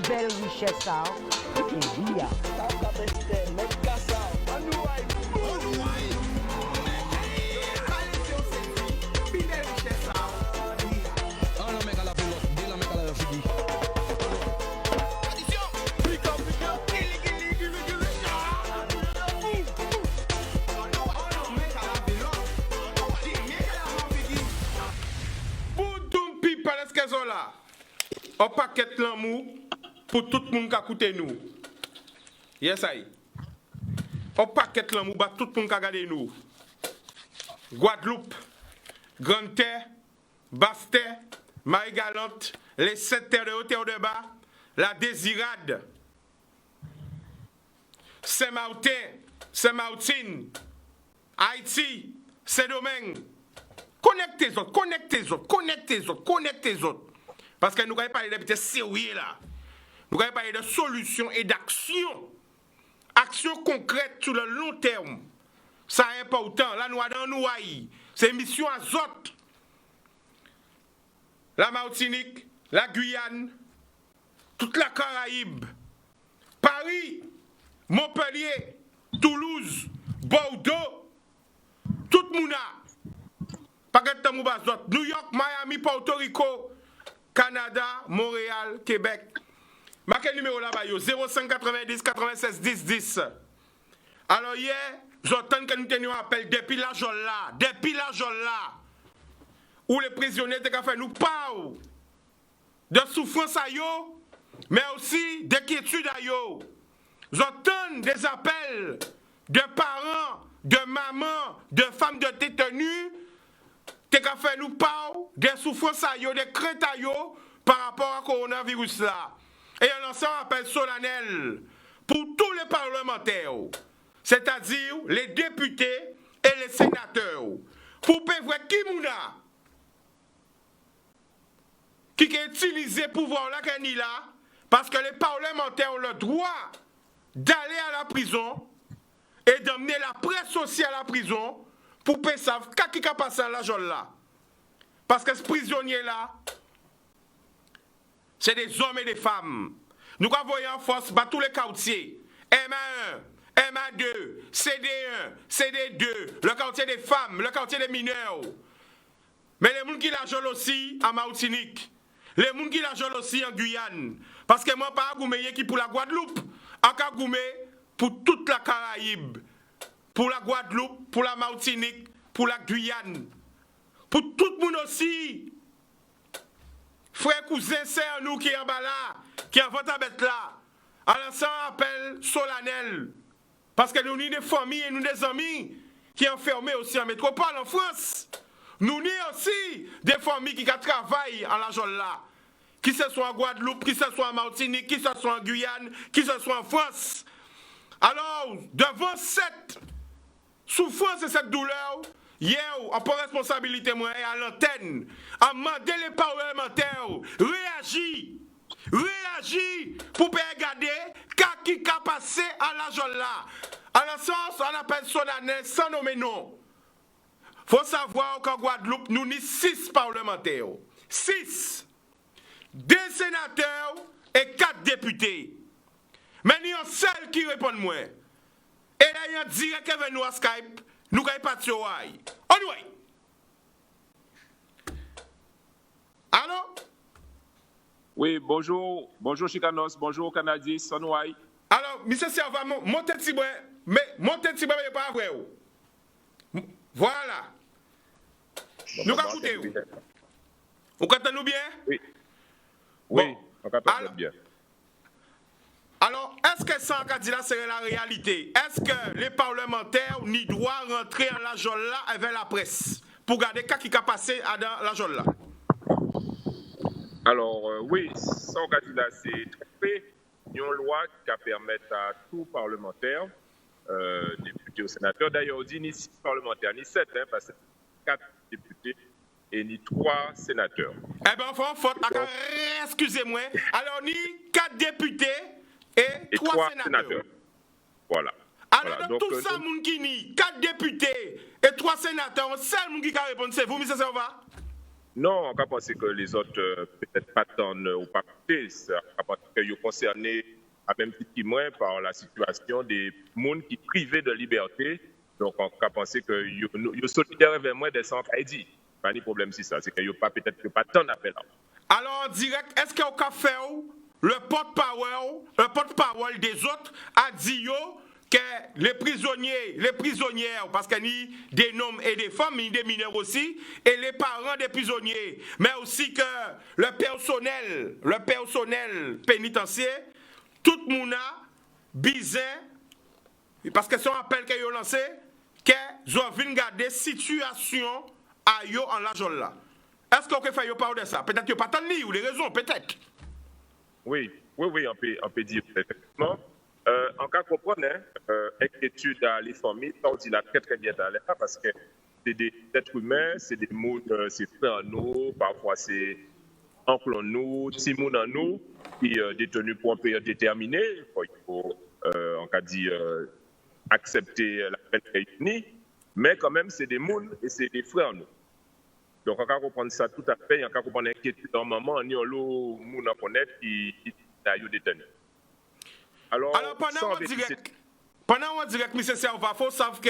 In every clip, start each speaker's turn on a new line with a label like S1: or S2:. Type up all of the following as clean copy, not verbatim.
S1: Belle richesse,
S2: un paquet de l'amour pour tout le monde qui a écouté nous. Yes, aïe. Un paquet de l'amour pour tout le monde qui a regardé nous. Guadeloupe, Grande-Terre, Basse-Terre, Marie-Galante, les 7 terres de haut et de bas, la Désirade, Saint-Martin, Saint-Martin, Haïti, Saint-Domingue. Connectez les autres, connectez les autres, connectez les autres, connectez les autres. Parce que nous allons parler de sérieux là. Nous allons parler de solutions et d'actions. Actions concrètes sur le long terme. Ça est important. Là, nous allons nous haïr. C'est une mission à autres. La Martinique, la Guyane, toute la Caraïbe, Paris, Montpellier, Toulouse, Bordeaux, tout le monde. New York, Miami, Porto Rico, Canada, Montréal, Québec. Marquez le numéro là-bas, 0590 96 10 10. Alors hier, j'entends que nous tenions appel depuis la jolla, où les prisonniers ont fait nous parler de souffrance à yo, mais aussi d'inquiétude à yo. J'entends des appels de parents, de mamans, de femmes de détenus, qui ont fait nous parler des souffrances à yo, des craintes à yo par rapport à coronavirus là. Et un ensemble appel solennel pour tous les parlementaires, c'est-à-dire les députés et les sénateurs, pour prévoir qui mouna qui a utilisé le pouvoir là qu'il y a là, parce que les parlementaires ont le droit d'aller à la prison et d'emmener la presse aussi à la prison pour savoir qui a passé à la jolle là. Parce que ce prisonnier là, c'est des hommes et des femmes. Nous avons en force tous les quartiers. MA1, MA2, CD1, CD2, le quartier des femmes, le quartier des mineurs. Mais les gens qui la jouent aussi en Martinique. Les gens qui la jouent aussi en Guyane. Parce que moi, pas Goumé qui pour la Guadeloupe, en Goumé pour toute la Caraïbe. Pour la Guadeloupe, pour la Martinique, pour la Guyane. Pour tout le monde aussi. Frères, cousins, sœurs, nous qui en bas là, qui en votre bête là, à l'instant appel solennel. Parce que nous avons des familles et nous des amis qui sont enfermés aussi en métropole en France. Nous avons aussi des familles qui travaillent en la zone là. Qui ce soit en Guadeloupe, qui ce soit en Martinique, qui ce soit en Guyane, qui ce soit en France. Alors, devant cette souffrance et cette douleur, hier, en prend responsabilité moi à l'antenne, à demander les parlementaires, réagis pour regarder qui a passé à la zone là. À la sens, on appelle solennel sans nommer non. Faut savoir qu'en Guadeloupe, nous avons 6 parlementaires. 6. 2 sénateurs et 4 députés. Mais il y a un seul qui répond moi. Et là, il y a un direct qui vient nous à Skype. Nous n'avons pas de choix. Anyway. Allô?
S3: Oui, bonjour. Bonjour Chicanos, bonjour Canadis, Sonway.
S2: Alors, monsieur Serva, montez de cibre, mais montez de cibre, mais pas vrai. Voilà. Nous écoutez. Vous comprenez bien?
S3: Oui.
S2: Bon.
S3: Oui, on capte bien.
S2: Alors, est-ce que ça, on dit là, c'est la réalité? Est-ce que les parlementaires n'y doivent rentrer en la zone là avec la presse pour garder qui a passé dans la zone là?
S3: Alors, oui, ça, on dit là, c'est trompé. Il y a une loi qui permet à tout parlementaire, député ou sénateur, d'ailleurs, on dit ni 6 parlementaires, ni 7, hein, parce que 4 députés et ni 3 sénateurs.
S2: Eh bien, faute, excusez-moi. Alors, ni 4 députés et 3 sénateurs.
S3: Voilà.
S2: Alors,
S3: Voilà.
S2: de tout ça, moun qui ni, 4 députés et 3 sénateurs, seul moun qui a répondu, c'est vous, M. Serva?
S3: Non, on peut penser que les autres peut-être pas tant ou pas écouter. On peut penser qu'ils sont concernés à même titre que moi par la situation des gens qui privés de liberté. Donc, on peut penser qu'ils sont solidaires avec moi des sans dit. Pas de problème si ça. C'est qu'ils n'ont pas peut-être pas tant d'appel.
S2: Alors, en direct, est-ce qu'au café, le porte-parole des autres a dit que les prisonniers, les prisonnières, parce qu'il y a des hommes et des femmes, mais des mineurs aussi, et les parents des prisonniers, mais aussi que le personnel pénitentiaire, tout le monde a bisé, parce que c'est un appel qu'ils ont lancé, qu'ils ont vu garder situation à yo en la zone là. Est-ce qu'on peut faire parler de ça? Peut-être qu'il n'y a pas tant de ou des raisons, peut-être.
S3: Oui, on peut dire effectivement. En cas qu'on prenne, inquiétude à les familles, on dit là très bien à l'air parce que c'est des êtres humains, c'est des mondes, c'est frères à nous, parfois c'est oncle en nous, petits mondes en nous, qui sont détenus pour une période déterminée. Il faut, en cas dit, accepter la peine réunie, mais quand même c'est des mondes et c'est des frères à nous. Donc, on peut comprendre ça tout à fait. On peut comprendre l'inquiétude d'un moment, on y a l'eau, moun en connaître qui est détenu. Alors
S2: pendant on direct, M. Serva, il faut savoir que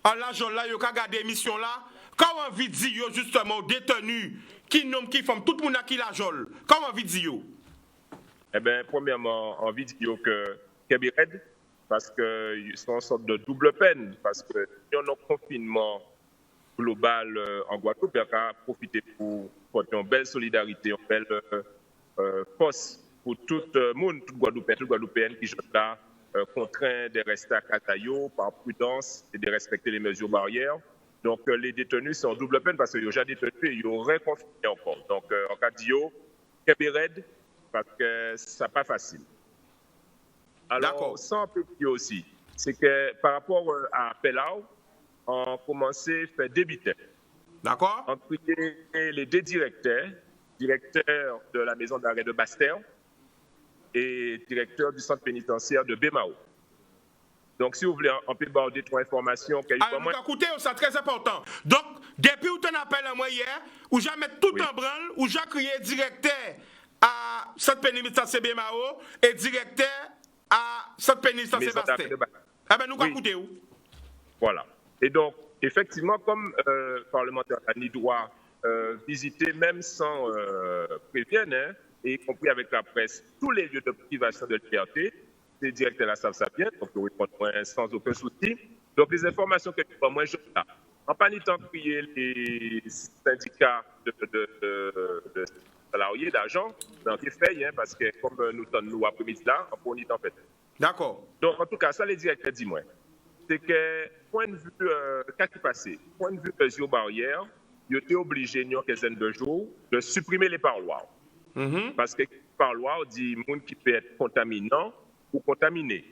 S2: en l'argent là, il y a gardé l'émission là. Quand on vit dire justement aux détenus qui nomme qui font tout le monde qui la jole, comment on vit dire?
S3: Eh bien, premièrement, on vit dire que Kebired, parce que c'est une sorte de double peine, parce que il y a un confinement global en Guadeloupe, il a profité pour une belle solidarité, une belle force pour tout le monde, tout Guadeloupéen qui sont là, contraints de rester à Catayo par prudence et de respecter les mesures barrières. Donc les détenus sont en double peine parce qu'ils ont déjà détenus et ils auraient confiné encore. Donc en cas d'IO, Kebired, parce que ça n'est pas facile. Alors, sans un peu plus aussi, c'est que par rapport à Pelau, on a commencé à faire débiter.
S2: D'accord.
S3: On a créé les deux directeurs de la maison d'arrêt de Bastère et directeur du centre pénitentiaire de Bémao. Donc, si vous voulez, on peut avoir 2-3 informations.
S2: Alors, écoutez, c'est très important. Donc, depuis où tu en appelles à moi hier, où j'ai mis tout en branle, où j'ai créé directeur à centre pénitentiaire Bémao et directeur à centre pénitentiaire Bastère. Eh bien, nous allons écouter où?
S3: Voilà. Et donc, effectivement, comme parlementaire, on a droit visiter, même sans prévienne, y compris avec la presse, tous les lieux de privation de liberté. Les directeurs la savent ça bien, donc ils répondent sans aucun souci. Donc, les informations que tu vois, moi, je là. En pas temps de prier les syndicats de salariés, d'agents, donc ils fait, parce que comme nous sommes après-midi là, on est en fait.
S2: D'accord.
S3: Donc, en tout cas, ça, les directeurs disent moi. C'est que, point de vue, qu'est-ce qui passé? Point de vue mesures barrières, ils étaient obligés, il y a une quinzaine de jours, de supprimer les parloirs. Parce que les parloirs dit monde qui peut être contaminant ou contaminé.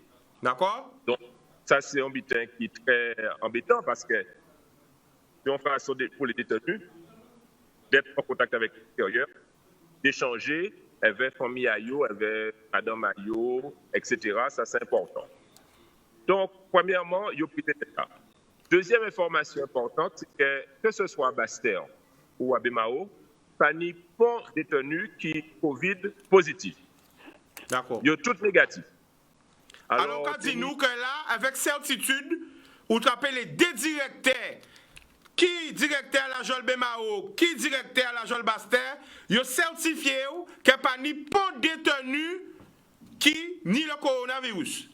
S2: D'accord.
S3: Donc, ça, c'est un butin qui est très embêtant parce que si on fait ça pour les détenus, d'être en contact avec l'extérieur, d'échanger avec famille Ayo, avec madame Ayo, etc., ça, c'est important. Donc, premièrement, il y a pris des cas. Deuxième information importante, c'est que ce soit à Bastère ou à Bémao, pas ni pas détenus qui sont Covid positif.
S2: D'accord.
S3: Il y a tout négatif.
S2: Alors quand dis-nous que là, avec certitude, vous appelez les deux directeurs, qui directeur à la Jol Bémao, qui directeur à la Jol Bastère, ils ont certifié qu'il n'y a pas ni pas détenus qui ni le coronavirus.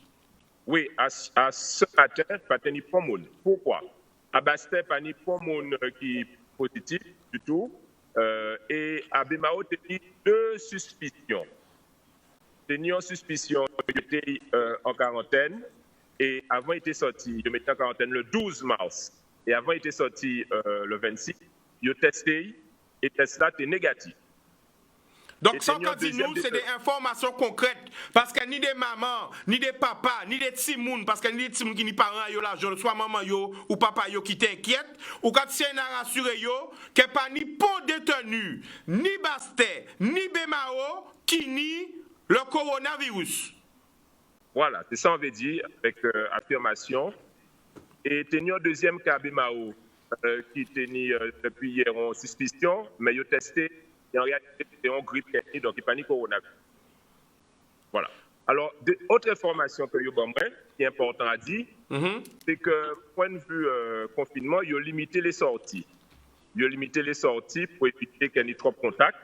S3: Oui, à ce matin, pas ni pas monde. Pourquoi? À Bastère, pas ni pas monde qui est positif du tout. Et à Bémao, il y a deux suspicions. Il y a une suspicion qui était en quarantaine et avant il était sorti, il mettait en quarantaine le 12 mars et avant il était sorti le 26, il a testé et test là était négatif.
S2: Donc, ça, quand dis-nous, c'est des informations concrètes. Parce que ni des mamans, ni des papas, ni des timouns, parce que ni des timouns qui ni parents, yo là, soit maman yo ou papa yo qui t'inquiète, ou quand c'est un rassuré yo, que pas ni pour détenu, ni Bastère, ni Bémao, qui ni le coronavirus.
S3: Voilà, c'est ça on veut dire avec affirmation. Et tenir un deuxième cas Mao qui tenait depuis hier en suspicion, mais il a testé, et en réalité, c'est un grippe donc il n'y a pas ni coronavirus. Voilà. Alors, autre information que qui est important à dire, c'est que, point de vue confinement, il a limité les sorties. Il a limité les sorties pour éviter qu'il y ait trop de contacts.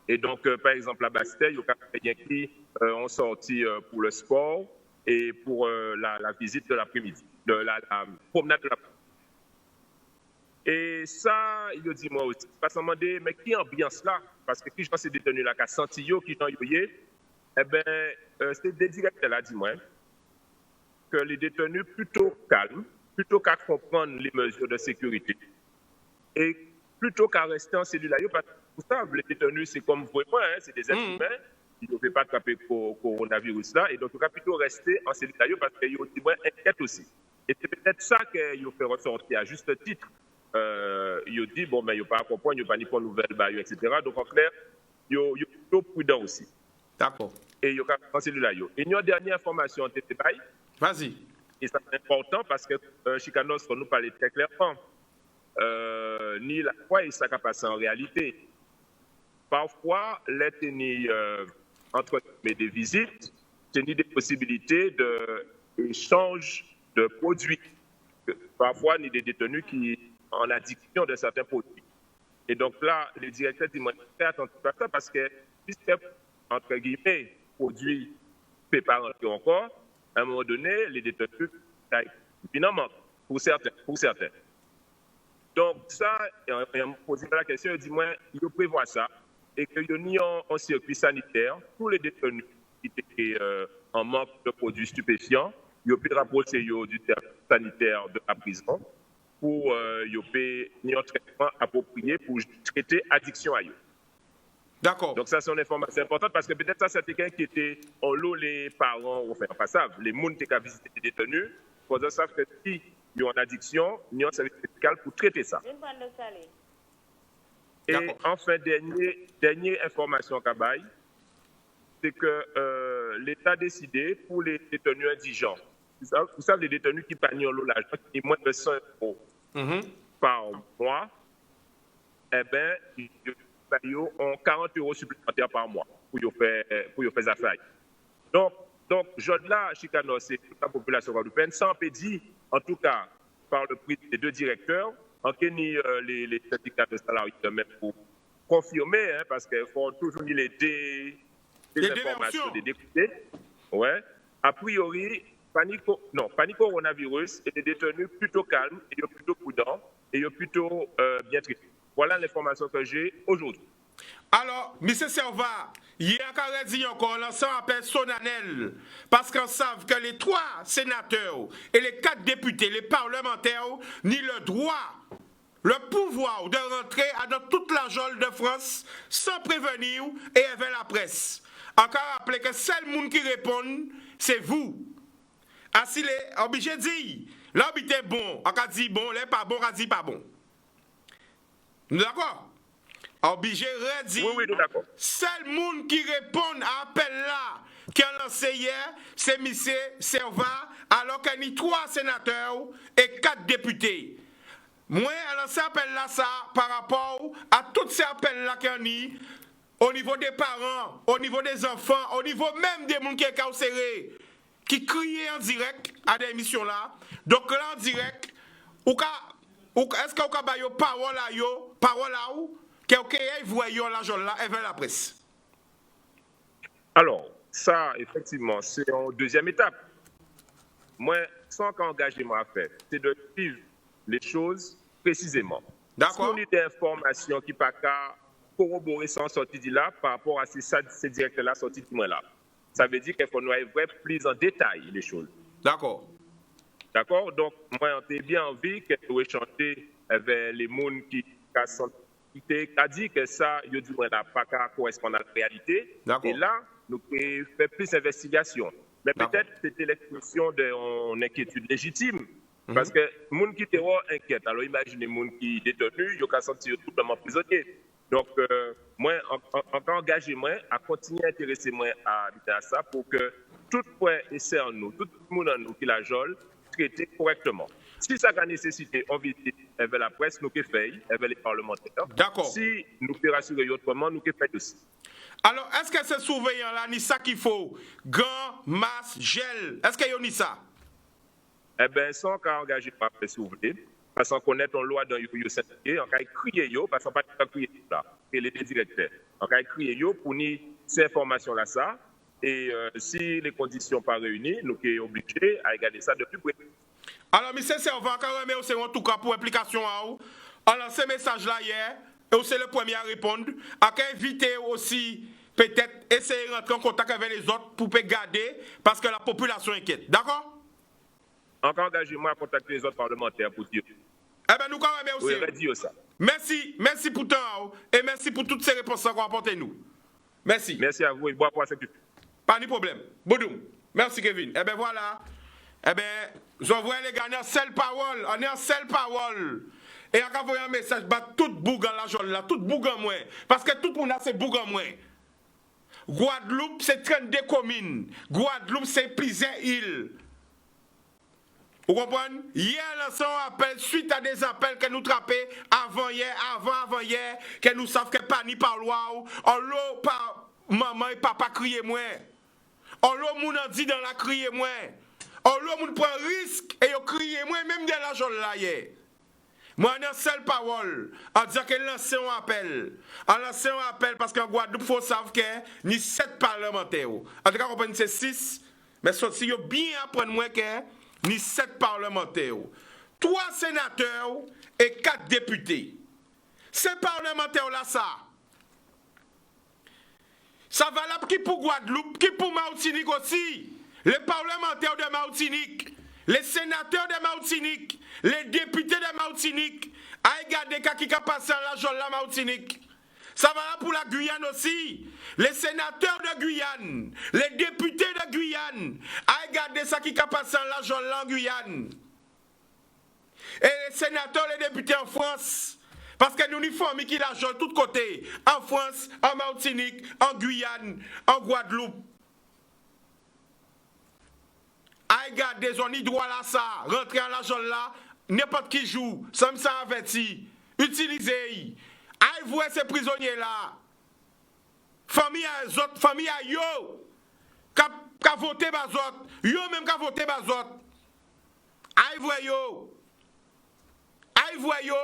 S3: Et donc, par exemple, à Bastille, il y a quelqu'un qui ont sorti pour le sport et pour la visite de l'après-midi, de la promenade de l'après-midi. Et ça, il a dit moi aussi, pas seulement demander, mais qui ambiance là? Parce que qui j'en ces détenus là, qui a senti qui j'en yoyé, eh bien, c'est des directeurs là, dis-moi, que les détenus plutôt calmes, plutôt qu'à comprendre les mesures de sécurité, et plutôt qu'à rester en cellule là, parce que vous savez, les détenus, c'est comme vous et moi, hein, c'est des êtres humains, ils ne peuvent pas attraper le coronavirus là, et donc il faut plutôt rester en cellule là, parce qu'ils ont inquiète aussi. Et c'est peut-être ça qu'ils ont fait ressortir à juste titre. Ils ont dit, bon, mais ils n'ont pas à comprendre, ils n'ont pas ni pour nouvelle, etc. Donc en clair, ils sont plutôt prudents aussi.
S2: D'accord.
S3: Et ils ont en cellule là. Et il y a une dernière information en TTBAI.
S2: Vas-y.
S3: Et ça c'est important parce que Chicanos, nous parlait très clairement. Ni la foi et ça qui a passé en réalité. Parfois, les entre des visites, c'est des possibilités d'échange de produits. Parfois, ni des détenus qui en addiction de certains produits. Et donc là, les directeurs disent très attentif à ça parce que, puisque, entre guillemets, produits ne peuvent pas rentrer encore, à un moment donné, les détenus, finalement, pour certains. Donc ça, on me pose la question, il dit, il faut prévoir ça, et qu'il y a un circuit sanitaire, tous les détenus qui étaient en manque de produits stupéfiants, ils ont pu rapprocher du service sanitaire de la prison pour un traitement approprié pour traiter addiction à eux.
S2: D'accord.
S3: Donc ça, c'est une information importante parce que peut-être ça, c'est quelqu'un qui était en lot, les parents, enfin, pas ça, les gens qui ont visité les détenus, pour ça, que si ils ont une addiction, ils ont un service médical pour traiter ça. Et enfin, dernière information Kabaï, c'est que l'État a décidé pour les détenus indigents. Vous savez, les détenus qui payent en lot l'argent, qui est moins de 100 € par mois, eh bien, ils ont 40 € supplémentaires par mois pour faire affaire. Donc, je là, Chicano, c'est toute la population guadeloupéenne, sans pédir, en tout cas, par le prix des deux directeurs, en ni les syndicats de salariés même pour confirmer, hein, parce qu'il faut toujours les informations, des députés. Ouais. A priori, panique coronavirus et des détenus plutôt calmes, et plutôt prudents, et plutôt bien traités. Voilà l'information que j'ai aujourd'hui.
S2: Alors, M. Serva, il y a encore dit encore, lancé un appel solennel, parce qu'on savent que les 3 sénateurs et les 4 députés, les parlementaires, ni le droit, le pouvoir de rentrer dans toute la geôle de France sans prévenir et avec la presse. Encore rappelez que seul monde qui répond, c'est vous. Ainsi, les obligés de dire, l'habité est bon, on a dit bon, l'est pas bon, on a dit pas bon. D'accord? Obligé de dire,
S3: oui, d'accord.
S2: seul monde qui répond à l'appel là, qui a lancé hier, c'est M. Serva, alors qu'il y a 3 sénateurs et 4 députés. Moi, à lancer appel là, ça, par rapport à tous ces appels là qu'il y a, au niveau des parents, au niveau des enfants, au niveau même des gens qui sont carcérés, qui crient en direct à des émissions là. Donc là, en direct, est-ce qu'on a des paroles là où vous voyez l'argent là et vers la presse?
S3: Alors, ça, effectivement, c'est en deuxième étape. Moi, sans qu'engagement à faire, c'est de suivre les choses précisément.
S2: D'accord.
S3: Si on a des informations qui ne sont pas corroborées sans sortie de là par rapport à ces directeurs-là sortis de moi là, ça veut dire qu'il faut nous avoir plus en détail les choses.
S2: D'accord.
S3: D'accord? Donc, moi, j'ai bien envie que nous échangions avec les gens qui a dit que ça, il dit n'a pas correspondre à la réalité. Et là, nous faisons plus d'investigation. Mais peut-être que c'était l'expression d'une inquiétude légitime. Parce que les gens qui étaient inquiets, alors imaginez les gens qui sont détenus, ils ont senti tout le monde prisonnier. Donc, moi, encore engagé moi à continuer à intéresser moi à ça pour que tout point et c'est en nous, tout le monde en nous qui la jole, traiter correctement. Si ça a nécessité, on visite avec la presse, nous qui fait, avec les parlementaires.
S2: D'accord.
S3: Si nous pouvons rassurer autrement, nous qui fait aussi.
S2: Alors, est-ce que c'est surveillant là, ni ça qu'il faut? Gants, masque, gel, est-ce qu'il y a ni ça?
S3: Eh bien, sans qu'à engager par les soulever, parce qu'on connaît ton loi dans le syndicat, on a crié yo, parce qu'on n'a pas crié là, et les directeurs. On a crié yo pour nous ces informations-là, ça. Et si les conditions pas réunies, nous sommes obligés à regarder ça de plus près.
S2: Alors, M. Servant, quand on c'est en tout cas pour implication à vous, on a lancé ce message-là hier, et c'est le premier à répondre. À inviter aussi, peut-être, essayer de rentrer en contact avec les autres pour garder, parce que la population est inquiète. D'accord?
S3: Encore engagez-moi à contacter les autres parlementaires pour dire.
S2: Eh bien, nous quand même aussi.
S3: Oui, dire ça.
S2: Merci pour temps, et merci pour toutes ces réponses qu'on a apportées nous. Merci.
S3: Merci à vous et bon après
S2: Pas de problème. Boudoum. Merci, Kevin. Eh bien, voilà. Eh bien, j'envoie les gars, on est en seule parole. On est en seule parole. Et on a envoyé un message, bah, tout bougan la jolle là, tout bougan moins. Parce que tout le monde a c'est bougan moins. Guadeloupe, c'est 32 communes. Guadeloupe, c'est plusieurs îles. Vous comprenez? Hier, lancé un appel suite à des appels que nous trappés avant hier, que nous savons que pas ni par loi, on l'eau par maman et papa crier moins. On l'eau moun a dit dans la crier moins. On l'eau moun prend risque et on crier moins même de la jolle là hier. Moi, on a une seule parole en disant que lancé un appel. En lancé un appel parce qu'en Guadeloupe, il faut savoir que ni 7 parlementaires. En tout cas, on peut c'est 6. Mais si vous bien apprendre moins que ni 7 parlementaires, 3 sénateurs et 4 députés. Ces parlementaires-là, ça valable qui pour Guadeloupe, qui pour Martinique aussi. Les parlementaires de Martinique, les sénateurs de Martinique, les députés de Martinique, à regarder qui a passé à la jolle la Martinique. Ça valable pour la Guyane aussi. Les sénateurs de Guyane, les députés de Guyane, à regarder ça qui a passé la jolle en Guyane. Et les sénateurs, les députés en France, parce que nous uniformes qui la jolle de tous côtés, en France, en Martinique, en Guyane, en Guadeloupe. À regarder, on y droit là ça, rentrer à la jolle là, n'importe qui joue, ça me ça averti, utilisez. Aïe, vous ces prisonniers là. Famille à autres, famille à yo. Qu'a voté bazot. Yo même qu'a voté bazot. Aïe, vous yo. Aïe, vous yo.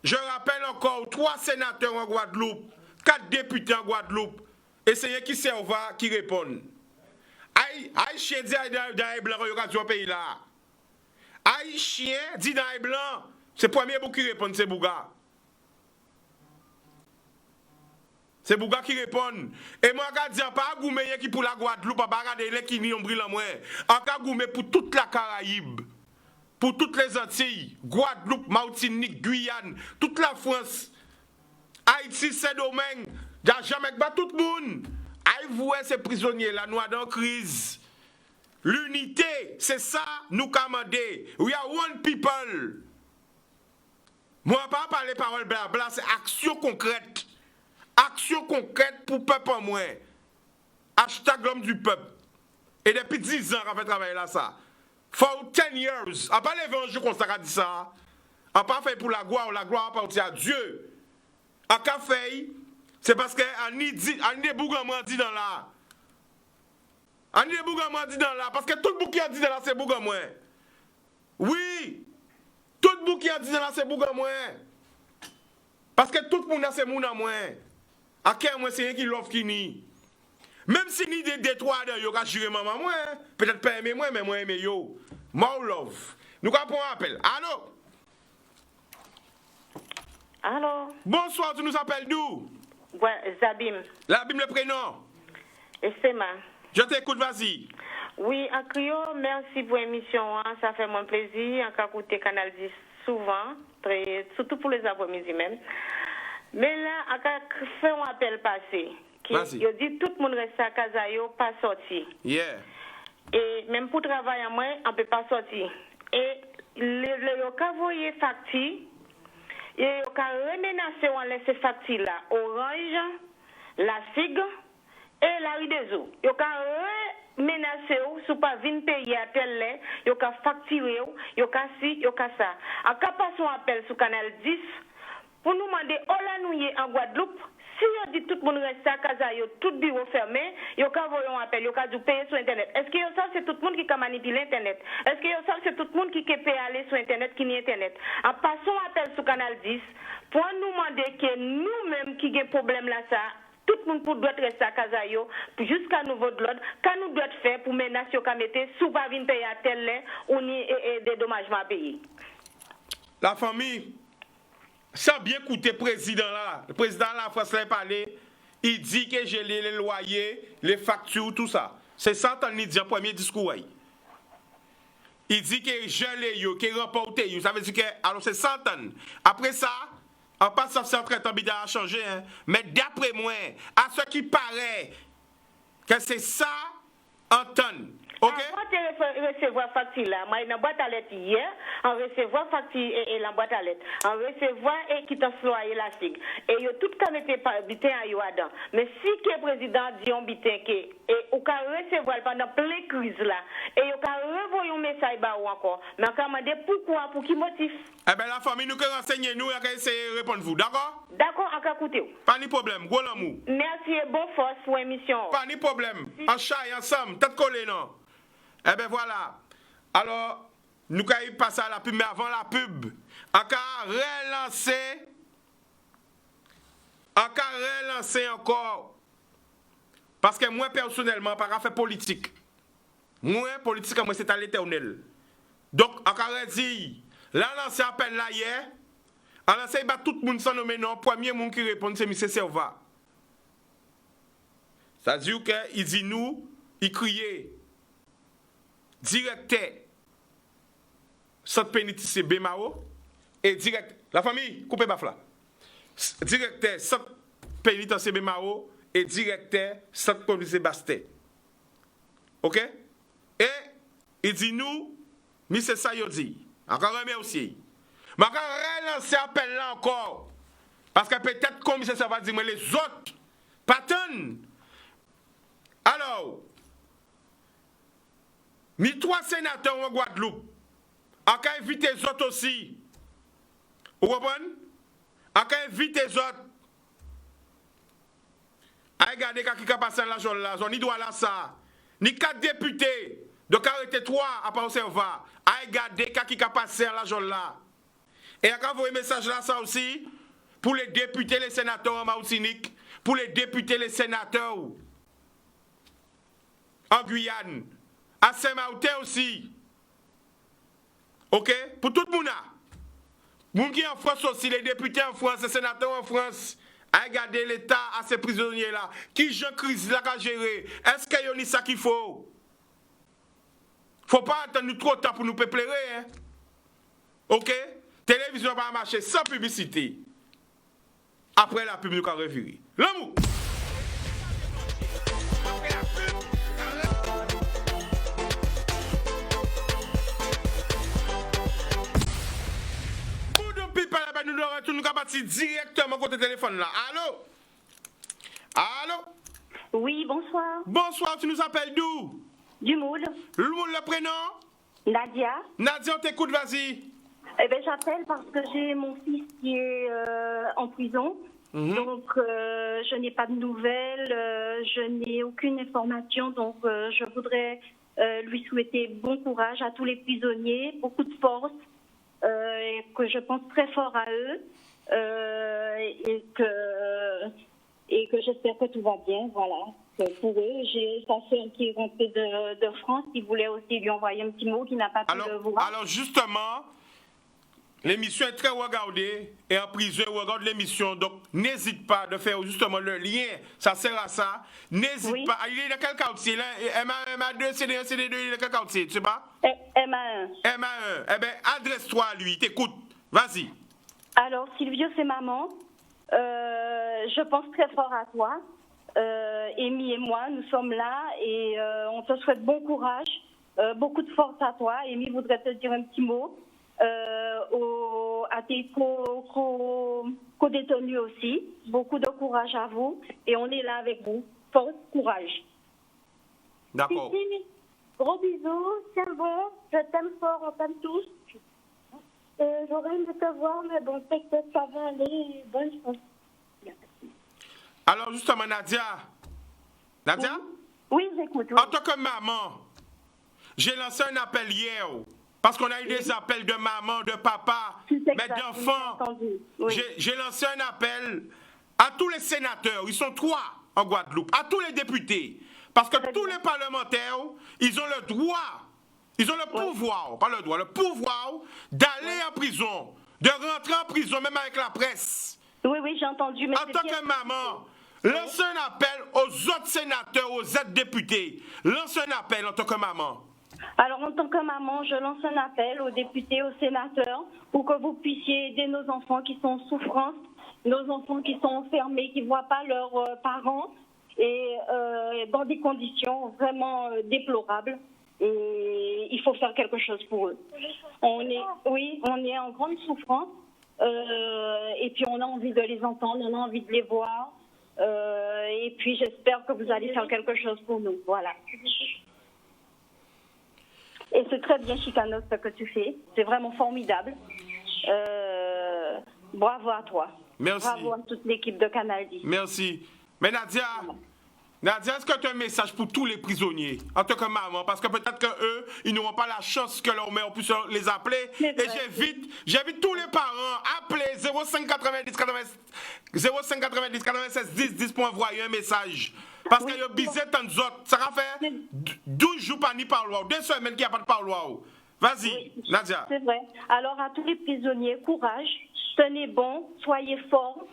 S2: Je rappelle encore 3 sénateurs en Guadeloupe, 4 députés en Guadeloupe. Et c'est qui servent qui répondent. Aïe, chien dit dans les blancs, il y a pays là. Aïe, chien dit dans les blancs. C'est le premier bout qui répond, c'est Bouga. C'est Bouga qui répond. Et moi, je dis, pas Gouméyen qui pour la Guadeloupe, pas regarder les qui n'y ont brillé en moins. En Goumé pour toute la Caraïbe, pour toutes les Antilles, Guadeloupe, Martinique, Guyane, toute la France, Haïti, Saint-Domingue, jamais pas tout le monde. Aïe, vous, ces prisonniers-là, nous sommes en crise. L'unité, c'est ça, nous commandons. We are one people. Moi, pas parler paroles blabla, c'est action concrète. Action concrète pour le peuple en moins. Hashtag l'homme du peuple. Et depuis 10 ans qu'on fait travailler là, ça. For 10 years. A pas l'évangile qu'on s'est dit ça. A pas fait pour la gloire appartient à Dieu. A qu'a fait, c'est parce que on est bougamment dit dans là. On est bougamment dit dans là. Parce que tout le bouc qui a dit dans là, c'est bougamment. Oui. Tout le bouc qui a dit dans là, c'est bougamment. Parce que tout le monde a ses moun à moins. À quel moment c'est qui l'offre qui ni. Même si ni des trois de yo ka jure maman moi, peut-être pas aimer moi mais moi aimer yo. More love. Nous avons un appel. Allô?
S4: Allô?
S2: Bonsoir, tu nous appelles d'où?
S4: Ouais, Zabim.
S2: Zabim le prénom.
S4: Et c'est ma.
S2: Je t'écoute, vas-y.
S4: Oui, en Crio, merci pour l'émission. Hein. Ça fait mon plaisir. En écouter Canal 10 souvent, surtout pour les après-midi même. Mais là, on fait un appel passé. Qui dit tout le monde reste à casa, pas sorti.
S2: Yeah.
S4: Et même pour travailler, moi, on ne peut pas sortir. Et le cas voyez facture, et le cas reménacer on laisse facture là, Orange, la SIG et la rue des eaux. Le cas menacer ou sous pas vinn payer à tel lait, yo ka facturer ou, yo ka si, yo ka ça. En cas passons appel sur canal 10 pour nous demander là nous y en Guadeloupe. Si on dit tout le monde reste à casa, yo tout bureau fermé, yo ka voyer un appel, yo ka dû payer sur internet. Est-ce que yo ça c'est tout le monde qui ka manipuler internet? Est-ce que yo ça c'est tout le monde qui peut aller sur internet qui ni internet? En passant appel sur canal 10 pour nous demander que nous-mêmes qui avons problème là ça, tout le monde doit rester à casa yo jusqu'à nouveau de l'ordre, quand nous doit faire pour menacer au mettre sous pas venir payer à tel lait ou ni des dommagements à payer.
S2: La famille, ça bien écouté le président de la France l'a parlé, il dit que j'ai les loyers, les factures, tout ça. C'est ça qu'on dit en premier discours. Il dit que j'ai les yo, que remporté, ça veut dire que alors c'est 100 tonnes. Après ça, on passe à 130 ans, bidon a changé, hein. Mais d'après moi, à ce qui paraît que c'est ça en tonnes. OK?
S4: Avant de recevoir facture là, moi dans boîte à lettres hier, on recevoir facture et la boîte à lettres, on recevoir et qui t'en loyer la sig. Et yo tout ka mette pas bitin à yo dedans. Mais si que président dit on bitin que et ou ka recevoir pendant plein crise là et yo ka renvoyer un message ba ou encore. Mais on ka demander pourquoi, pour qui motif?
S2: Eh ben la famille nous que renseigner nous et ka essayer de répondre vous, d'accord?
S4: D'accord, on ka écouter.
S2: Pas de problème, gros l'amour.
S4: Merci et bonne force pour l'émission.
S2: Pas de problème. En chat ensemble, tête collée non. Eh bien voilà. Alors, nous allons passer à la pub, mais avant la pub, on va relancer encore. Parce que moi, personnellement, je ne pas faire politique. Moi, politique, moi, c'est à l'éternel. Donc, on va dire, là, lancé appel là hier, on lancé tout le monde sans nommer non. Premier monde qui répond, c'est M. Serva. C'est-à-dire qu'il dit nous, il criait. Directeur centre pénitentiaire Bémao et direct la famille coupez bafla. Directeur centre pénitentiaire Bémao et directeur centre pénitentiaire Bastet. OK? Et il dit nous c'est ça il dit. Encore remercier. Mais encore relancer appel là encore parce que peut-être comme ça va dire mais les autres patterns. Alors ni 3 sénateurs en Guadeloupe. On peut inviter les autres aussi. Vous comprenez? On peut inviter les autres. A regarder qui a passé la zone là. Ni doit là ça. Ni 4 députés. Donc arrêtez 3 à part au serva. A regarder qui a passé la zone là. Et on envoyer un message là ça aussi. Pour les députés, les sénateurs en Martinique. Pour les députés, les sénateurs en Guyane. À Saint-Martin aussi. OK? Pour tout le monde. Moun qui en France aussi, les députés en France, les sénateurs en France, à regarder l'État à ces prisonniers-là. Qui Jean crise là à gérer? Est-ce qu'il y a ça qu'il faut? Faut pas attendre trop de temps pour nous peupler. Hein? OK? Télévision va marcher sans publicité. Après la pub, nous allons revirer. L'amour! Nous allons partir directement côté téléphone là. Allô? Allô?
S5: Oui, bonsoir.
S2: Bonsoir, tu nous appelles d'où?
S5: Du Moule.
S2: Le prénom?
S5: Nadia.
S2: Nadia, on t'écoute, vas-y.
S5: Eh bien, j'appelle parce que j'ai mon fils qui est en prison. Donc, je n'ai pas de nouvelles, je n'ai aucune information. Donc, je voudrais lui souhaiter bon courage à tous les prisonniers, beaucoup de force. Et que je pense très fort à eux et que j'espère que tout va bien, voilà. Pour eux, j'ai sa soeur qui est rentrée de France, qui voulait aussi lui envoyer un petit mot, qui n'a pas pu le voir.
S2: Alors justement, l'émission est très regardée et en prison, on regarde l'émission, donc n'hésite pas de faire justement le lien, ça sert à ça. N'hésite pas. Il est dans quel quartier là? MA2, CD1, CD2, il est dans quel quartier, tu sais pas?
S5: MA1.
S2: MA1. Eh bien, adresse-toi à lui, t'écoute. Vas-y.
S5: Alors, Silvio, c'est maman. Je pense très fort à toi. Amy et moi, nous sommes là et on te souhaite bon courage, beaucoup de force à toi. Amy voudrait te dire un petit mot. À tes co-détenus aussi. Beaucoup de courage à vous et on est là avec vous. Force, courage.
S2: D'accord.
S5: Gros bisous, tiens bon, je t'aime fort, on t'aime tous. J'aurais aimé te voir, mais bon, peut-être ça va aller. Bonne chance.
S2: Alors justement, Nadia. Nadia?
S5: Oui, j'écoute. Oui.
S2: En tant que maman, j'ai lancé un appel hier. Parce qu'on a eu des appels de maman, de papa, mais d'enfants.
S5: Oui.
S2: J'ai lancé un appel à tous les sénateurs. Ils sont 3 en Guadeloupe. À tous les députés. Parce que tous les parlementaires, ils ont le droit, ils ont le pouvoir, pas le droit, le pouvoir d'aller en prison, de rentrer en prison, même avec la presse.
S5: Oui, oui, j'ai entendu. Mais
S2: en tant que maman, lance un appel aux autres sénateurs, aux autres députés. Lance un appel en tant que maman.
S5: Alors, en tant que maman, je lance un appel aux députés, aux sénateurs, pour que vous puissiez aider nos enfants qui sont en souffrance, nos enfants qui sont enfermés, qui ne voient pas leurs parents, et dans des conditions vraiment déplorables. Et il faut faire quelque chose pour eux. On est en grande souffrance, et puis on a envie de les entendre, on a envie de les voir, et puis j'espère que vous allez faire quelque chose pour nous. Voilà. Et c'est très bien, Chicanos, ce que tu fais. C'est vraiment formidable. Bravo à toi.
S2: Merci.
S5: Bravo à toute l'équipe de Canal 10.
S2: Merci. Mais Nadia, est-ce que tu as un message pour tous les prisonniers en tant que maman? Parce que peut-être qu'eux, ils n'auront pas la chance que leur mère puisse les appeler. Et j'invite tous les parents à appeler 05 90 96 10 pour envoyer un message. Parce qu'il y a bizarre tant d'autres. Ça va faire 12 jours pas ni parloir, 2 semaines qu'il n'y a pas de parloir. Vas-y, Nadia.
S5: C'est vrai. Alors à tous les prisonniers, courage, tenez bon, soyez forts.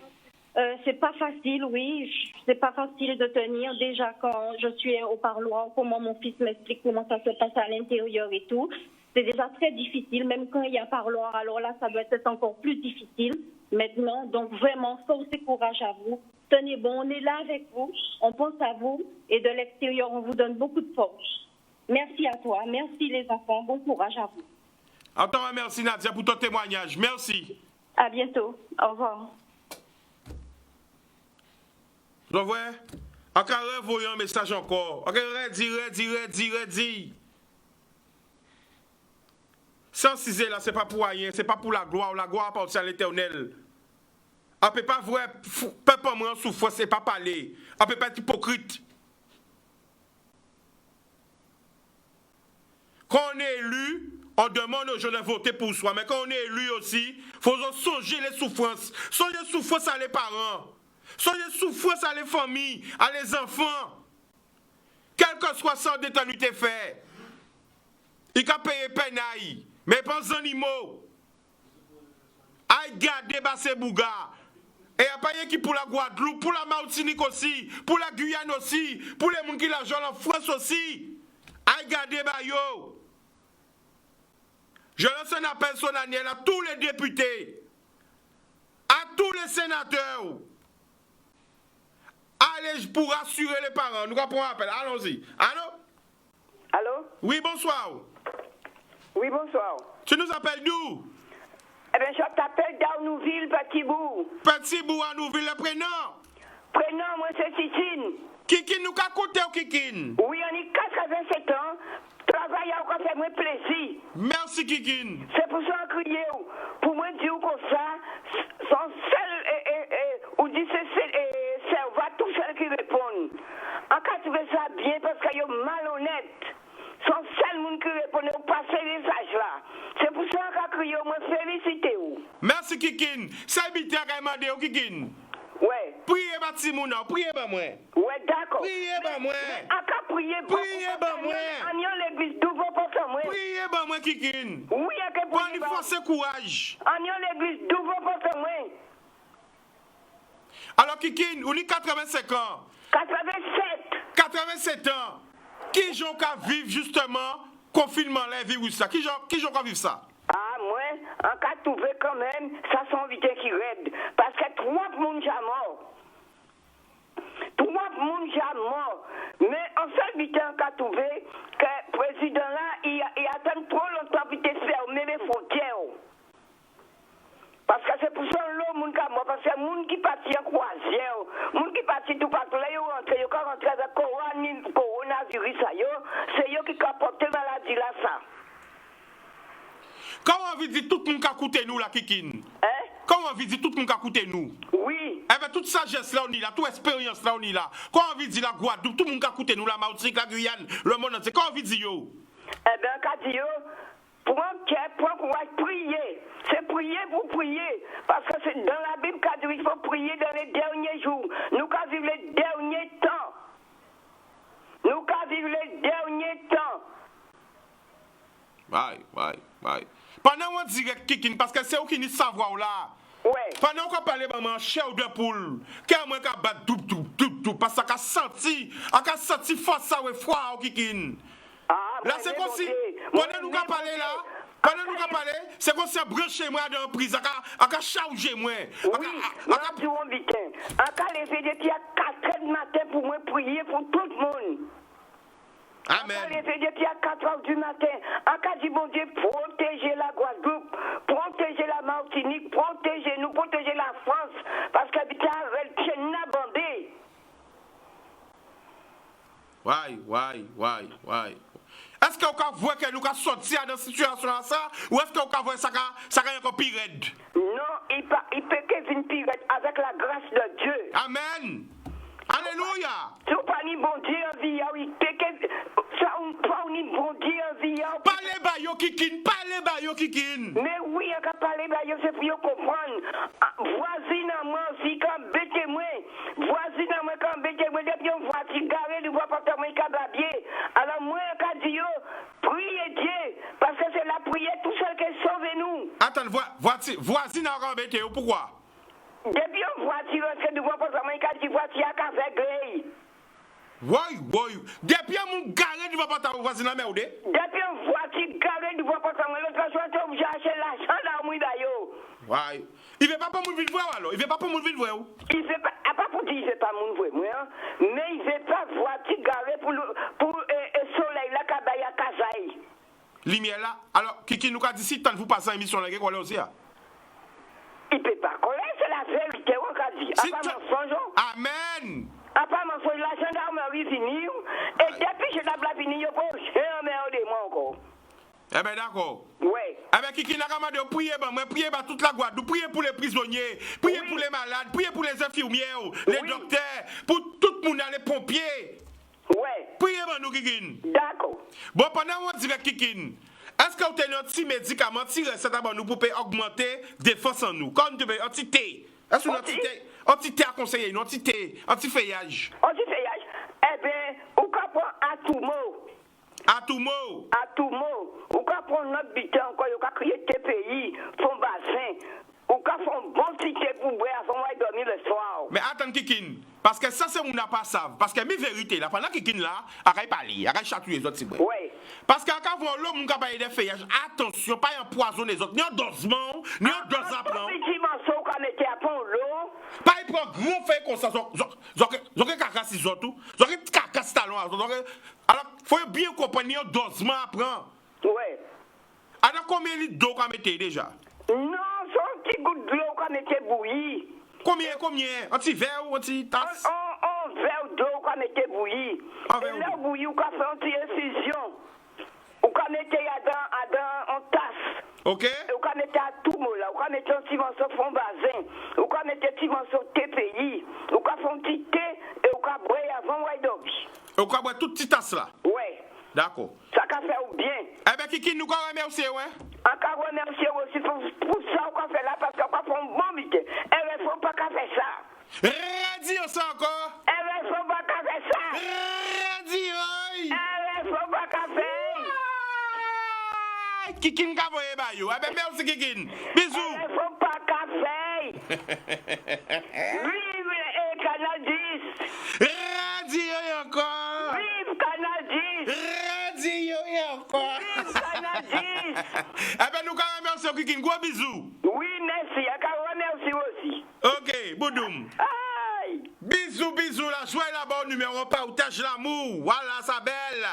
S5: C'est pas facile, oui, c'est pas facile de tenir. Déjà quand je suis au parloir, comment mon fils m'explique comment ça se passe à l'intérieur et tout, c'est déjà très difficile, même quand il y a parloir. Alors là, ça doit être encore plus difficile maintenant. Donc vraiment, force et courage à vous. Tenez bon, on est là avec vous, on pense à vous et de l'extérieur, on vous donne beaucoup de force. Merci à toi, merci les enfants, bon courage à vous.
S2: Encore merci Nadia pour ton témoignage, merci.
S5: À bientôt, au revoir.
S2: Donc, ouais, encore renvoyer un message encore. Encore redis. 106 là, c'est pas pour rien, c'est pas pour la gloire appartient à l'Éternel. On ne peut pas voir peuple en souffrance, c'est pas parler. On ne peut pas être hypocrite. Quand on est élu, on demande aux gens de voter pour soi. Mais quand on est élu aussi, il faut songer les souffrances. Songer les souffrances à les parents. Songer les souffrances à les familles, à les enfants. Quel que soit son détenu t'es fait. Il a payé peine, mais pas les animaux. Aïe, garder Basse Bouga. Et il n'y a pas rien qui pour la Guadeloupe, pour la Martinique aussi, pour la Guyane aussi, pour les gens qui la jouent en France aussi. Aïe, garder Bayo. Je lance un appel solennel à tous les députés, à tous les sénateurs. Allez, pour rassurer les parents. Nous reprenons l'appel. Allons-y. Allô?
S6: Allô?
S2: Oui, bonsoir.
S6: Oui, bonsoir.
S2: Tu nous appelles d'où?
S6: Eh bien, je t'appelle d'Arnouville, Petit Bout.
S2: Petit Bout, Arnouville, le prénom?
S6: Prénom, moi, c'est Kikine.
S2: Kikine, nous qu'a côté ou Kikine?
S6: Oui, on est 87 ans. Travail a fait moi plaisir.
S2: Merci, Kikine.
S6: C'est pour ça que je crie. Pour moi, dire comme ça, son seul, ou dit c'est cerveau, tout seul qui répond. En cas, tu veux ça bien parce qu'il est malhonnête. Son seul monde qui répond au passé les âges là. C'est pour ça que je crie, moi, félicité.
S2: Merci, Kikine. Ça habite à Gaimande ou Kikine?
S6: Ouais.
S2: Priez, Batimouna, priez, bah, moi.
S6: Ouais, d'accord.
S2: Priez, bah, moi.
S6: En cas, priez,
S2: bah, moi.
S6: En l'église, d'où vous portez, moi.
S2: Priez, bah, moi, Kikine.
S6: Oui, à quel point.
S2: Prends force et courage.
S6: En l'église, d'où vous portez, moi.
S2: Alors, Kikine, on est 85 ans.
S6: 87.
S2: 87 ans. Qui j'en qu'à vivre justement confinement, les virus ça? Qui j'en qu'à vivre ça?
S6: Ah, moi, en cas de trouver quand même, ça sont vite qui raide. Parce que 3 personnes sont morts. 3 personnes sont morts. Mais en fait, vite en cas de trouver que le président là, il attend trop longtemps pour fermer les frontières. Parce que c'est pour ça que l'homme monde comme moi, parce que les gens qui partent en croisière, les gens qui partent tout partout, là, ils rentrent avec le coronavirus, c'est eux qui capotent
S2: Comment on veut dire tout le monde qui a coûté nous, la Kikine?
S6: Hein?
S2: Comment on veut dire tout le monde qui a coûté nous?
S6: Oui.
S2: Eh bien, toute sagesse là, on est là, toute expérience là, on est là. Comment on veut dire la Guadeloupe, tout le monde qui a coûté nous, la Martinique, la Guyane, le monde entier? Comment on veut dire yo?
S6: Eh bien, quand Dieu, prends courage, prier. C'est prier pour prier. Parce que c'est dans la Bible qu'a dit il faut prier dans les derniers jours. Nous qu'à vivre les derniers temps. Nous qu'à vivre les derniers temps.
S2: Ouais. Pendant on dit Kikine, parce que c'est où qui nous savoir là.
S6: Ouais.
S2: Pendant qu'on parle maman chèvre de poule, qu'est-ce que qu'a battre tout parce que qu'a senti force ça ouais froid Kikine. Là c'est comme si pendant nous qu'a parler là, c'est comme si brancher moi dans prise, à charger moi.
S6: Oui, moi je vous invite. En cas lever depuis 4h du matin pour moi prier pour tout le monde.
S2: Amen.
S6: En cas lever depuis 4h du matin. En cas du bon Dieu, protéger la Guadeloupe, protéger la Martinique, protéger nous, protéger la France, parce qu'habiter elle tient abandé.
S2: Ouais. Est-ce qu'on peut voir que nous avons sorti dans cette situation là ou est-ce qu'on peut voir ça encore pire?
S6: Non, il peut que venir pire avec la grâce de Dieu.
S2: Amen. Alléluia.
S6: Si vous parlez bon Dieu en vie, il peut que ça on parle bon Dieu en vie.
S2: Parlez ba yo Kikine.
S6: Mais oui, on peut parler ba yo c'est pour comprendre. Voisinement si quand bête moi, voisinement quand bête moi depuis on voit garé du appartement cababier. Alors moi quand dit yo, priez Dieu parce que c'est la prière tout seul qui sauve nous.
S2: Attends, voisin a embêté pourquoi?
S6: Depuis on voiture c'est du appartement qui voiture à café.
S2: Oui. Depuis mon garé du appartement voisin a merde.
S6: Depuis on voiture garé du appartement l'autre soir tu obligé acheter l'argent dans moi d'ailleurs.
S2: Ouais. Il veut pas pour mon vivre alors. Il veut pas pour mon vivre.
S6: Il veut pas pour dire il veut pas mon vrai moi mais il veut pas voiture garé pour soleil la cabaye à Kazaï.
S2: Lumière là. Alors Kiki nous a dit si tant vous passez émission là quoi aussi là.
S6: Il peut pas coller, c'est la vérité on a dit. À pas mensonge.
S2: Amen.
S6: À pas mensonge la gendarmerie finit et depuis je n'ai pas fini yo pour jamais de moi encore.
S2: Eh ben d'accord.
S6: Ouais.
S2: Eh ben Kiki n'a pas de prier prier toute la Guadeloupe, prier pour les prisonniers, prier pour les malades, prier pour les infirmières, les docteurs, pour tout le monde les pompiers.
S6: Ouais.
S2: Priez pour nous Kiki.
S6: D'accord.
S2: Bon pendant on dit Kiki, est-ce que vous avez un petit médicament, petit recette à nous pour augmenter défense en nous? Quand vous avez un petit thé, est-ce que vous avez un petit thé à conseiller, un petit thé, un petit feuillage?
S6: Anti-feuillage, eh bien, on peut prendre à tout mot.
S2: À tout mot.
S6: À tout mot. On peut prendre notre bitin encore, on peut créer tes pays, son bassin. On peut faire un bon ticket pour boire avant de dormir le soir.
S2: Mais attends, Kikine, parce que ça, c'est mon pas savent. Parce que mes vérités, là, pendant Kikine là, arrête parler, arrête chatouiller les autres.
S6: Oui.
S2: Parce qu'en cas où l'homme n'a pas des feuillages, attention, pas empoisonner les autres, ni un dosement, ni un dose à prendre. Pas y prendre gros feuille comme ça, z'aurait cacasse les autres, z'aurait cacasse talon, alors, faut bien comprendre un dosement à prendre.
S6: Oui.
S2: Alors, combien de litres d'eau qu'on mettait déjà?
S6: Non, c'est un petit goût de l'eau qu'on mettait bouilli.
S2: Combien? Un petit verre ou un petit tasse?
S6: Un verre d'eau qu'on mettait bouilli. Et là, bouilli, on fait une petite infusion. On mettait en tasse.
S2: Ok.
S6: Et on mettait à tout mot là. On mettait un petit morceau de fond basin. On mettait un petit morceau de TPI. On fait un petit thé et on boit avant de dormir.
S2: On va boire toute petite tasse là?
S6: Ouais.
S2: D'accord.
S6: Ça va faire bien.
S2: Eh bien, Kiki, nous remercions, ouais?
S6: Encore remercier aussi pour ça qu'on fait là parce qu'on va faire un bon mité. Et il ne faut pas qu'on fait ça.
S2: Radio ça encore?
S6: Et il ne faut pas qu'on fait ça.
S2: Radio!
S6: Et il ne faut pas qu'on fait.
S2: Kiki n'a pas voyé bayo. Eh bien, merci Kiki. Bisous.
S6: Il ne faut pas qu'on fait. Vive et Canal 10.
S2: Radio encore.
S6: Vive Canal 10.
S2: Radio encore.
S6: Vive Canal 10.
S2: Eh bien, nous remercions Kiki. Gros bisous.
S6: Oui, merci. Je remercie aussi.
S2: Ok, boudoum.
S6: Aïe.
S2: Bisous, la joie et la bonne numéro, partage l'amour. Voilà, sa belle.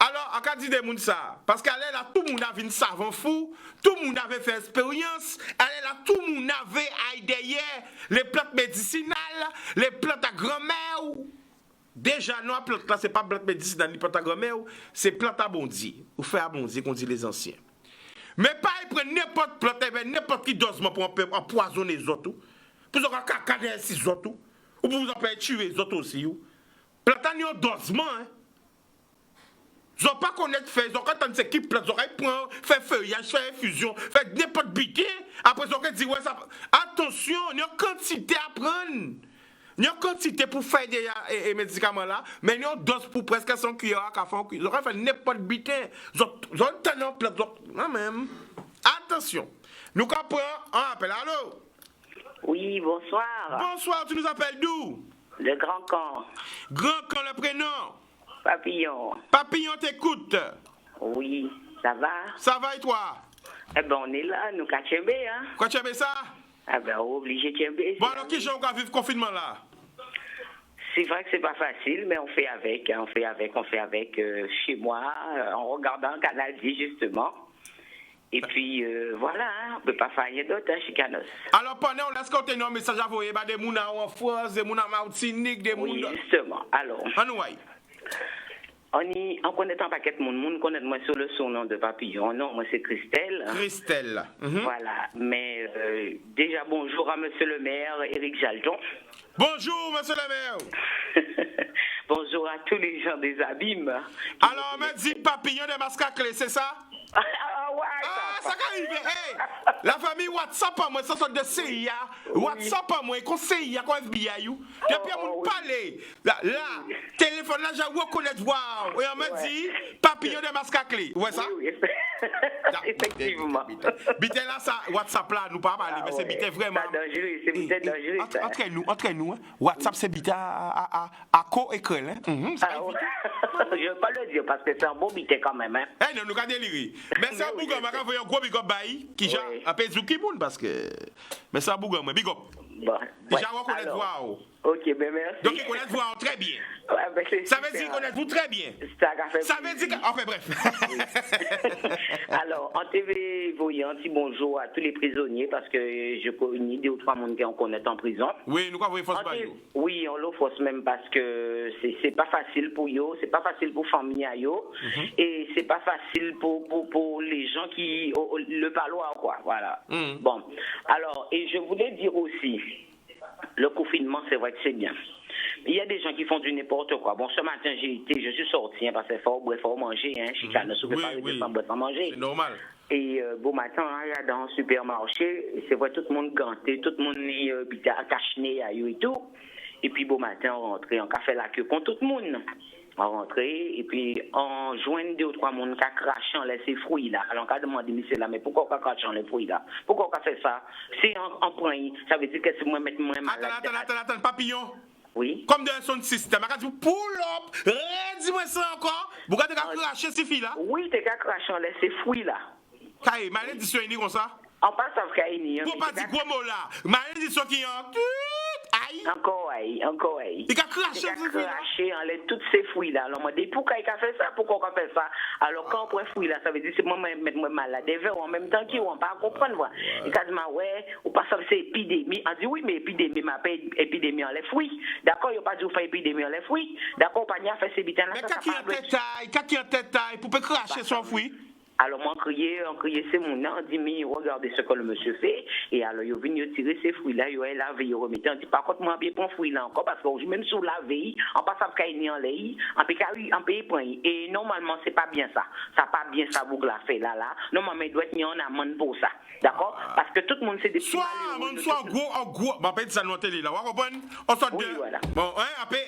S2: Alors, à quoi dit des gens ça? Parce qu'elle est là, tout le monde avait une savant fou, tout le monde avait fait expérience, elle est là, tout le monde avait aidé derrière les plantes médicinales, les plantes à grand-mère. Déjà, non, la plante là, c'est pas plante médicinale ni plante à grand-mère, c'est plante à bondier, ou fait à bondier, qu'on dit les anciens. Mais pas prendre n'importe plante, n'importe qui dosement pour empoisonner les autres. Pour vous faire caca derrière ces autres. Ou pour vous empêcher tuer les autres aussi. Plante a un dosement. Ils n'ont pas connaître faire, ils ont quand on s'équipe plante, ils ont faire feuillage, faire infusion, faire n'importe biquet. Après, ils ont dit, ouais, ça. Attention, il y a une quantité à prendre. Il y a une quantité pour faire des médicaments là, mais il y a une dose pour presque 100 cuillères à café. Ils auraient fait n'importe biquet. Ils ont tellement plante. Non, même. Attention. Nous comprenons un appel. Allô?
S7: Oui, bonsoir.
S2: Bonsoir, tu nous appelles d'où?
S7: Le Grand Camp.
S2: Grand Camp, le prénom?
S7: Papillon.
S2: Papillon t'écoute.
S7: Oui, ça va?
S2: Ça va et toi?
S7: Eh ben, on est là, nous cachons hein?
S2: Quoi tu as ça?
S7: Eh ben, obligé de tchember.
S2: Bon, alors qui j'ai encore vivre le confinement là?
S7: C'est vrai que c'est pas facile, mais on fait avec, hein, on fait avec chez moi, en regardant Canal 10 justement. Et puis, voilà, hein, on peut pas faire rien d'autre, hein, chez Canos.
S2: Alors, pendant, on laisse compter nos messages à envoyer des gens en France, des gens en Martinique, des gens...
S7: Oui, justement. Alors, on connaît un paquet de monde connaît moi sur le surnom de Papillon. Non, moi c'est Christelle.
S2: Christelle.
S7: Voilà, mais déjà bonjour à monsieur le maire, Éric Jalton.
S2: Bonjour, monsieur le maire.
S7: Bonjour à tous les gens des abîmes.
S2: Alors, on m'a dit Papillon de Mascaclé, c'est ça? Ça arrive. Hey, la famille WhatsApp à moi, ça sort de CIA. WhatsApp à moi, conseil, il y a quoi FBI. Depuis on parler. Là, téléphone là, j'ai reconnaître wow. Et on m'a dit Papillon de Mascaclé. Ouais ça?
S7: Oui. Effectivement.
S2: Bité là, ça, WhatsApp là, nous pas parler, mais c'est bité vraiment.
S7: C'est bité dangereux.
S2: Entre nous, WhatsApp c'est bité à co-école.
S7: Je ne veux pas le dire parce que c'est un beau bité quand même.
S2: Eh non, nous avons déliré. Mais c'est un bougon, je vais un gros big up qui j'ai appelé Zoukiboun parce que. Mais c'est un bougon, big up. Déjà, on connaît voir.
S7: Ok, ben merci.
S2: Donc, il connaît voir très bien. Ça veut dire qu'on connaît vous très bien. Ça veut dire que. Enfin, bref.
S7: Alors, en TV, voyez un petit bonjour à tous les prisonniers parce que je connais 2 ou 3 personnes qui en connaissent en prison.
S2: Oui, nous avons force par eux.
S7: Oui, on le force même parce que c'est pas facile pour eux, c'est pas facile pour famille à eux, et c'est pas facile pour les gens qui. Le palois, quoi. Voilà. Bon. Alors, et je voulais dire aussi. Le confinement, c'est vrai que c'est bien. Il y a des gens qui font du n'importe quoi. Bon, ce matin, je suis sorti parce qu'il faut manger. Chicane ne se fait pas sans manger.
S2: C'est normal.
S7: Et bon matin, il y a dans un supermarché, c'est vrai, tout le monde ganté, tout le monde est caché et tout. Et puis, bon matin, on rentre, on a fait la queue contre tout le monde. On rentre et puis on joint 2 ou 3 personnes qui crachent les fruits là. Alors on a demandé monsieur là, mais pourquoi on crache les fruits là? Pourquoi on fait ça? Si on prend, ça veut dire que c'est moi mettre moi malade.
S2: Attends, Papillon.
S7: Oui.
S2: Comme dans son système, on dit pull up, dis-moi ça encore. Pourquoi tu as craché ces filles là?
S7: Oui, tu as craché ces fruits là.
S2: Kaye, malédiction est comme ça?
S7: On passe à Kaye.
S2: Pour pas dire gros mot là. Malédiction qui est
S7: encore aïe.
S2: Il a craché
S7: toutes ces fruits là. Alors on m'a dit pourquoi il a fait ça, pourquoi on a fait ça. Alors quand on prend fruits là, ça veut dire c'est moi mettre moi malade. Des verres en même temps qui on pas comprendre. Il a dit ouais, ou pas ça c'est épidémie. On dit oui mais épidémie m'a pas épidémie en les fruits. D'accord, il a pas dit on fait épidémie en les fruits. D'accord, pas a fait ces bitins là.
S2: Mais quand qui en tête pour pas cracher son fruit.
S7: Alors, on criait, c'est mon nom, on dit, mais regardez ce que le monsieur fait. Et alors, il est venu tirer ces fruits-là, il a lavé, il remettait. On dit, par contre, moi, bien prendre fruits là encore, parce que même sous la veille, on passe à cailler en lait, on peut prendre. Et normalement, c'est pas bien ça. Ça pas bien ça, vous la fait là. Normalement, il doit être mis en amende pour ça. D'accord? Parce que tout le monde, c'est des petits malheureux.
S2: Soit gros, on peut dire ça dans la télé là, vous comprenez? On sort de.
S7: Voilà.
S2: Bon, après,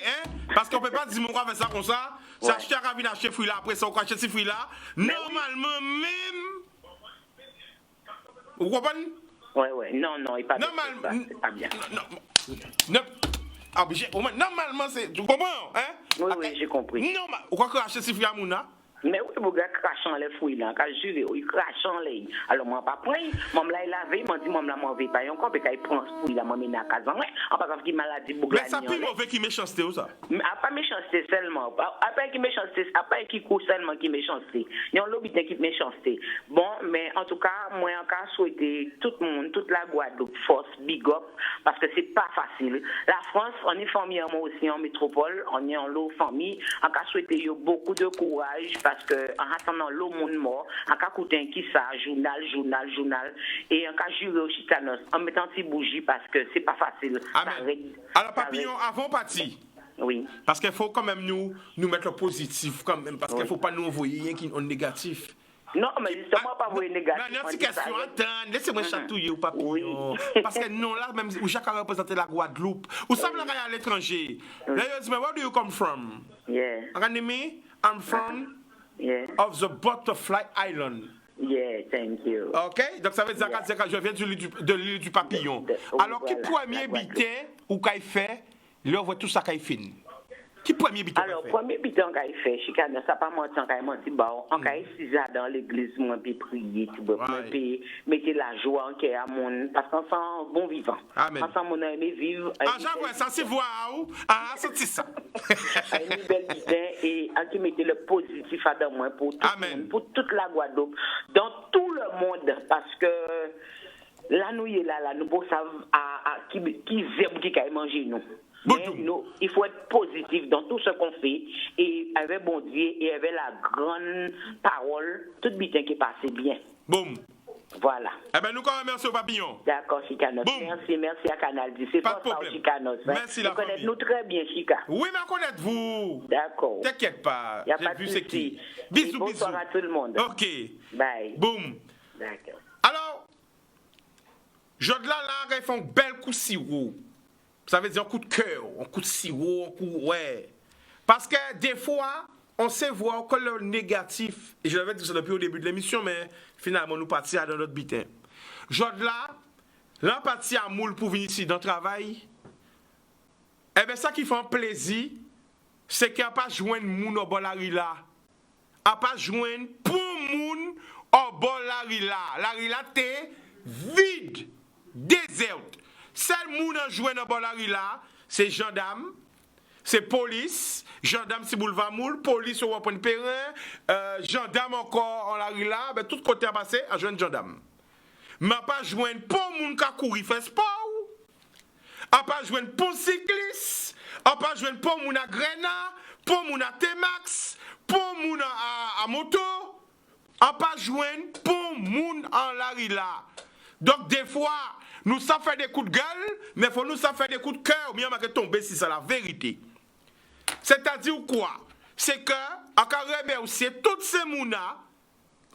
S2: parce qu'on peut pas dire, mon gars fait ça comme ça. Ça, je t'ai ravi d'acheter fruits là, après ça, on crache ces fruits là. Normalement, même. Vous comprenez?
S7: Ouais. Non, il pas
S2: normalement.
S7: C'est pas bien.
S2: Normalement, c'est. Tu comprends?
S7: Oui, j'ai compris.
S2: Normal. Pourquoi cracher ces fruits à Mouna?
S7: Mais oui, vous gars crachant les fruits là, quand je jure, il crachant les. Alors moi pas prendre, moi là il lavé, moi dit moi là moi vais pas encore parce qu'il prend ce fruit là moi mena à casa moi, en parce qu'il maladie bouglani.
S2: Mais ça plus mauvais qui méchanceté ou ça?
S7: Pas méchanceté seulement, après qui méchanceté, après qui court seulement qui méchanceté. Il y a l'obité qui méchanceté. Bon, mais en tout cas, moi encore souhaiter tout le monde, toute la Guadeloupe force big up parce que c'est pas facile. La France, on est famille moi aussi en métropole, on est en lot famille, encore souhaiter beaucoup de courage parce que en attendant l'eau monde mort, en cas coûter qui ça, journal, et en cas jurer au chicanos, en mettant petit bougie parce que c'est pas facile.
S2: Amen. Alors, papillon, avant parti.
S7: Oui.
S2: Parce qu'il faut quand même nous mettre le positif, quand même, parce qu'il ne faut pas nous envoyer rien qui est négatif.
S7: Non, mais justement, pas vous négatif.
S2: Non, c'est question, attends, laissez-moi chatouiller au papillon. Oui. Parce que non, là, même, où chacun représente la Guadeloupe, où ça me l'a à l'étranger. Là, you ask me, where do you come from?
S7: Yeah.
S2: Me, I'm from of the Butterfly Island.
S7: Yeah, thank you.
S2: Ok, donc ça veut dire que je viens de l'île du papillon. Alors, qui premier bitin ou qu'il fait, là, on voit tout ça qu'il fait. Qui premier bitan?
S7: Alors, premier bitan qu'il fait, Chicano, ça pas menti, on menti, on a 6 ans dans l'église, moi, puis prier, puis mettre la joie en cœur à mon, parce qu'on sent bon vivant.
S2: Amen.
S7: Ensemble, on a aimé vivre.
S2: Ah, j'avoue, ça, c'est waouh. Ah, c'est ça.
S7: Une belle bitan et qui mettait le positif à moi pour tout le monde, pour toute la Guadeloupe, dans tout le monde, parce que là, nous savons qui aime qui a mangé nous. Mais il faut être positif dans tout ce qu'on fait et avec bon Dieu et avec la grande parole, tout bitin qui passe bien.
S2: Boum.
S7: Voilà.
S2: Eh bien, nous quand même merci au papillon.
S7: D'accord, Chicanos. Merci à Canal 10. C'est
S2: pas de problème.
S7: Chicanos.
S2: Merci la famille.
S7: Vous connaissez-nous très bien, Chica.
S2: Oui, mais connaissez-vous.
S7: D'accord.
S2: T'inquiète pas.
S7: Il n'y a pas de souci.
S2: Bisous,
S7: bonsoir à tout le monde.
S2: Ok.
S7: Bye.
S2: Boum.
S7: D'accord.
S2: Alors, Jodla là, ils font un bel coup de sirop. Ça veut dire un coup de cœur, un coup de sirop, un coup, ouais. Parce que des fois, on sait voir que le négatif, et je l'avais dit ça depuis au début de l'émission, mais finalement, nous partions dans notre bitin. Jodla, là, parti à moule pour venir ici dans le travail, eh bien, ça qui fait un plaisir, c'est qu'il n'y a pas joindre moun au bolari là. Il n'y a pas joindre pour moun au bolari là. La rila t'est vide, déserte. Seul moun a joué dans bolari là, c'est gendarme, c'est police, gendarme si boulevard moule, police au Wapon Perrin, gendarme encore en la rila, ben tout côté à passer à joindre gendarme. Mais pas joindre pour moun ka kouri fait sport. A pas joindre pour cycliste, a pas joindre pour moun a Grena, pour moun a T-Max, pour moun a moto, a pas joindre pour moun en la rila. Donc des fois, nous ça fait des coups de gueule, mais faut nous ça faire des coups de cœur, bien que tomber si c'est la vérité. C'est-à-dire quoi? C'est que à remercier toutes ces mounas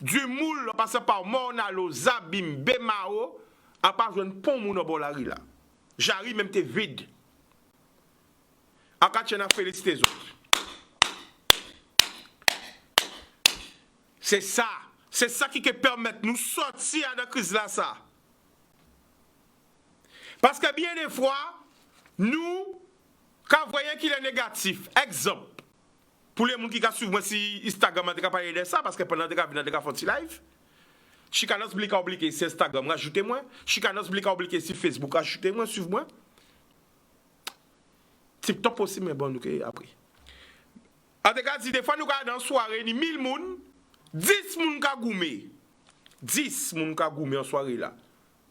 S2: du moule passant par Mornalo, Zabim, Bemao, à pas jouer un pont mouna bolari là. J'arrive même t'es vide. À tu as félicité les autres. C'est ça qui permet de nous sortir de la crise là ça. Parce que bien des fois, nous, quand vous voyez qu'il est négatif, exemple, pour les gens qui suivent moi si Instagram a parlé de ça, parce que pendant que je viens de faire un live, Chicanos Blika obliqué sur Instagram, rajoutez-moi. Chicanos Blika obliqué sur Facebook, rajoutez-moi, suivez-moi. C'est top aussi, mais bon, nous après. En tout cas, des fois, nous regardons dans une soirée, 1000 personnes, 10 personnes qui goumé. 10 personnes qui goumé en soirée là.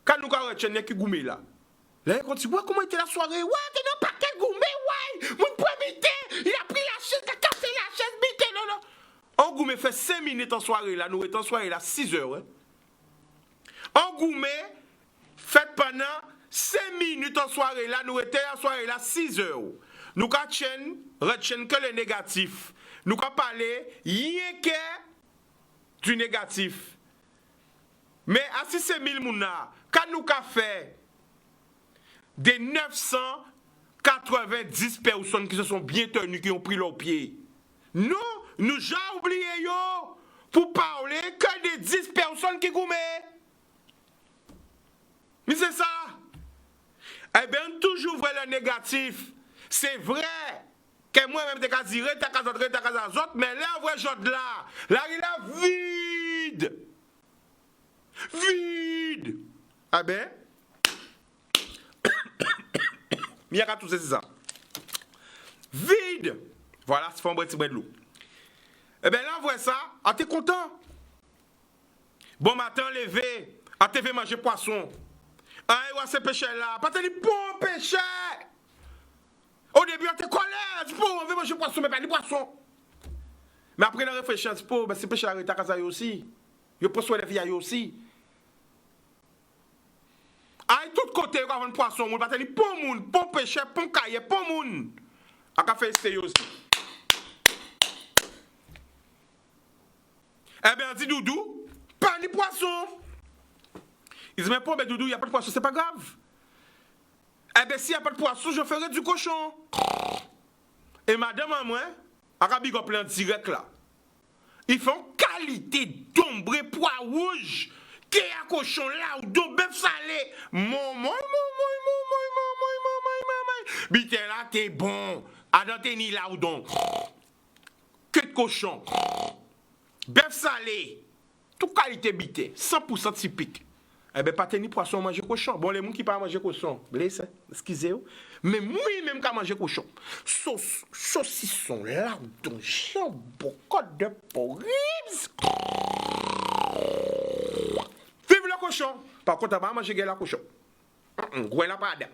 S2: Quand nous regardons qui goumé là. Là, on dit, ouais, comment était la soirée? Ouais, t'es dans le paquet gourmet, ouais! Mon premier thé, il a pris la chaise, il a cassé la chaise, bité, non, non. On gourmet fait 5 minutes en soirée, là, nous étions en soirée, là, 6 heures, ouais. On gourmet fait pendant 5 minutes en soirée, là, nous étions en soirée, là, 6 heures. Nous retiennent que le négatif. Nous avons parlé, rien que du négatif. Mais à 6 000 mouna, quand nous avons fait des 990 personnes qui se sont bien tenues, qui ont pris leurs pieds. Nous j'ai oublié yo pour parler que des 10 personnes qui gourmet. Mais c'est ça. Eh bien, toujours vrai le négatif. C'est vrai que moi-même, t'es qu'à dire, t'es qu'à autres, mais là, vrai, là, il est vide. Vide. Eh bien, il y a tout ça. Vide. Voilà, c'est un petit peu de l'eau. Eh bien là, on voit ça. Ah, t'es content? Bon matin, levé. Ah, t'es fait manger poisson. Ah, et ouais, c'est péché là. Pas t'es dit bon péché. Au début, on t'es colère. Tu peux, on veut manger poisson, mais pas du poisson. Mais après, on réfléchit un petit peu, c'est péché arrêté à casa aussi. Yo prend soin des filles aussi. Aïe, tout côté, on va vendre poisson, on va tenir pour moun, pour pêcher, pour cailler, pour moun. A ka fait c'est aussi. Eh bien, dit Doudou, pas de poisson. Il dit, mais pas, Doudou, il n'y a pas de poisson, c'est pas grave. Eh bien, s'il n'y a pas de poisson, je ferai du cochon. Et madame, moi, Arabique a plein direct là. Ils font qualité d'ombre, pois rouge, qui est à cochon là, ou d'eau bœuf salé. Bite là, t'es bon. Adanteni là ou donc. Que de cochon. Bœuf salé. Tout qualité bite. 100% typique. Eh bien, pas tenir poisson, manger cochon. Bon, les gens qui pas manger cochon, blessé, excusez-vous. Mais moi-même, qui manger cochon. Sauce, saucisson, lardon, jambon, côte de porc, ribs. Vive le cochon. Par contre, on va manger la cochon. Gouin la pas dedans.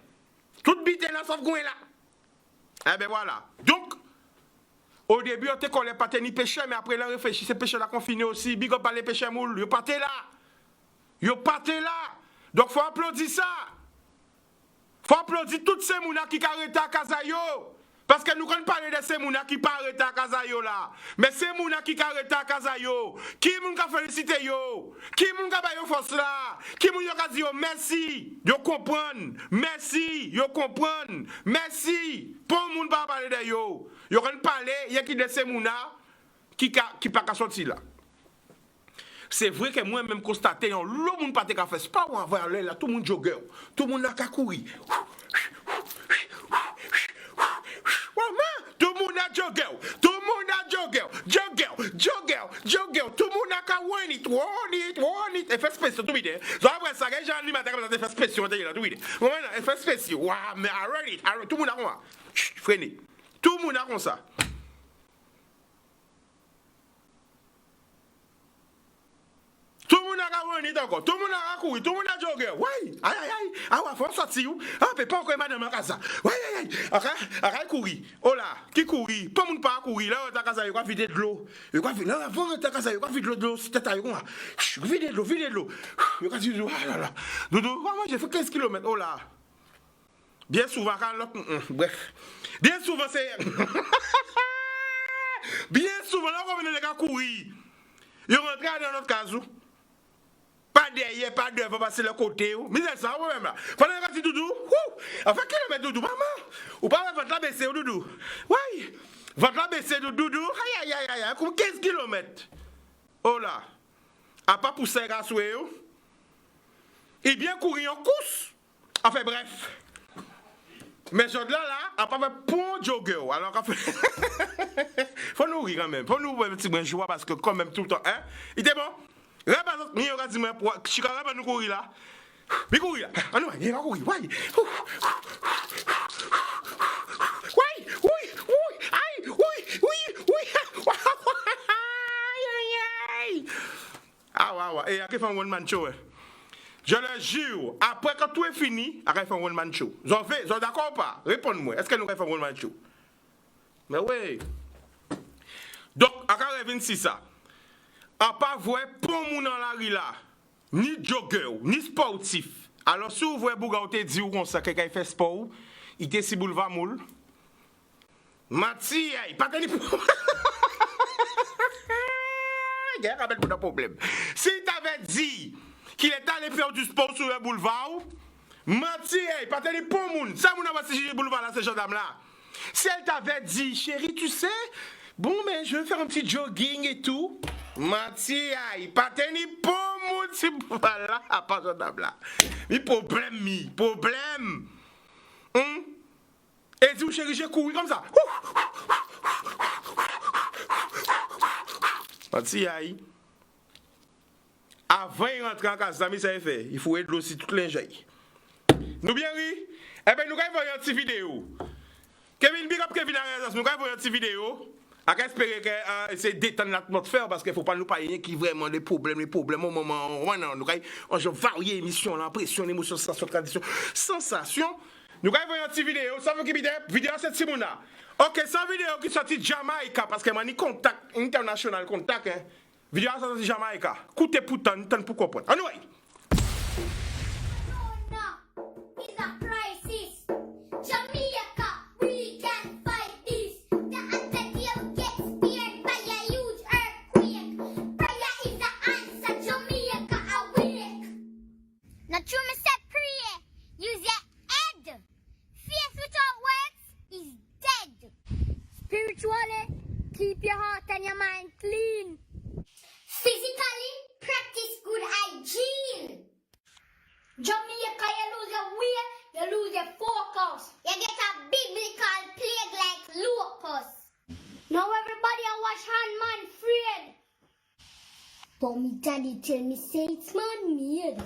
S2: Tout bite là, sauf gouin là. Eh bien, voilà. Donc, au début, on te collait pas tenir péché, mais après, on réfléchit, c'est péché là qu'on finit aussi. Big up pas les péchés moules. Yo pas là. Yo pate là. Donc faut applaudir ça. Faut applaudir toutes ces mounas qui arrêtent à Kazayo. Parce que nous connaissons parler de ces mounas qui pas arrêtent à Kazayo là. Mais ces mounas qui arrêtent à Kazayo, qui moun ka féliciter yo, qui moun ka ba yo force là, qui moun yo ka di yo merci, yo comprendre, merci, yo comprendre, merci. Pour moun pas parler de yo. Yo connaissent parler, y a qui de ces mounas qui pas ka sorti là. C'est vrai que moi-même constaté, le monde pas te fait pas ou avoir là, tout le monde jogger, tout le monde a qu'à courir. Tout le monde a jogger, tout le monde a jogger, tout le monde a qu'à run it, effet spécial, tout le monde. Donc après ça, les gens lui mettent comme ça, effet spécial, tout le monde. Maintenant, effet spécial, waouh, mais I run it, tout le monde a comme ça. Freinez, tout le monde a comme ça. Tout le monde a run encore, tout le monde a couru, tout le monde a jogger. Oui, aïe, ah ouais, faut sortir. Ah, mais pas encore madame en casa. Oui, aïe, arrête courir. Oh là, qui courir? Pas monde pas courir. Là, ta casa, il va vider de l'eau. Il va vider, là, avant ta casa, il va vider de l'eau, c'est tête à quoi? Vider de l'eau. Il va dire, ah là là. Doudou, moi, j'ai fait 15 km. Oh là. Bien souvent, bref. Bien souvent, c'est. Bien souvent, là, on va venir les gars courir. Ils rentrent dans notre casou. Pas derrière, pas devant, passer le côté. Mais c'est ça, vous-même là. Pendant que tu doudou, enfin, kilomètre doudou, maman. Ou pas votre la baisser, doudou. Oui, votre la baisser, doudou. Aïe, comme 15 km. Oh là. A pas pousser à souhait. Et bien courir en course. Enfin, bref. Mais ce là, a pas fait pour jogger. Alors, qu'on fait. Faut nous rire quand même. Faut nous faire un petit peu de joie parce que, quand même, tout le temps, hein. Il était bon? Représente, il y a dit, mais je suis quand même nous courir là. Mais courir là. Ah non, il va courir. Oui. Aïe. Ah, ouais. Et après, il fait un one-man show. Je le jure, après quand tout est fini, il fait un one-man show. Vous êtes d'accord ou pas? Répondez-moi. Est-ce que nous faisons un one-man show? Mais oui. Donc, à 26 ça. A pas voir pour moun dans la rue là, ni jogger, ni sportif. Alors si vous voyez Bouga ou te dit ou comme ça quelqu'un fait sport, il te si boulevard moule. Mati, il pas tenu pour. Il y a un problème. Si t'avais dit qu'il est allé faire du sport sur le boulevard, Mati, il pas tenu pour moun. Ça moun a pas si boulevard là ces gendarmes là. Si elle t'avait dit chérie, tu sais, bon mais je vais faire un petit jogging et tout. Matia, il pas tenu pour moun si voilà, pas gendarme là. Mais problème. Et dis chérie, j'ai couru comme ça. Matia, avant de rentrer en casa, ça fait. Il faut aider aussi toutes les gens. Nous bien oui. Eh bien nous allons voir une petite vidéo. Kevin, big up Kevin Arezas, nous allons voir une petite vidéo. À espérer que c'est détendre l'atmosphère parce qu'il ne faut pas nous parler qui vraiment des problèmes au moment où on va varier émission, l'impression, l'émotion, sensation, tradition, sensation. Nous allons voir une petite vidéo. Ça veut dire que vidéo c'est Simona. Ok, c'est une vidéo qui sorti de Jamaïca parce que moi, ni contact international contact. Hein. Vidéo c'est sorti de Jamaïca. Écoutez pourtant, tant pour comprendre. Anyway.
S8: Spiritually, keep your heart and your mind clean. Physically, practice good hygiene. Jamaica, you lose your weight, you lose your focus. You get a biblical plague like locust. Now everybody a wash hand, man, afraid. But me daddy tell me say it's man-made.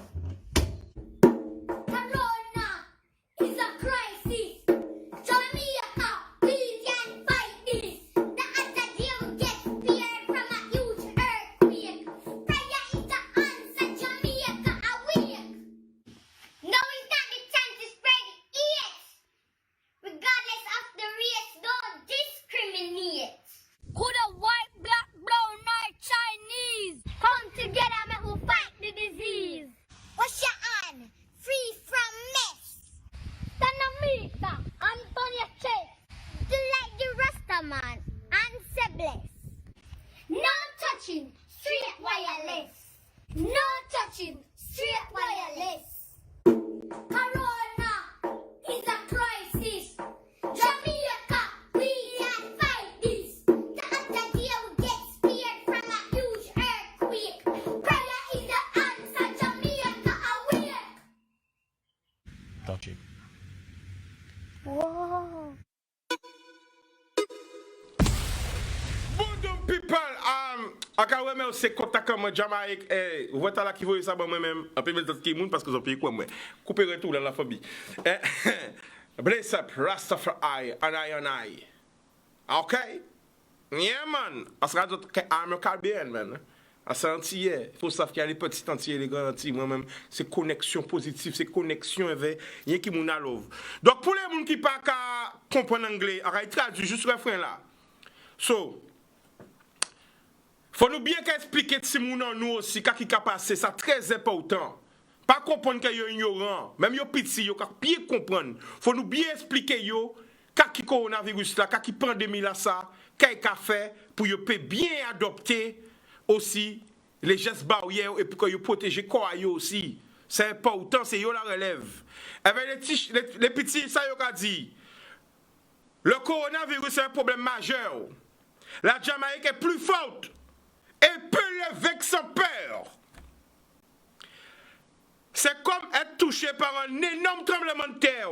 S8: Corona is a crisis. Jamaica, please can fight this. The other day we get spared from a huge earthquake. Prayer is the answer, Jamaica awake. Now is not the time to spread hate. Regardless of the race, don't discriminate. Could a white, black, brown, white, Chinese come together and we fight the disease? Wash your hand, free from mess. Stand on meter, and on your chest. Do like the Rasta man, and say bless. No touching, straight wireless. No touching, straight wireless. Corona is a crisis. Jamaica, we can fight this. The other day we get spared from a huge earthquake. Prayer is the answer, Jamaica awake.
S9: Touch it.
S8: Whoa.
S2: Bonjour people, akawe mais c'est contact comme Jamaïque et voilà là qui voit ça moi-même un peu de qui monde parce que j'en paye quoi moi couper retour dans la famille bless up Rastafari and I okay yeah man parce que d'autres I'm Caribbean man à sentir faut savoir qu'il y a les petits entiers les grands entiers moi-même c'est connexion positive c'est connexion avec rien qui mon love donc pour les gens qui pas comprendre anglais on va traduire juste le refrain là so faut nous bien qu'expliquer si nous aussi qu'est-ce qui a passé ça très important pas comprendre que yo ignorant même yo petit yo bien comprendre faut nous bien expliquer yo qu'est-ce coronavirus là qu'est-ce pandémie là ça qu'est-ce qu'a fait pour yo peut bien adopter aussi les gestes barrières et pour que yo protéger corps yo aussi c'est important c'est yo la relève avec les petits ça yo qu'a dit le coronavirus c'est un problème majeur la Jamaïque est plus forte et peut lever sans peur. C'est comme être touché par un énorme tremblement de terre.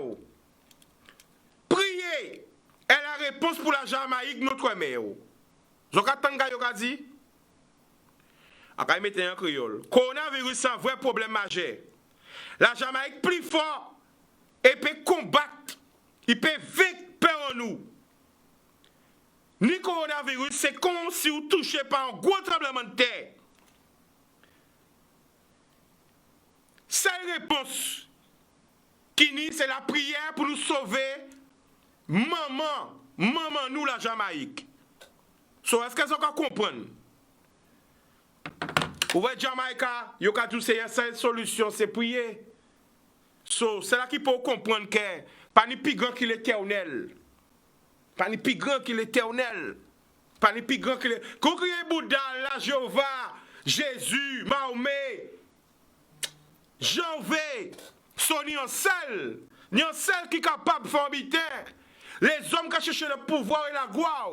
S2: Prier est la réponse pour la Jamaïque, notre mère. Zokatanga yoka dit, akay mette en créole. Coronavirus c'est un vrai problème majeur. La Jamaïque plus fort et peut combattre, il peut vaincre peur en nous. Ni coronavirus, c'est comme si vous touchez par un gros tremblement de terre. Seule réponse qui nie, c'est la prière pour nous sauver. Maman, nous la Jamaïque. So, est-ce que vous comprenez? Vous voyez, Jamaïca, vous avez dit que c'est une solution, c'est prier. So, c'est là qu'il faut comprendre que pas ni plus grand que l'éternel. Pas ni plus grand que l'éternel. Pas ni plus grand que l'éternel. Quand vous criez Bouddha, la Jéhovah, Jésus, Mahomet, Janvé, sont ni un seul qui est capable de faire habiter. Les hommes qui cherchent le pouvoir et la gloire.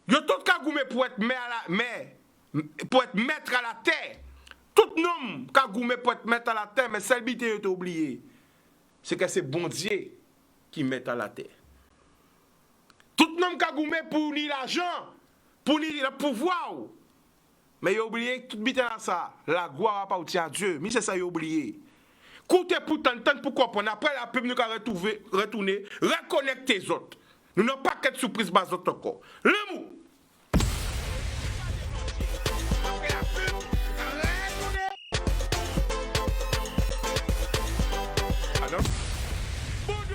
S2: Ils ont tout cagoumé pour être maître à la terre. Tout homme cagoumé pour être maître à la terre, mais celle qui est oublié, c'est que c'est bon Dieu qui met à la terre. Tout le monde a goumé pour ni l'argent, pour ni le pouvoir. Mais il a oublié que tout bite à ça. La gloire appartient à Dieu. Mais c'est ça, il a oublié. Coutez pourtant, tant pour comprendre. Après la pub, nous allons retourner, reconnecter les autres. Nous n'avons pas qu'être surprise par les autres encore. Le mot. Alors, bonjour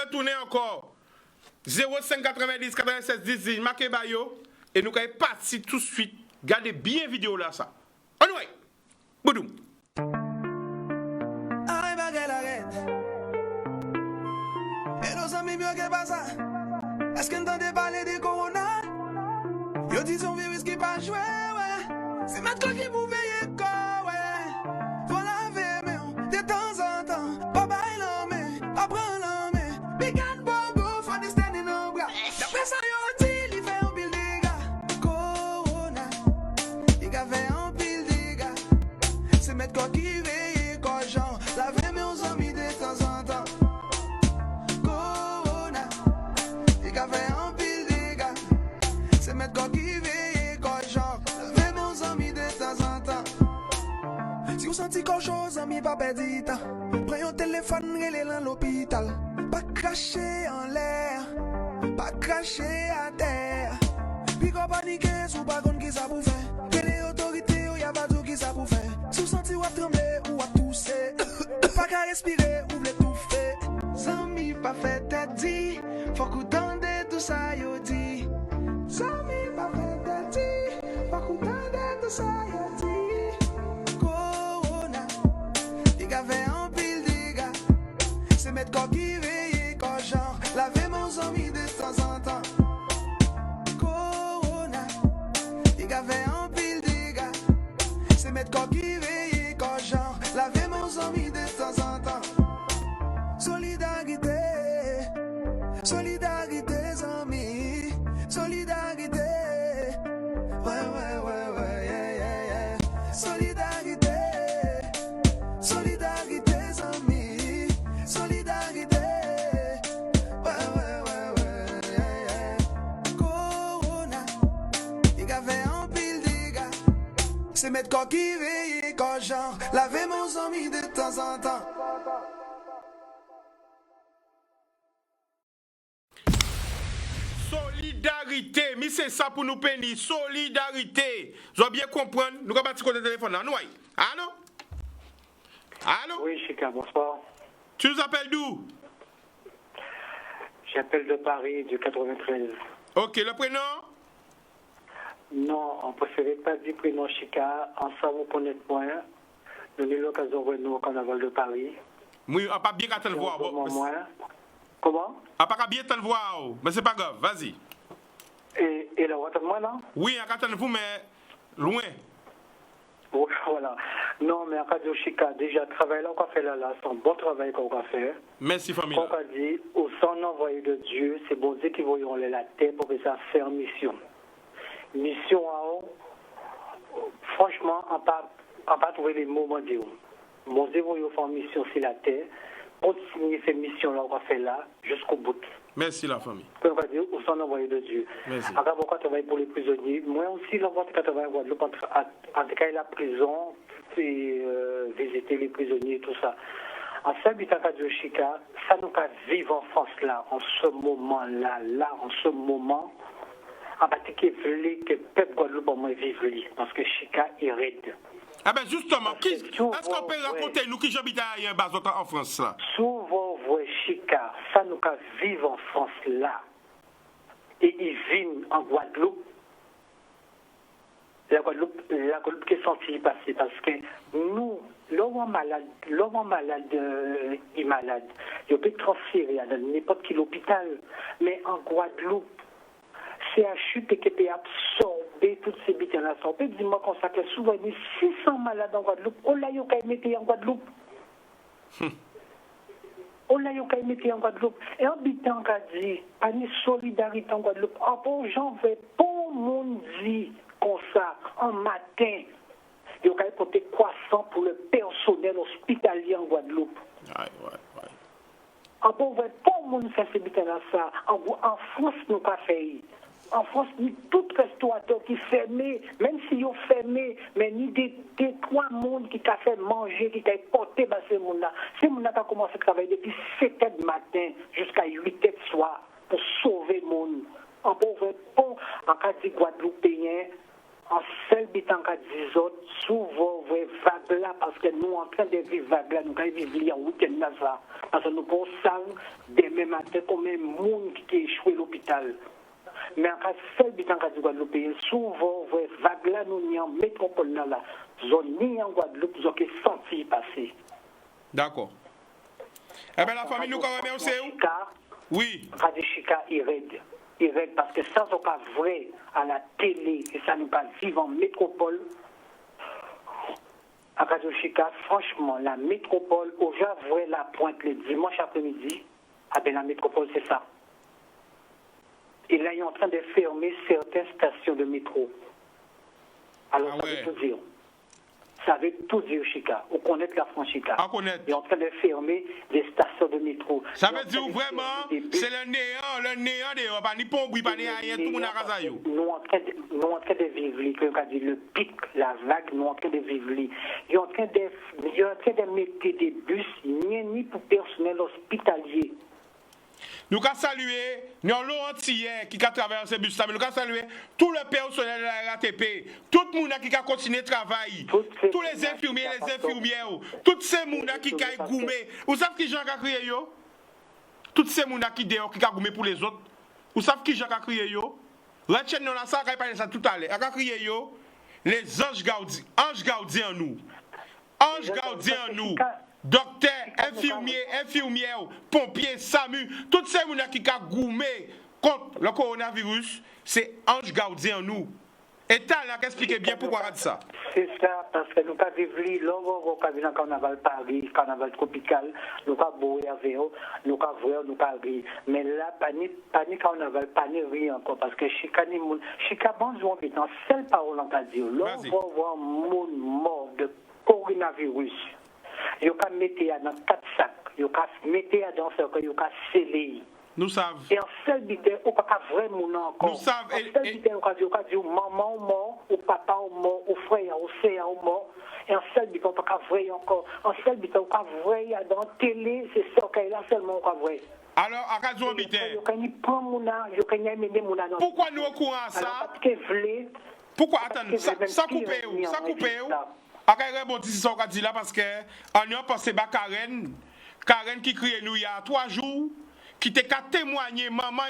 S2: retourner encore. 05 90 96 10, marquez Bayo. Et nous allons partir tout de suite. Gardez bien la vidéo là, ça. Anyway, Boudoum.
S9: Et nos amis, bien que pas ça. Est-ce qu'on entendait parler de Corona? Yo dis un virus qui pas joué, ouais. C'est maintenant qui vous veillez quoi, ouais. Faut laver, mais de temps en temps. Pas bailler l'homme, pas prendre l'homme. Big and bobo, faut des standing en bras. D'après ça, yo dit, il fait un pile de gars. Corona, il a fait un pile de gars. C'est mettre quoi qui veille, quoi, genre. Laver, mais aux amis de temps en temps. Fait un pile de gars. C'est mettre quoi qui veille, quoi genre. Levez nos amis de temps en temps. Si vous sentez quelque chose, amis, pas perdu temps. Prenez un téléphone, relez dans l'hôpital. Pas cracher en l'air, pas cracher à terre. Puis qu'on panique, sous pas contre qui ça vous fait. Que les autorités, y'a pas tout qui ça vous fait. Si vous sentez ou à trembler ou à tousser. Pas qu'à respirer ou l'étouffer. Amis, pas fait tête dit. Faut qu'on tende tout ça, yo dit. Amis, pas fait tête dit. Faut qu'on tende tout ça, yo dit. Corona, il a fait un pile de gars. C'est mettre quoi qui veille, quoi genre. Laver mon amis de temps en temps. Corona, il a fait un pile de gars. C'est mettre quoi qui veille, quoi genre. Laver mon amis de temps en temps. Solidarité, solidarité, amis, solidarité. Ouais, yeah. Solidarité, solidarité, amis, solidarité. Ouais, yeah. Corona, il a fait un pile de gars. C'est mettre quoi qui veille, quoi genre. Laver mon amis de temps en temps.
S2: Solidarité, mais c'est ça pour nous pénir. Solidarité. Je dois bien comprendre. Nous allons partir côté téléphone là. Nous, allô? Allô?
S10: Oui, Chika, bonsoir.
S2: Tu nous appelles d'où?
S10: J'appelle de Paris, du 93.
S2: Ok, le prénom?
S10: Non, on préférait pas dire prénom Chika. Ensemble, vous connaissez moins. Nous avons eu l'occasion de venir au carnaval de Paris.
S2: Oui, on n'a pas bien qu'à te le voir.
S10: Comment?
S2: On n'a pas bien te le voir, mais c'est pas grave, vas-y.
S10: Et là, vous attendez moi, non?
S2: Oui, on attend vous, mais loin.
S10: Voilà. Non, mais en cas de Chika, déjà, le travail là qu'on fait là, c'est un bon travail qu'on va faire.
S2: Merci, famille.
S10: Comme on a dit, au son envoyé de Dieu, c'est bon Dieu qui va y la terre pour que ça faire mission. Mission à haut, franchement, on pas trouvé les mots pour dire. Bon Dieu va y faire mission sur la terre. Continuer ces missions-là qu'on va faire là, jusqu'au bout.
S2: Merci, la famille.
S10: On va dire, au son envoyé de Dieu.
S2: Merci.
S10: Après, pourquoi travailler pour les prisonniers? Moi aussi, l'envoi de travailler en Guadeloupe, en tout cas, la prison, et visiter les prisonniers et tout ça. En fait, Bitaka de Chika, ça nous a vivre en France là, en ce moment-là, en ce moment, en particulier, que le peuple Guadeloupe au moins vive lui, parce que Chika est raide.
S2: Ah ben justement, est-ce qu'on peut raconter nous qui j'habite en France là?
S10: Souvent, vous Chika, ça nous a vivre en France là, et ils vivent en Guadeloupe. La Guadeloupe qui est sentie passer parce que nous, l'homme malade, est malade. Il peut transférer à n'importe quel hôpital, mais en Guadeloupe, CHU qui peut absorber toutes ces bêtises-là. On peut dire moi qu'on s'appelle souvent 600 malades en Guadeloupe. On l'a eu qu'à mettre en Guadeloupe. On l'a eu qu'à mettre en Guadeloupe. Et en habitant qu'a dit, pas de solidarité en Guadeloupe. En bon, j'en vais pour mon dit comme ça, en matin. Il y a porté croissant pour le personnel hospitalier en Guadeloupe.
S2: Ouais.
S10: En bon, pour mon faire ces bêtises-là, ça. En France, nous pas fait. En France, ni tout restaurateur qui fermé, même si ils ont fermé, mais ni des trois mondes qui t'a fait manger, qui t'a porté dans ces mondes-là. Ces mondes-là ont commencé à travailler depuis 7 h du matin jusqu'à 8 h du soir pour sauver le monde. En pauvre pont, en cas de Guadeloupéen, en seul habitants qui disent souvent vague là parce que nous en train de vivre vague là, nous allons vivre en week-end là ça. Parce que nous pensons demain matin comme un monde qui a échoué à l'hôpital. Mais en cas seul habitant qui Guadeloupe, souvent vague là nous n'y en métropole là, zone ni en Guadeloupe, nous avons senti passer.
S2: D'accord. Eh bien la famille nous quand même c'est où? Oui.
S10: Radio Chica irrède parce que ça c'est pas vrai à la télé et ça nous pas vivre en métropole. À Radio Chica, franchement, la métropole, au vrai la pointe le dimanche après-midi, ah ben la métropole c'est ça. Et là, ils sont en train de fermer certaines stations de métro. Alors ça veut tout dire. Ça veut tout dire, Chica. On connaît la France Chica. Ils sont en train de fermer les stations de métro.
S2: Ça veut dire vraiment, c'est le néant de pas ni pompe, pas ni rien, tout le monde a rasaillé.
S10: Nous en train de vivre, comme on dit, le pic, la vague, nous en train de vivre. Ils sont en train de mettre des bus, ni pour personnel hospitalier.
S2: Nous avons salué, nous avons entier qui a traversé ce bus-là, mais nous avons salué tout le personnel de la RATP, tout le monde qui a continué de travailler, tous les infirmiers, les infirmières, tous ces gens qui ont goumé. Vous savez qui Jean a crié yo? Tous ces gens qui ont goumé pour les autres. Vous savez qui Jean a crié yo? Rachel nous a ça, on a parlé de ça tout à l'heure. Il a crié yo, les anges gardiens en nous. Anges gardiens en nous. Docteur, infirmière, pompier, SAMU, tous ces gens qui ont goumé contre le coronavirus, c'est ange gardien en nous. Et t'as là qu'expliquer bien pourquoi on a dit ça.
S10: C'est ça, parce que nous avons vécu l'heure le carnaval Paris, carnaval tropical, nous avons bourré avec eux, nous avons vu, nous avons ri. Mais là, pas ni carnaval, pas ni rien encore, parce que Chica, bon, nous avons seule parole en dire. L'heure va voir monde mort de coronavirus. Yo ka mette dans 4 sacs, yo ka mette dans cercle, yo ka sceller.
S2: Nous savons.
S10: Et en seul bité, ou pas vraiment encore.
S2: Nous savons.
S10: En seul bité, on ka dire maman ou mort, ou papa ou mort, ou frère ou sœur ou mort. Et en seul bité, on pas vrai encore. En seul bité, on ka vrai dans télé, c'est ça qu'il là seulement on ka vrai.
S2: Alors, à Kazou Bité. Pourquoi nous au courant ça? Pourquoi attends, ça coupe où? Ça coupe où? Je rebondis sur ce qu'on dit là parce que on a pensé à Karen qui criait nous il y a 3 jours, qui était qu'à témoigner maman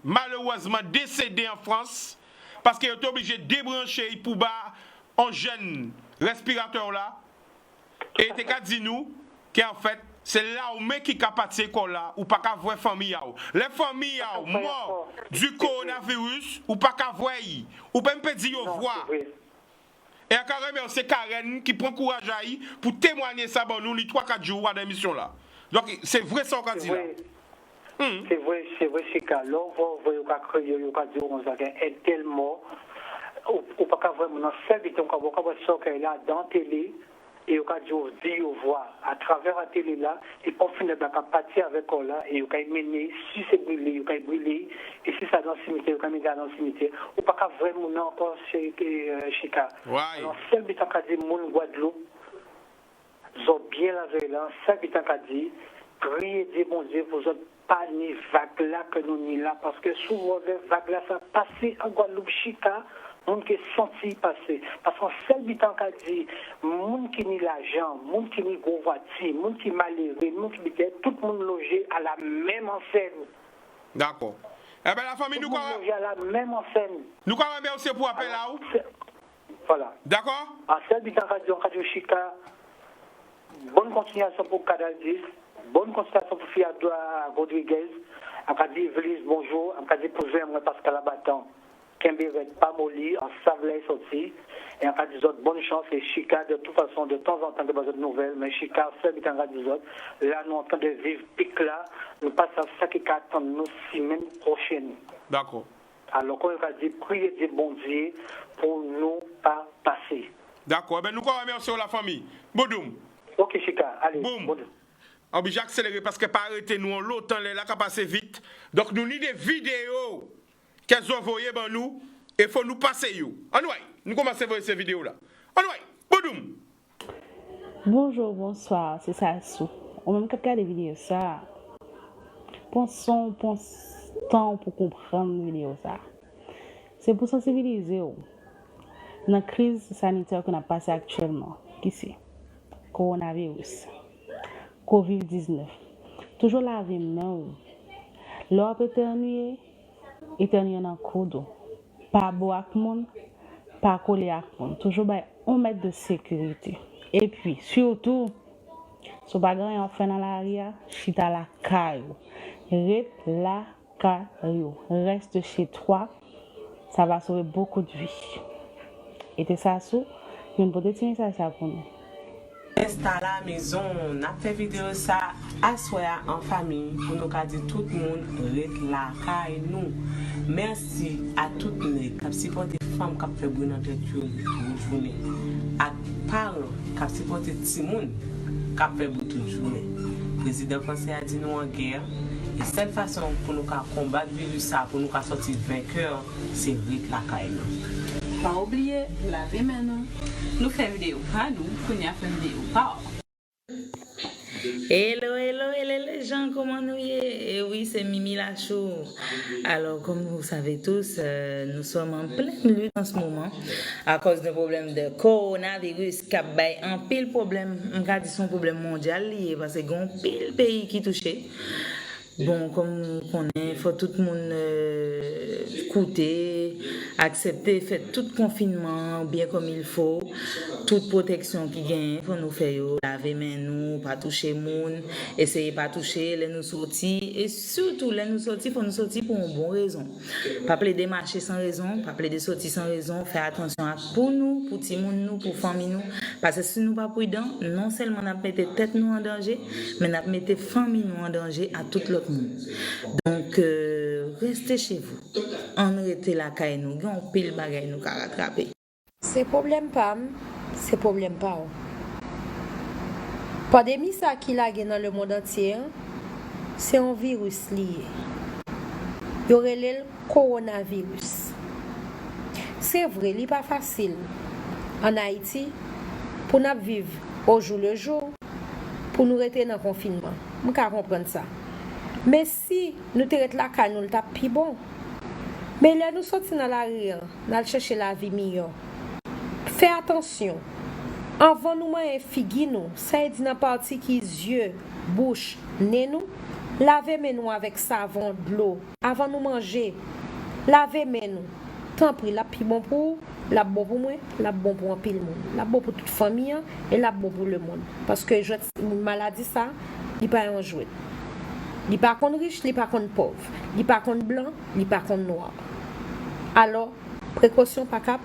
S2: malheureusement décédée en France parce qu'elle est obligée de débrancher pour bas un jeune respirateur là. Et était qu'à dire nous qu'en fait c'est là où mais qui capacité qu'on là ou pas qu'à voir famille les familles morts du coronavirus ou pas qu'à voir ou même pas dire voir. Et à carrément, c'est Karen qui prend courage à y pour témoigner ça bon nous les 3-4 jours à l'émission là. Donc c'est vrai ça qu'on dit là.
S10: C'est vrai, c'est que là on voit qu'on crier, on dit on a tellement ou pas vraiment seul vite on va ça qu'il là dans télé et on dit on voit à travers la télé là et on finit par partir avec on là et on mener si c'est brûlé, on brûler et si ça dans le cimetière, on met dans le cimetière ou pas vraiment encore chez Chica. Alors seul vite on dit mon Guadeloupe ont bien lavé là, seul vite on dit priez Dieu bon Dieu vous autres pas ni vague là que nous ni là parce que souvent les vagues là ça passe en Guadeloupe Chica. Moun qui senti passer parce qu'on seul bitan qu'a dit moun qui ni l'argent moun qui ni gros voiture moun qui malheureux moun qui bitait tout le monde logé à la même enseigne.
S2: D'accord. Eh ben la famille nous quoi
S10: logé à la même enseigne.
S2: Nous quoi remercier pour appel là où
S10: voilà.
S2: D'accord.
S10: En seul bitan qu'a dit Radio Chica bonne continuation pour Kadaldis bonne continuation pour Fiadoua Rodriguez a dit Evelise bonjour a dit pour moi Pascal Abattant Kemberet pas molli, en Savlay sorti, et en cas des autres, bonne chance, et Chica, de toute façon, de temps en temps, de besoin de nouvelles, mais Chica, seul est en cas des autres, là, nous, en train de vivre pic là, nous passons à ça qui attend nous semaine prochaine.
S2: D'accord.
S10: Alors, quand on va dire, priez Dieu bon Dieu, pour nous pas passer.
S2: D'accord, ben nous, quoi, remercions la famille. Bodoum.
S10: Ok, Chica, allez.
S2: Boum. On va accélérer parce que pas arrêter nous, l'autre là, qui a passé vite. Donc, nous, ni des vidéos qu'elles ont envoyé ben nous et faut nous passer you. Anouay, nous commençons à voir ces vidéos là. Anouay, bodoum.
S11: Bonjour, bonsoir, c'est Sassou. On même quelqu'un des vidéos ça. Pensons temps pour comprendre les vidéos ça. C'est pour sensibiliser. dans la crise sanitaire qu'on a passée actuellement, qui c'est coronavirus, COVID-19. Toujours laver main. L'eau peut éternuer dans le coude. Pas boire avec monde, pas coller avec monde. Toujours 1 mètre de sécurité. Et puis, surtout, si vous n'avez rien fait dans l'arrière, chita la caillou. Reste la caillou. Reste chez toi. Ça va sauver beaucoup de vies. Et c'est ça, je ne peux pas dire ça pour nous.
S12: Installer à la maison, on a fait vidéo ça à soir en famille pour nous dire tout le monde reste là et nous. Merci à toutes les qui supportent les femmes qui fait bonne tête toute journée. À parents qui supportent les petits monde qui fait bonne toute journée. Le président français a dit nous en guerre. Et seule façon pour nous combattre le virus, pour nous sortir vainqueurs, c'est rester là nous.
S13: Pas oublier, laver maintenant. Nous faisons vidéo pas nous, pour nous faire vidéo pas.
S14: Hello les gens, comment nous y est? Et oui, c'est Mimi Lachaud. Alors, comme vous savez tous, nous sommes en pleine lutte en ce moment à cause d'un problème de coronavirus qui a un pile problème, on dit son problème mondial lié parce que y a un pile pays qui touché. Bon, comme on connaît, il faut tout le monde écouter, accepter, faire tout confinement bien comme il faut, toute protection qui gagne, il faut nous faire laver main nous, pas toucher moun, essayer pas toucher, les nous sortir et surtout les nous sortir, faut nous sortir pour une bonne raison. Pas plaider marcher sans raison, pas plaider sortir sans raison, faire attention à pour nous, pour petit moun nous, pour famille nous, parce que si nous pas prudents, non seulement on mettre tête nous en danger, mais on mettre famille nous en danger à toute l'autre. Donc, restez chez vous. On reste là, nous avons pile bagay nous à rattraper.
S15: C'est problème pas, c'est problème pas. Pandémie ça qui l'a dans le monde entier, c'est un virus lié. Il y aurait le coronavirus. C'est vrai, il n'est pas facile en Haïti pour nous vivre au jour le jour, pour nous rester dans le confinement. Je peux comprendre ça. Mais si nous te la caille, nous le plus bon. Mais là, nous sortons dans la rue, nous chercher la vie meilleure. Fais attention. Avant nous manger figue nous, ça dit dans partie qui yeux, bouche, nez nous, lavez nous avec savon, de l'eau. Avant nous manger, lavez nous. Tant pis, la plus bon pour, la bon pour moi, la bon pour un pile monde, la bon pour toute famille et la bon pour le monde. Parce que une maladie ça, il pas un jouet. Il n'est pas contre riche, il n'est pas contre pauvre. Il n'est pas contre blanc, il n'est pas contre noir. Alors, précaution pas cap.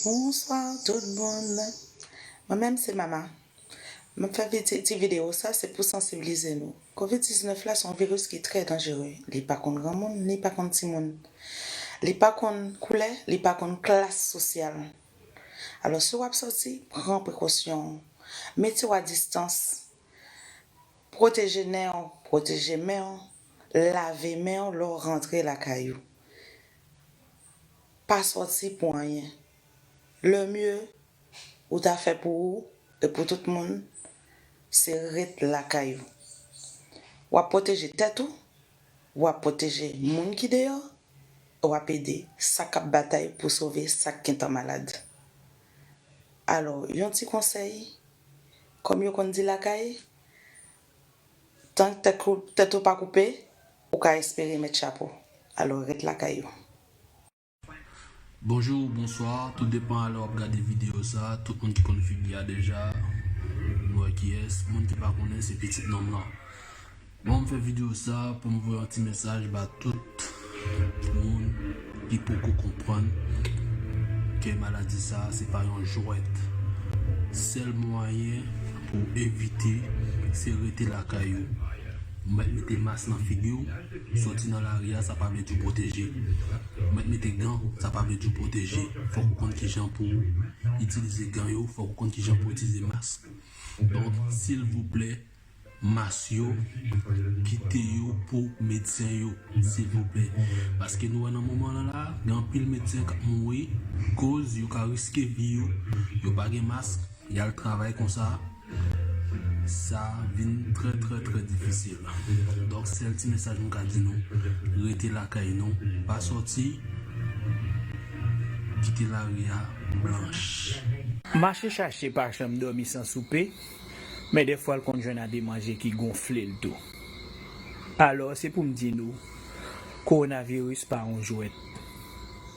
S16: Bonsoir tout le monde. Moi-même, c'est maman. Je fais cette vidéo, ça, c'est pour sensibiliser nous. COVID-19, là, c'est un virus qui est très dangereux. Il n'est pas contre grand monde, il n'est pas contre petit monde. Il n'est pas contre couleur, il n'est pas contre classe sociale. Alors, si vous avez sorti, prends précaution. Mettez-vous à distance. Protégez néon, protégez main, lavez main, leur rentrer la caillou. Pas sortir pour rien. Le mieux, ou t'as fait pour vous et pour tout le monde, c'est rester la caillou. Ou à protéger tête ou à protéger moun qui dehors, ou à aider sa cap bataille pour sauver sa qui est malade. Alors, un petit conseil, comme on dit la caille, tant que tête pas coupé, ou qu'à espérer mettre chapeau. Alors, reste la caillou.
S17: Bonjour, bonsoir, tout dépend alors regarder vidéo ça, tout le monde qui connaît Figlia déjà, moi qui est, le monde qui pas connaît ces petits noms là. Bon, on fait vidéo ça pour me voir un petit message à tout le monde qui peut comprendre que maladie ça, c'est pas un jouet. Seul moyen pour éviter, c'est arrêter la caillou. Mettez masque dans la figure, sortir dans l'arrière, ça permet de protéger. Mettez gants, ça permet de protéger. Il faut qu'on qui gens pour utiliser gants, il faut qu'on qui gens pour utiliser masque. Donc, s'il vous plaît, masque, quittez-vous pour médecin, s'il vous plaît. Parce que nous, à un moment là, il y a un pile médecin qui mourir, cause, il y a risqué vie, il n'y a pas de masque, il y a le travail comme ça. Ça vient très difficile. Donc c'est le petit message que nous dit nous. Restez la caille nous. Pas sortir. quitter la ria blanche.
S18: Marcher chercher par chambre dormir sans souper, mais des fois le conjoint a des manger qui gonfle le dos. Alors c'est pour me dire nous, coronavirus pas un jouet.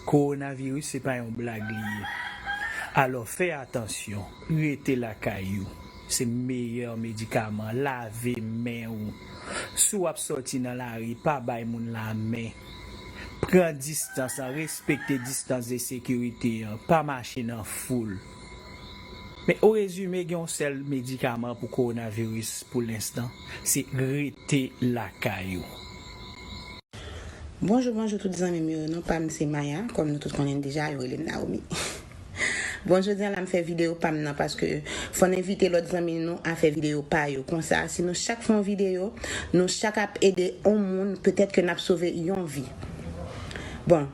S18: Coronavirus c'est pas un blague lié. Alors fais attention, restez la caillou. C'est meilleur médicament, laver main ou. Si vous sorti dans la rue, pas bay moun la main. Prends distance, respectez distance de sécurité, pas marcher dans foule. Mais au résumé, il y a un seul médicament pour coronavirus pour l'instant, c'est rester la caillou.
S19: Bonjour tous les amis, non pas c'est Maya, comme nous tous connaissons déjà, je suis Naomi. Bonjour, je me fais vidéo pas maintenant parce que faut inviter l'autre amis nous à faire vidéo pas yo comme ça. Sinon chaque fois vidéo, nous chaque app aider au monde, peut-être que n'a sauvé une vie. Bon,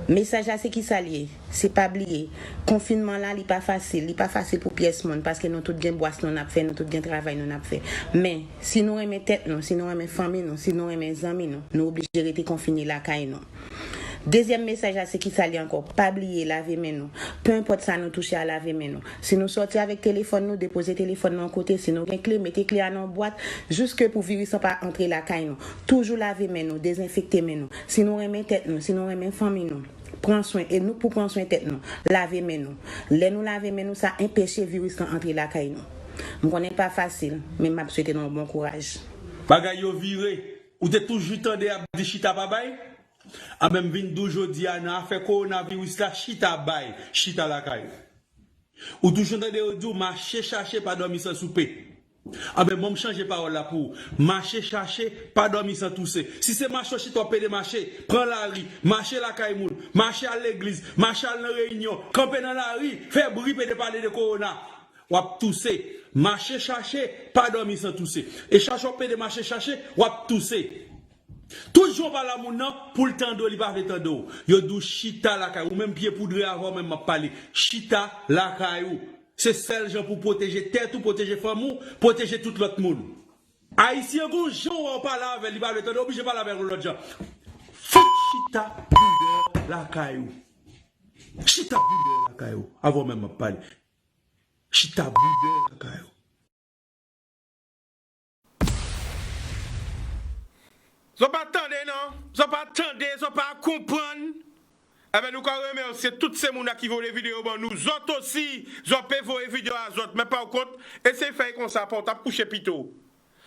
S19: message à ce qui s'allie, c'est pas oublier. Confinement là, il pas facile pour pièce monde parce que nous tout gain boisse nous n'a fait, nous tout gain travail nous n'a fait. Mais si nous aimons tête nous, si nous aimons famille nous, si nous aimons amis nous obligés de rester confinés là caille nous. Deuxième message à ce qui s'allie encore, pas oublier laver main nous. Peu importe ça nous toucher à laver main nous. Si nous sortir avec téléphone nous, déposer téléphone dans côté, si nous gain clé, mettez clé à nos boîte jusque pour virus pas entrer la caille nous. Toujours laver main nous, désinfecter main nous. Si nous aimons tête nous, si nous aimons famille nous. Prends soin et nous pour prendre soin tête nous, laver main nous. Les nous laver main nous ça empêcher virus entrer la caille nous. Je connais pas facile, mais m'a souhaiter un bon courage.
S20: Bagay yo viré, ou t'es toujours tendé à dire chita babay? A même vin d'aujourd'hui à n'a fait coronavirus la chita bay, chita la caille. Ou toujours tendé au dire marcher chercher pas dormir sans souper. Ah ben moi me changer parole là pour marcher chercher pas dormir sans tousser. Si c'est marcher chez toi de marcher, prends la rue, marcher la caille moule, marcher à l'église, marcher à la réunion, camper dans la rue, faire bruit de parler de corona. Ou tousser, marcher chercher pas dormir sans tousser. Et chercher de marcher chercher ou tousser. Toujours par la moun nan pour le temps d'eau, il pas fait temps d'eau. Yo dou chita la caille ou même pied poudré avant même m'a parlé. Chita la caille. C'est celle gens pour protéger tête ou protéger femme ou protéger tout l'autre monde. Haïtien gon gens on parle avec il pas le temps obligé parler avec l'autre gens. Faut chita boudeur la caillou. Chita boudeur la caillou avant même m'a parler. Chita boudeur la caillou.
S2: Vous pas attendez non? Vous pas attendez, vous pas comprendre. Eh bien, nous remercions tous ces gens qui voient les vidéos. Bon, nous autres aussi, nous pouvons voir les vidéos à autres. Mais par contre, essayez de faire comme ça pour coucher plutôt.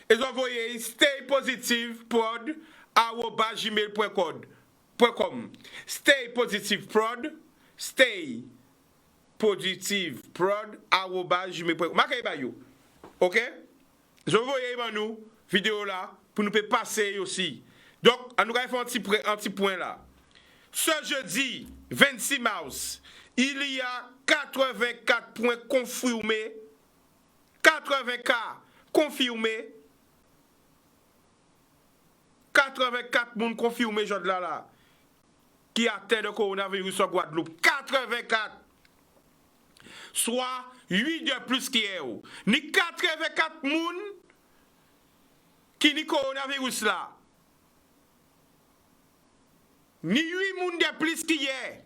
S2: Et vous envoyez staypositiveprod@gmail.com. staypositiveprod@gmail.com. Marquez bayo. OK? Je voyais nous vidéo là pour nous passer aussi. Donc, nous allons faire un petit point là. Ce jeudi 26 mars, il y a 84 points confirmés, 80 cas confirmés, 84 personnes confirmées, là, qui atteignent le coronavirus en Guadeloupe. 84! Soit 8 de plus qu'hier. Ni 84 personnes qui ont le coronavirus là. Ni 8 personnes de plus qu'hier.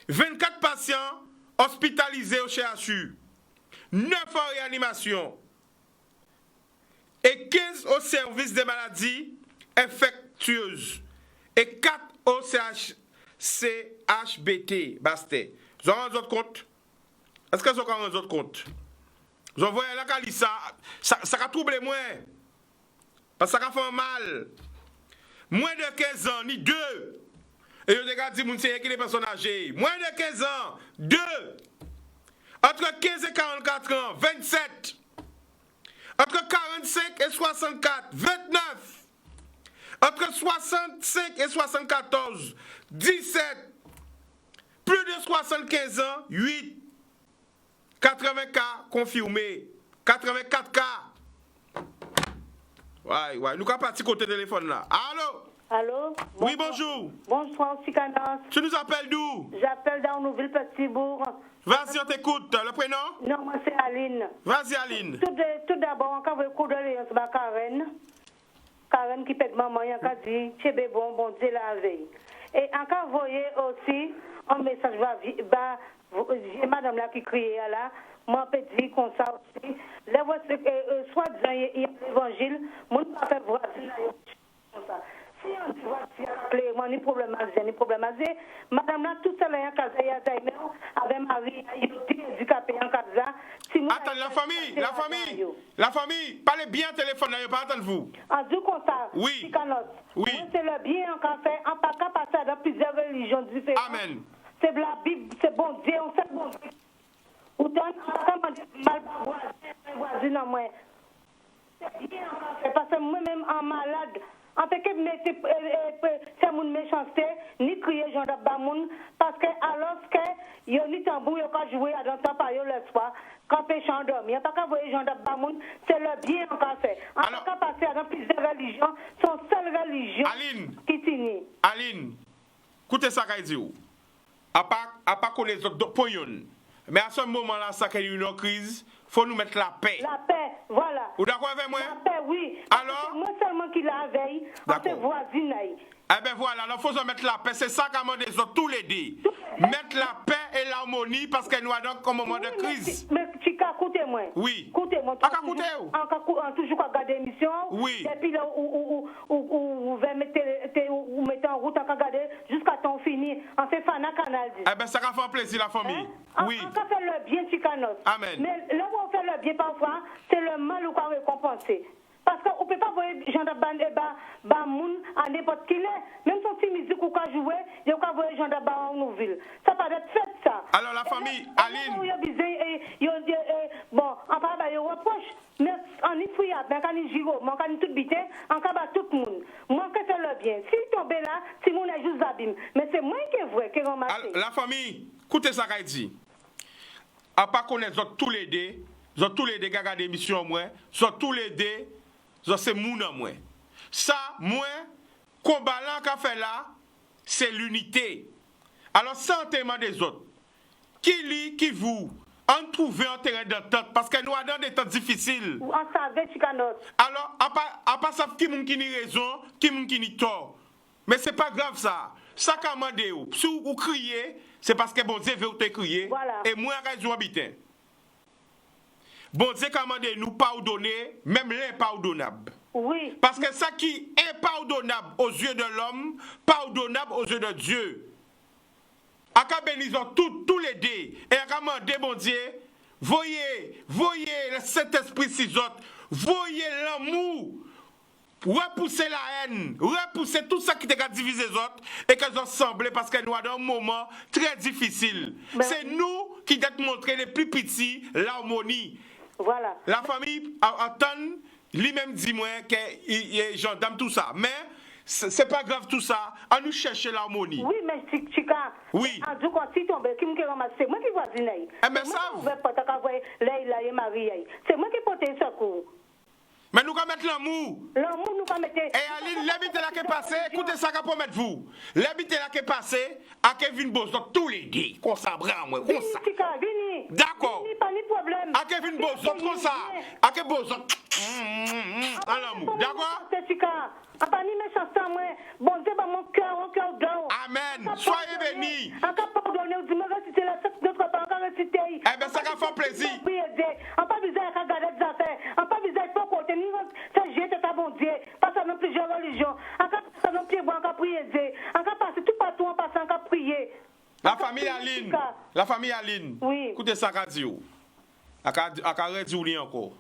S2: 24 patients hospitalisés au CHU. 9 en réanimation. Et 15 au service des maladies infectieuses. Et 4 au CHBT. Basté. Vous avez un autre compte? Est-ce que vous avez un autre compte? Vous voyez là, ça a troublé moi. Parce que ça a fait mal. Moins de 15 ans, ni 2. Et je regarde si vous savez qui les personnes âgées. Moins de 15 ans, 2. Entre 15 et 44 ans, 27. Entre 45 et 64, 29. Entre 65 et 74, 17. Plus de 75 ans, 8. 80 cas confirmés. 84 cas. Ouais. Nous avons parti côté téléphone là. Allô?
S4: Allô?
S2: Oui, bonjour.
S4: Bonsoir, Sikanas.
S2: Tu nous appelles d'où?
S4: J'appelle d'Arnouville, Petit-Bourg.
S2: Vas-y, on t'écoute. Le prénom?
S4: Non, moi c'est Aline.
S2: Vas-y, Aline.
S4: Tout d'abord, on va coup de l'alliance avec Karen. Karen qui pète maman, il a dit, c'est bon Dieu la veille.
S21: Et encore voyez aussi un message j'ai madame là qui crie là, moi peut dire comme ça aussi. Les voici soit disant il y a l'évangile, mon pas fait voici comme ça. Si on dit voici clairement ni problème à dire, madame là tout ça là en casa avec Marie, il dit handicapé en casa.
S2: Attends, la famille, parlez bien au téléphone, là, pas attendre vous.
S21: En tout comme ça,
S2: oui.
S21: C'est le bien qu'on fait, en pas qu'à passer dans plusieurs religions différentes.
S2: Amen.
S21: C'est la Bible, c'est bon Dieu, on sait bon Dieu. Ou tant mal voisin en moi. C'est bien qu'on fait, parce que moi-même en malade, en fait que c'est mon méchanceté, ni crier Jean d'Abamoun, parce que alors que il y a ni tambour, il y a pas joué à l'entendre par le soir, quand péché endormi. Il n'y a pas qu'à voir Jean d'Abamoun, c'est le bien qu'on fait. En fait qu'à passer dans plusieurs religions, son seule religion qui finit.
S2: Aline, écoutez ça qu'a dit. À part qu'on les autres points. Mais à ce moment-là, ça qu'il y a une crise, il faut nous mettre la paix.
S21: La paix, voilà.
S2: Vous d'accord avec moi?
S21: La paix, oui.
S2: Alors?
S21: C'est moi seulement qui la veille, on se voisine.
S2: Eh bien voilà, il faut mettre la paix. C'est ça qu'a demandé les autres tous les deux. Mettre la paix et l'harmonie parce que nous avons comme moment de crise.
S21: Mais Chica, écoutez-moi.
S2: Oui.
S21: Écoutez-moi. On toujours regarder l'émission.
S2: Oui.
S21: Et puis là, vous mettez en route, on regarder jusqu'à temps fini. On fait fan à Canal 10.
S2: Eh bien ça va faire plaisir la famille. Oui.
S21: On fait le bien, Chicanos.
S2: Amen.
S21: Mais là où on fait le bien parfois, c'est le mal qu'on récompenser. Parce qu'on ne peut pas voir Jean de Moun à n'importe qui est. Même son petit musique qu'on a joué, il y a voir Jean de en Nouville. Ça peut être fait ça.
S2: Alors la famille, Aline.
S21: Bon, on parle de reproche. Mais on est fouillable, on est giro, on est tout bité, on est tout le monde. Moi, que c'est le bien. Si tombe là, si mon est juste abîme. Mais c'est moi qui est vrai, qui est remarqué.
S2: La famille, écoutez ça qu'a dit. À part qu'on est tous les deux, qui regardent l'émission, moi, tous les deux, c'est moun en moi. Ça, moi, combat là qu'a fait là, c'est l'unité. Alors, sentiment des autres. Qui vous, en trouver un terrain d'entente, parce que nous avons des temps difficiles.
S21: On savait, Chicanos.
S2: Alors, à part ça, qui moun qui ni raison, qui moun qui ni tort. Mais c'est pas grave ça. Ça qu'a demandé ou. Si vous criez, c'est parce que bon Dieu veut te crier.
S21: Voilà.
S2: Et moi, je suis habitant. Bon Dieu commande nous pardonner, même l'impardonnable.
S21: Oui.
S2: Parce que ça qui est impardonnable aux yeux de l'homme, pardonnable aux yeux de Dieu. Aka bénissons tous les deux. Et aka demandé, bon Dieu, voyez le Saint-Esprit si autres, voyez l'amour, repousser la haine, repousser tout ça qui t'a divisé les autres, et qu'elles ont semblé parce que nous avons un moment très difficile. C'est nous qui devons montrer les plus petits l'harmonie.
S21: Voilà.
S2: La famille entend, lui-même dit moi que j'entends tout ça. Mais c'est pas grave tout ça. On nous chercher l'harmonie.
S21: Oui, mais Chica.
S2: Oui.
S21: En tout cas, si tombe, qui me ramasse, c'est moi qui voisine.
S2: Eh bien ça.
S21: C'est moi qui porte le secours.
S2: Mais nous allons mettre l'amour.
S21: L'amour, nous allons mettre.
S2: Et Aline, l'habité là qui est passé, écoutez ça qu'on mettre vous. L'habité là qui est passé, à Kevin Bozot, tous les deux, qu'on s'abrame, moi, comme ça. D'accord.
S21: Pas de problème.
S2: À Kevin Bozot, comme ça. À Kevin Bozot. À l'amour. D'accord?
S21: C'est Chica. À pas ni méchant, moi. Bon Dieu, mon cœur d'or.
S2: Amen. Soyez bénis.
S21: Encore pardonner, vous me récitez la tête d'autres pas encore réciter.
S2: Eh bien, ça va faire plaisir.
S21: On pas besoin de regarder des affaires. On pas besoin de côté ni c'est jeter ta bon Dieu. Parce que dans plusieurs religions. Encore ça non plus bon encore prier Dieu. Encore passer tout partout en passant encore prier.
S2: La famille Aline.
S21: Oui.
S2: Écoutez ça qu'a dit. A redit encore.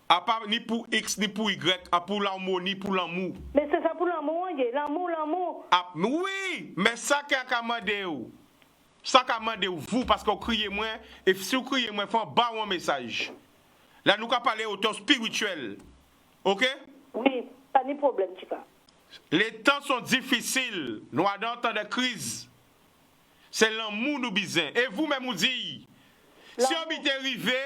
S2: A pas ni pour X ni pour Y, a pour l'harmonie, pour l'amour.
S21: Mais c'est ça pour l'amour, l'amour.
S2: Ah, oui, mais ça qu'a demandé ou. Ça qu'a demandé vous parce que vous criez moins et si vous criez moins, il faut un un message. Là nous allons parler au temps spirituel. OK?
S21: Oui, pas de problème, Chica.
S2: Les temps sont difficiles. Nous avons un temps de crise. C'est l'amour nous besoin. Et vous-même vous dites, si on est arrivé,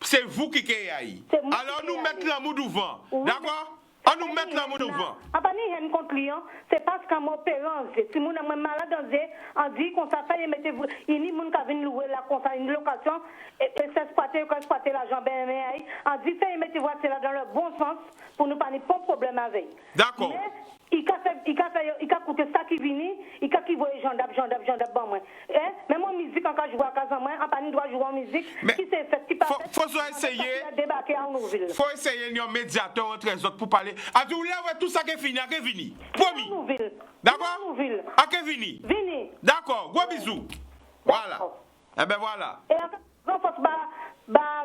S2: c'est vous qui êtes. Alors nous mettons l'amour devant. D'accord? On nous met l'amour devant.
S21: On pas ni contre client, c'est parce qu'à mon père, si mon est malade, on dit qu'on s'affaire et mettez vous, il n'y a pas de louer la une location et s'exploiter l'argent bien on dit fait et mettez voiture là dans le bon sens pour nous pas de problème avec.
S2: D'accord.
S21: il a coûté ça qui vient, il a qui voit jandab bon moi. Mais mon musique encore jouer à casa moi, en pas ni droit jouer en musique, qui c'est fait qui pas
S2: faut essayer
S21: débarquer en Nouvelle.
S2: Faut essayer un médiateur entre les autres pour parler. A tout là tout ça qui fini, qui fini. Promis. D'accord? A qui fini.
S21: Vini.
S2: D'accord, gros bisous. Voilà. Eh ben voilà.
S21: Et en fait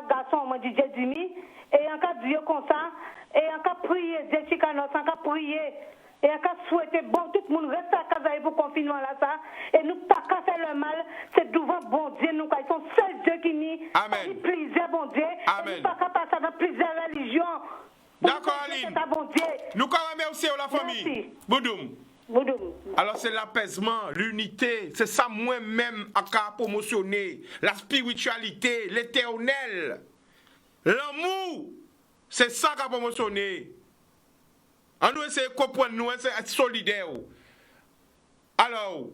S21: garçon moi DJ Jimmy et en cas Dieu comme ça et en cas prier Dieu Chicanos en cas prier et en cas souhaiter bon tout le monde reste à casa pour confinement là ça et nous pas qu'à faire le mal c'est devant bon Dieu nous ils sont seuls Dieu qui ni
S2: amen
S21: plusieurs bon Dieu
S2: amen
S21: nous pas qu'à passer dans plusieurs religions.
S2: D'accord Aline. Nous quand même aussi la famille. Boudoum. Alors c'est l'apaisement, l'unité, c'est ça moi-même à promotionner, la spiritualité, l'éternel, l'amour, c'est ça qu'a promotionné. On nous essaie de comprendre, nous essaie d'être solidaires. Alors,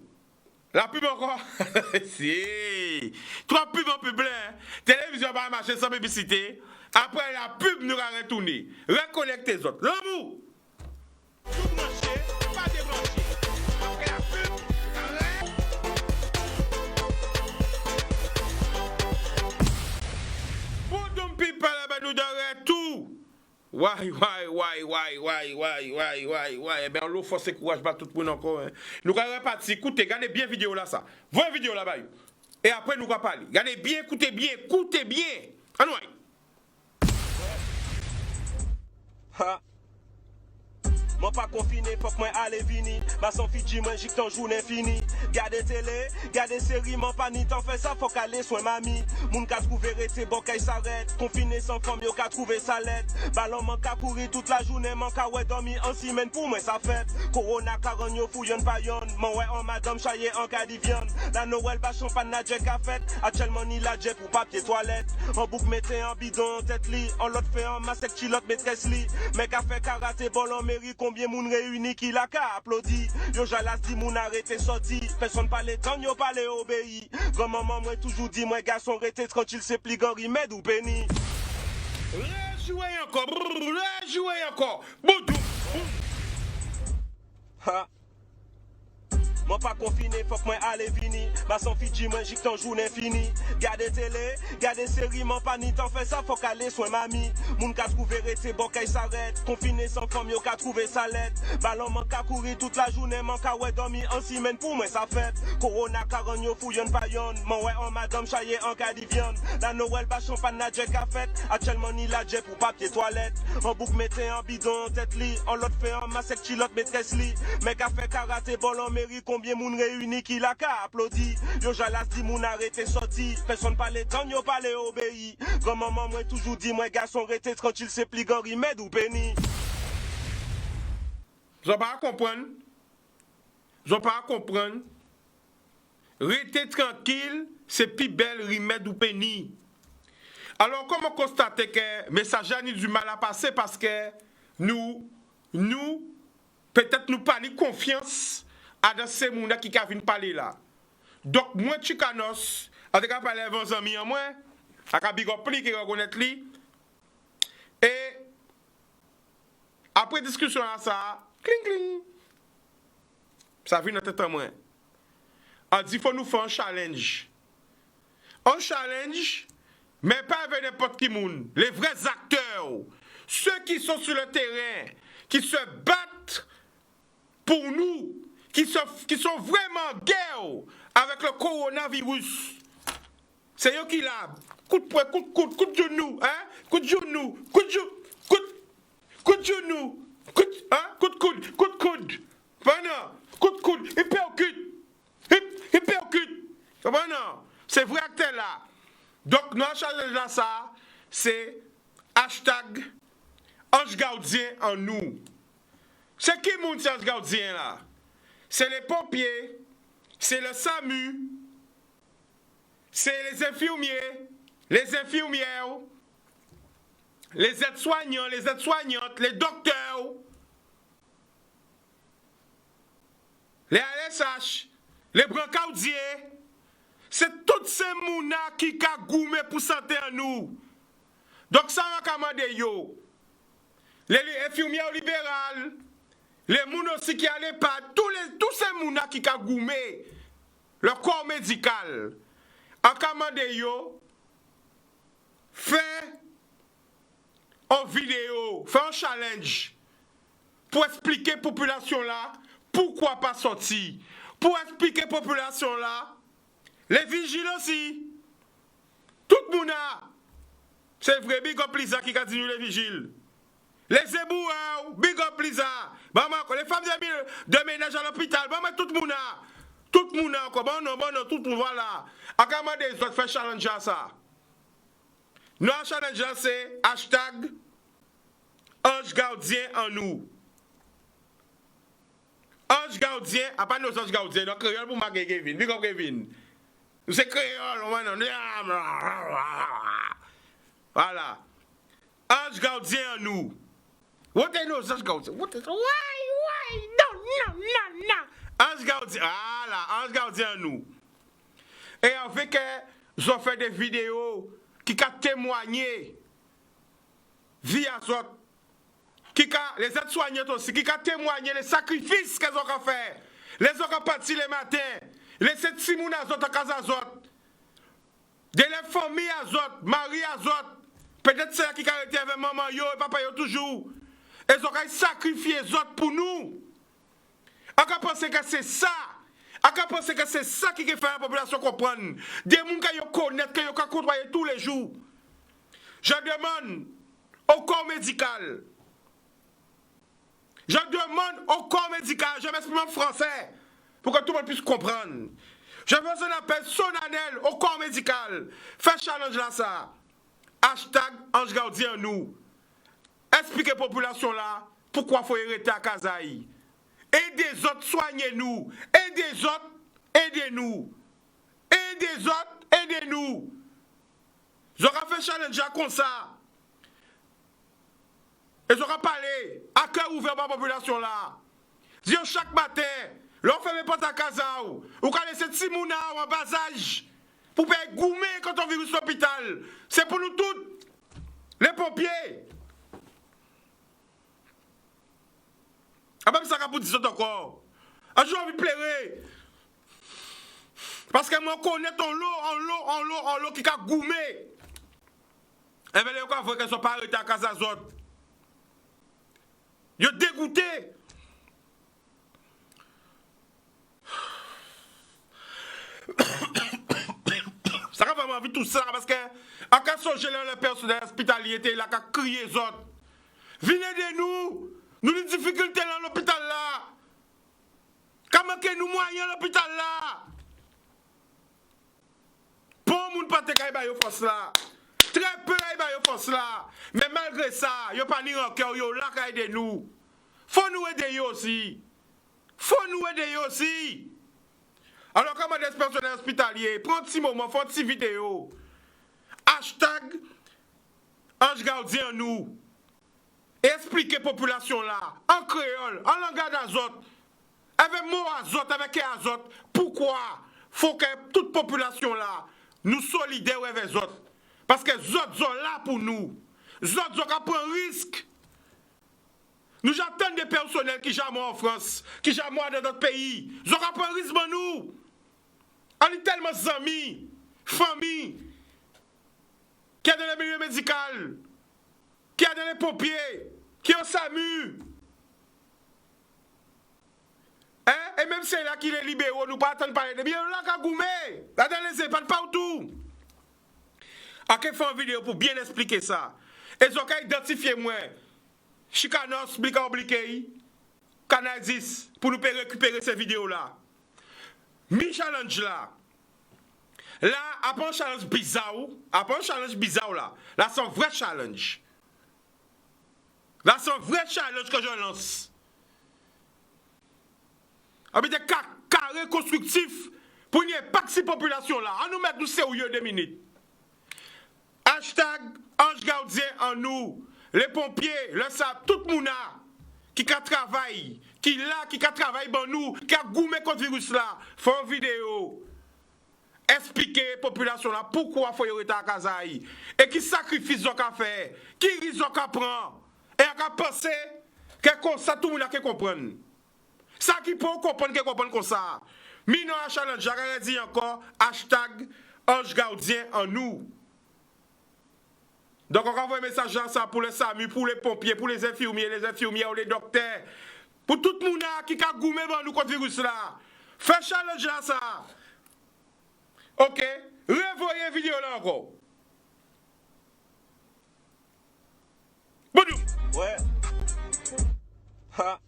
S2: la pub encore, si, trois pubs en public, télévision va marcher sans publicité, après la pub nous va retourner, reconnecter les autres, l'amour. Tout branché, pas débranché. Après la pub, Boudoum people, nous donne tout. Why. Eh bien, l'eau force courage pas tout le monde encore. Nous allons repartir. Écoutez, regardez bien vidéo là ça. Voyez vidéo là-bas. Et après nous allons parler. Regardez bien, écoutez bien. Ah non.
S1: Moi pas confiné, faut que moi aller vini. Ma son Fidji, moi j'y ton journée fini. Gardez télé, gardez série, m'en pas ni t'en fais ça, faut qu'aller soin mamie. Moun ka trouver rete, bon qu'elle s'arrête. Confiné sans femme, yo ka trouver sa lettre. Ballon man ka courir toute la journée, man ka ouais dormi en semaine pour moi ça fait. Corona caron yo fouillon pa yon. Mon ouais en madame chaye en cas viande. La Noël ba champagne na jet ka fête. Actuellement ni la jet pour papier toilette. En bouc mettez en bidon en tête li. En l'autre fait en masque chilote maîtresse li. Mais ka fait karaté bol en mairie. Combien moun réuni qui la ka applaudi. Yo jalas di moun arrêté sorti. Personne parle temps, yo parle obéi. Grand maman moi toujours dit moi garçon rete tranquille c'est pli gori med ou péni.
S2: Rejouez encore. Boudou.
S1: Ha. Moi pas confiné, faut que moi aller vini. Ma son Fidji, moi j'y ton journée fini. Gardez télé, gardez série, m'en pas ni t'en fais ça, faut qu'aller soin mamie. Moun ka trouver rete, bon qu'elle s'arrête. Confiné sans femme, yo ka trouver sa lettre. Ballon man ka courir toute la journée, man ka ouais dormi en semaine pour moi ça fait. Corona caron yo fouillon pa yon. Mon ouais en madame chaye en cas viande. La Noël ba champagne na jet ka fête. Actuellement ni la jet pour papier toilette. En bouc mettez en bidon en tête li. En l'autre fait en masque chilote maîtresse li. Mais ka fait karaté bol en mairie. Combien moun réuni qui la ka applaudi. Yo jalas di moun arrêté sorti. Personne parle temps, yo parle obéi. Grand maman moi toujours dit moi garçon rete tranquille c'est pli gori med ou péni.
S2: Vous n'avez pas à comprendre. Restez tranquille, c'est plus belle remède ou péni. Alors comment constater que le message a du mal à passer parce que nous peut-être nous pas ni confiance à dans ces gens qui viennent parler là. Donc moi Chicanos, en tout cas parler avec vos amis en moi, à big up qui reconnaître lui. Et après discussion à ça, cling. Ça vient dans tête à moi. On dit faut nous faire un challenge. Un challenge, mais pas avec n'importe qui moun. Les vrais acteurs, ceux qui sont sur le terrain, qui se battent pour nous, qui sont vraiment en guerre avec le coronavirus. C'est eux qui là. Coup de poing, coup de genou, hein? Coup de genou, coup de genou, coup de genou, coup de coude. Pendant, coup de coude, il percute. Pendant, c'est vrai acteur là. Donc, notre challenge là, ça, c'est hashtag Ange Gardien en nous. C'est qui moun Ange Gardien là? C'est les pompiers, c'est le SAMU, c'est les infirmiers, les infirmières, les aides-soignants, les aides-soignantes, les docteurs, les ASH, les brancaudiers. C'est tous ces mouna qui ka goumé pour santé en nous. Donc ça va commander yo. Les infirmières libérales, Les mouns aussi qui allaient pas, tous ces mouns qui ont goumé le corps médical, en commande yo, fait en vidéo, fait un challenge pour expliquer la population là pourquoi pas sortir. Pour expliquer la population là, les vigiles aussi, tout le monde, c'est vrai, big up Lisa qui a dit les vigiles. Les éboueurs, big up Lisa. Les femmes de ménage à l'hôpital, tout le monde, tout le monde, tout le monde, voilà. À comment des autres fait challenge à ça? Notre challenge c'est hashtag Ange Gardien en nous. Ange Gardien, à pas nos anges gardiens, nos créoles pour marquer Kevin. Big up Kevin. C'est créole, voilà. Ange Gardien en nous. What are nos anges gardiens? Why? No. Ange Gardien, voilà, Ange Gardien en nous. Et avec ils ont fait des vidéos qui ont témoigné via autres. Les aides-soignantes aussi, qui ont témoigné les sacrifices qu'elles ont fait. Les ont partis les matins. Les 7 simounes à autres, à casa autres. De les familles à autres, mari à autres. Peut-être c'est là qui a été avec maman yo et papa yo toujours. Elles ont sacrifié les autres pour nous. On peut penser que c'est ça. On peut penser que c'est ça qui fait la population comprendre. Des gens qui connaissent, qui côtoient tous les jours. Je demande au corps médical. Je demande au corps médical, je m'exprime en français, pour que tout le monde puisse comprendre. Je fais un appel solennel au corps médical. Fais challenge là ça. Hashtag Ange Gardien nous. Expliquez la population là pourquoi il faut arrêter à Kazaï. Aidez les autres, soignez-nous. Aidez les autres, aidez-nous. Aidez les autres, aidez-nous. J'aurais fait challenge comme ça. Et j'aurais parlé à cœur ouvert par la population là. Dire chaque matin, l'on fait mes portes à casa ou qu'on laisse Timouna en bas âge pour payer goumer quand on vit à l'hôpital. C'est pour nous tous, les pompiers. Ah ben ça va pour dire ça encore. Ah j'ai envie de pleurer. Parce que moi je connais ton lot qui a goumé. Et bien les gens ne sont pas arrêtés à casa autres. Ils sont dégoûtés. Ça va vraiment envie tout ça parce que en cas de le personnel hospitalier était là qui crié les autres. Venez de nous. Nous avons des difficultés dans l'hôpital là. Comment que nous moyens l'hôpital là? Pour moun pas te kay yo force là. Très peu yo force là. Mais malgré ça, yo pas ni encore yo là kay de nous. Faut nous aider yo aussi. Alors comment des personnels hospitaliers, prends un petit moment, font une petite vidéo. Hashtag Ange Gardien nous. Expliquez la population là, en créole, en langage azote, avec mot azote, avec azote, pourquoi faut que toute population là, nous solidaires avec les autres. Parce que les autres sont là pour nous. Les autres sont prendre un risque. Nous j'attends des personnels qui jamais en France, qui jamais dans notre pays. Ils ont pris un risque pour nous. On est tellement amis, famille, qui est dans le milieu médical, qui est dans les pompiers, qui ont SAMU. Hein? Et même c'est là qu'il est libéré, nous pas attendre parler de bien là qu'à Goumé, là dans les EHPAD partout. On fait une vidéo pour bien expliquer ça. Et ils ont identifié moi. Chicanos, Blika Obliqué, Canal 10, pour nous récupérer ces vidéos-là. Mi challenge là. Là, après un challenge bizarre, là c'est un vrai challenge. Là, c'est un vrai challenge que je lance. Avec des carrés constructifs pour n'y pas que ces populations-là. On nous met nous sérieux 2 minutes. Hashtag Ange Gardien en nous. Les pompiers, le SAP, tout le monde qui travaille, qui travaille pour nous, qui a goumé contre le virus là, font une vidéo. Expliquer à la population là pourquoi il faut y arrêter à Kazaï. Et qui sacrifie ce qu'on fait, qui risque qu'on prend. Et on a pensé Que comme ça, tout le monde a qu'à comprendre. Ça qui peut comprendre, que comprendre comme ça. Mineur à challenge, j'aurais dit encore, hashtag ange gardien en nous. Donc on envoie un message à ça pour les SAMU, pour les pompiers, pour les infirmières, les docteurs, pour tout le monde qui a goumé dans nous contre le virus là. Fais challenge à ça. Ok? Revoyez vidéo là encore. Bonjour.
S1: Ouais. Ha.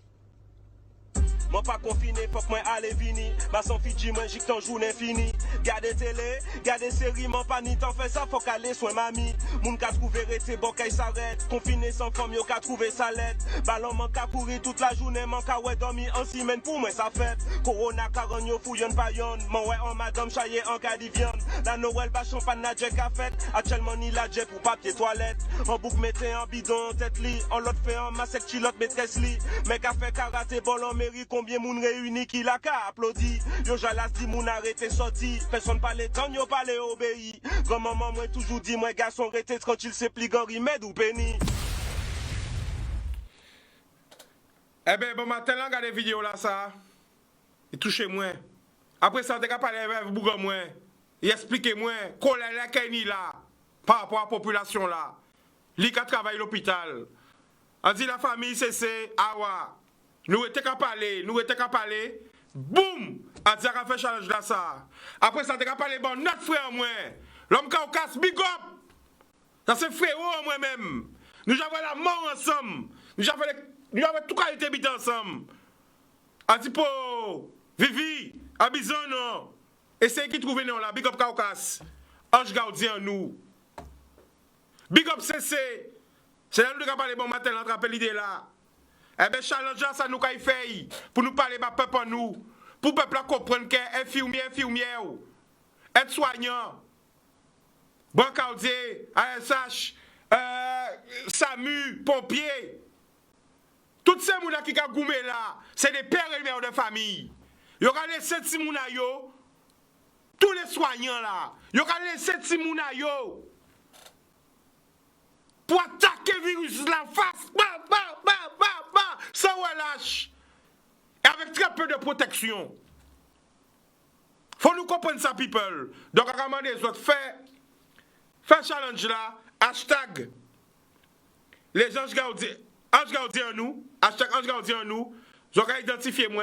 S1: Moi pas confiné, faut que moi aller vini. Ma son Fidji, moi j'y ton journée fini. Gardez télé, gardez série, mon pas ni t'en fait ça, faut qu'aller soin mamie. Moun ka trouver rete, bon qu'elle s'arrête. Confiné sans femme, yo ka trouver sa lettre. Ballon man ka courir toute la journée, man ka ouais dormi en semaine pour moi ça fait. Corona caron yo fouillon payon. Mon ouais en madame chaye en cas viande. La Noël ba champagne na jet ka fête. Actuellement ni la jet pour papier toilette. En bouc mettez en bidon tête li. En l'autre fait en masque chilote maîtresse li. Mais ka fait karaté bol en mairie. Combien moun réuni qui la ka applaudi. Yo jalas di moun arrêté sorti. Personne parle quand yo parle obéi. Grand maman moi toujours dit moi garçon rete tranquille c'est pli gori med ou béni.
S2: Eh ben bon matin là regardez vidéo là ça. Il touche moi. Après ça on t'a parler avec bougon moi. Il explique moi colère la keni là par rapport à la population là. Li ka travaille l'hôpital. On dit la famille c'est awa. Nous étions qu'à parler, boum, on dit qu'on fait challenge là ça. Après ça, on a parlé bon notre frère moi, l'homme Caucase, big up. Ça c'est frère moi-même. Nous avons la mort ensemble. Nous avons tout qualité habité ensemble. On dit pour Vivi, Abizono, et c'est qui trouve nous là, big up Caucase. Ange gardien nous. Big up CC. C'est là nous avons parlé bon matin, on attrape l'idée là. Eh bien, challenge ça nous a fait pour nous parler de peuple en nous, pour le peuple comprendre que infirmière, aide-soignant, brancardier, ASH, SAMU, pompier, tous ces gens qui ont goumé là, c'est des pères et mères de famille. Ils ont laissé ces gens tous les soignants là, ils ont laissé ces gens pour attaquer le virus là face, sans relâche, et avec très peu de protection. Faut nous comprendre ça, people. Donc, à demander les autres, faire challenge là, hashtag les anges gardiens en nous, hashtag anges gardiens en nous. Nous allons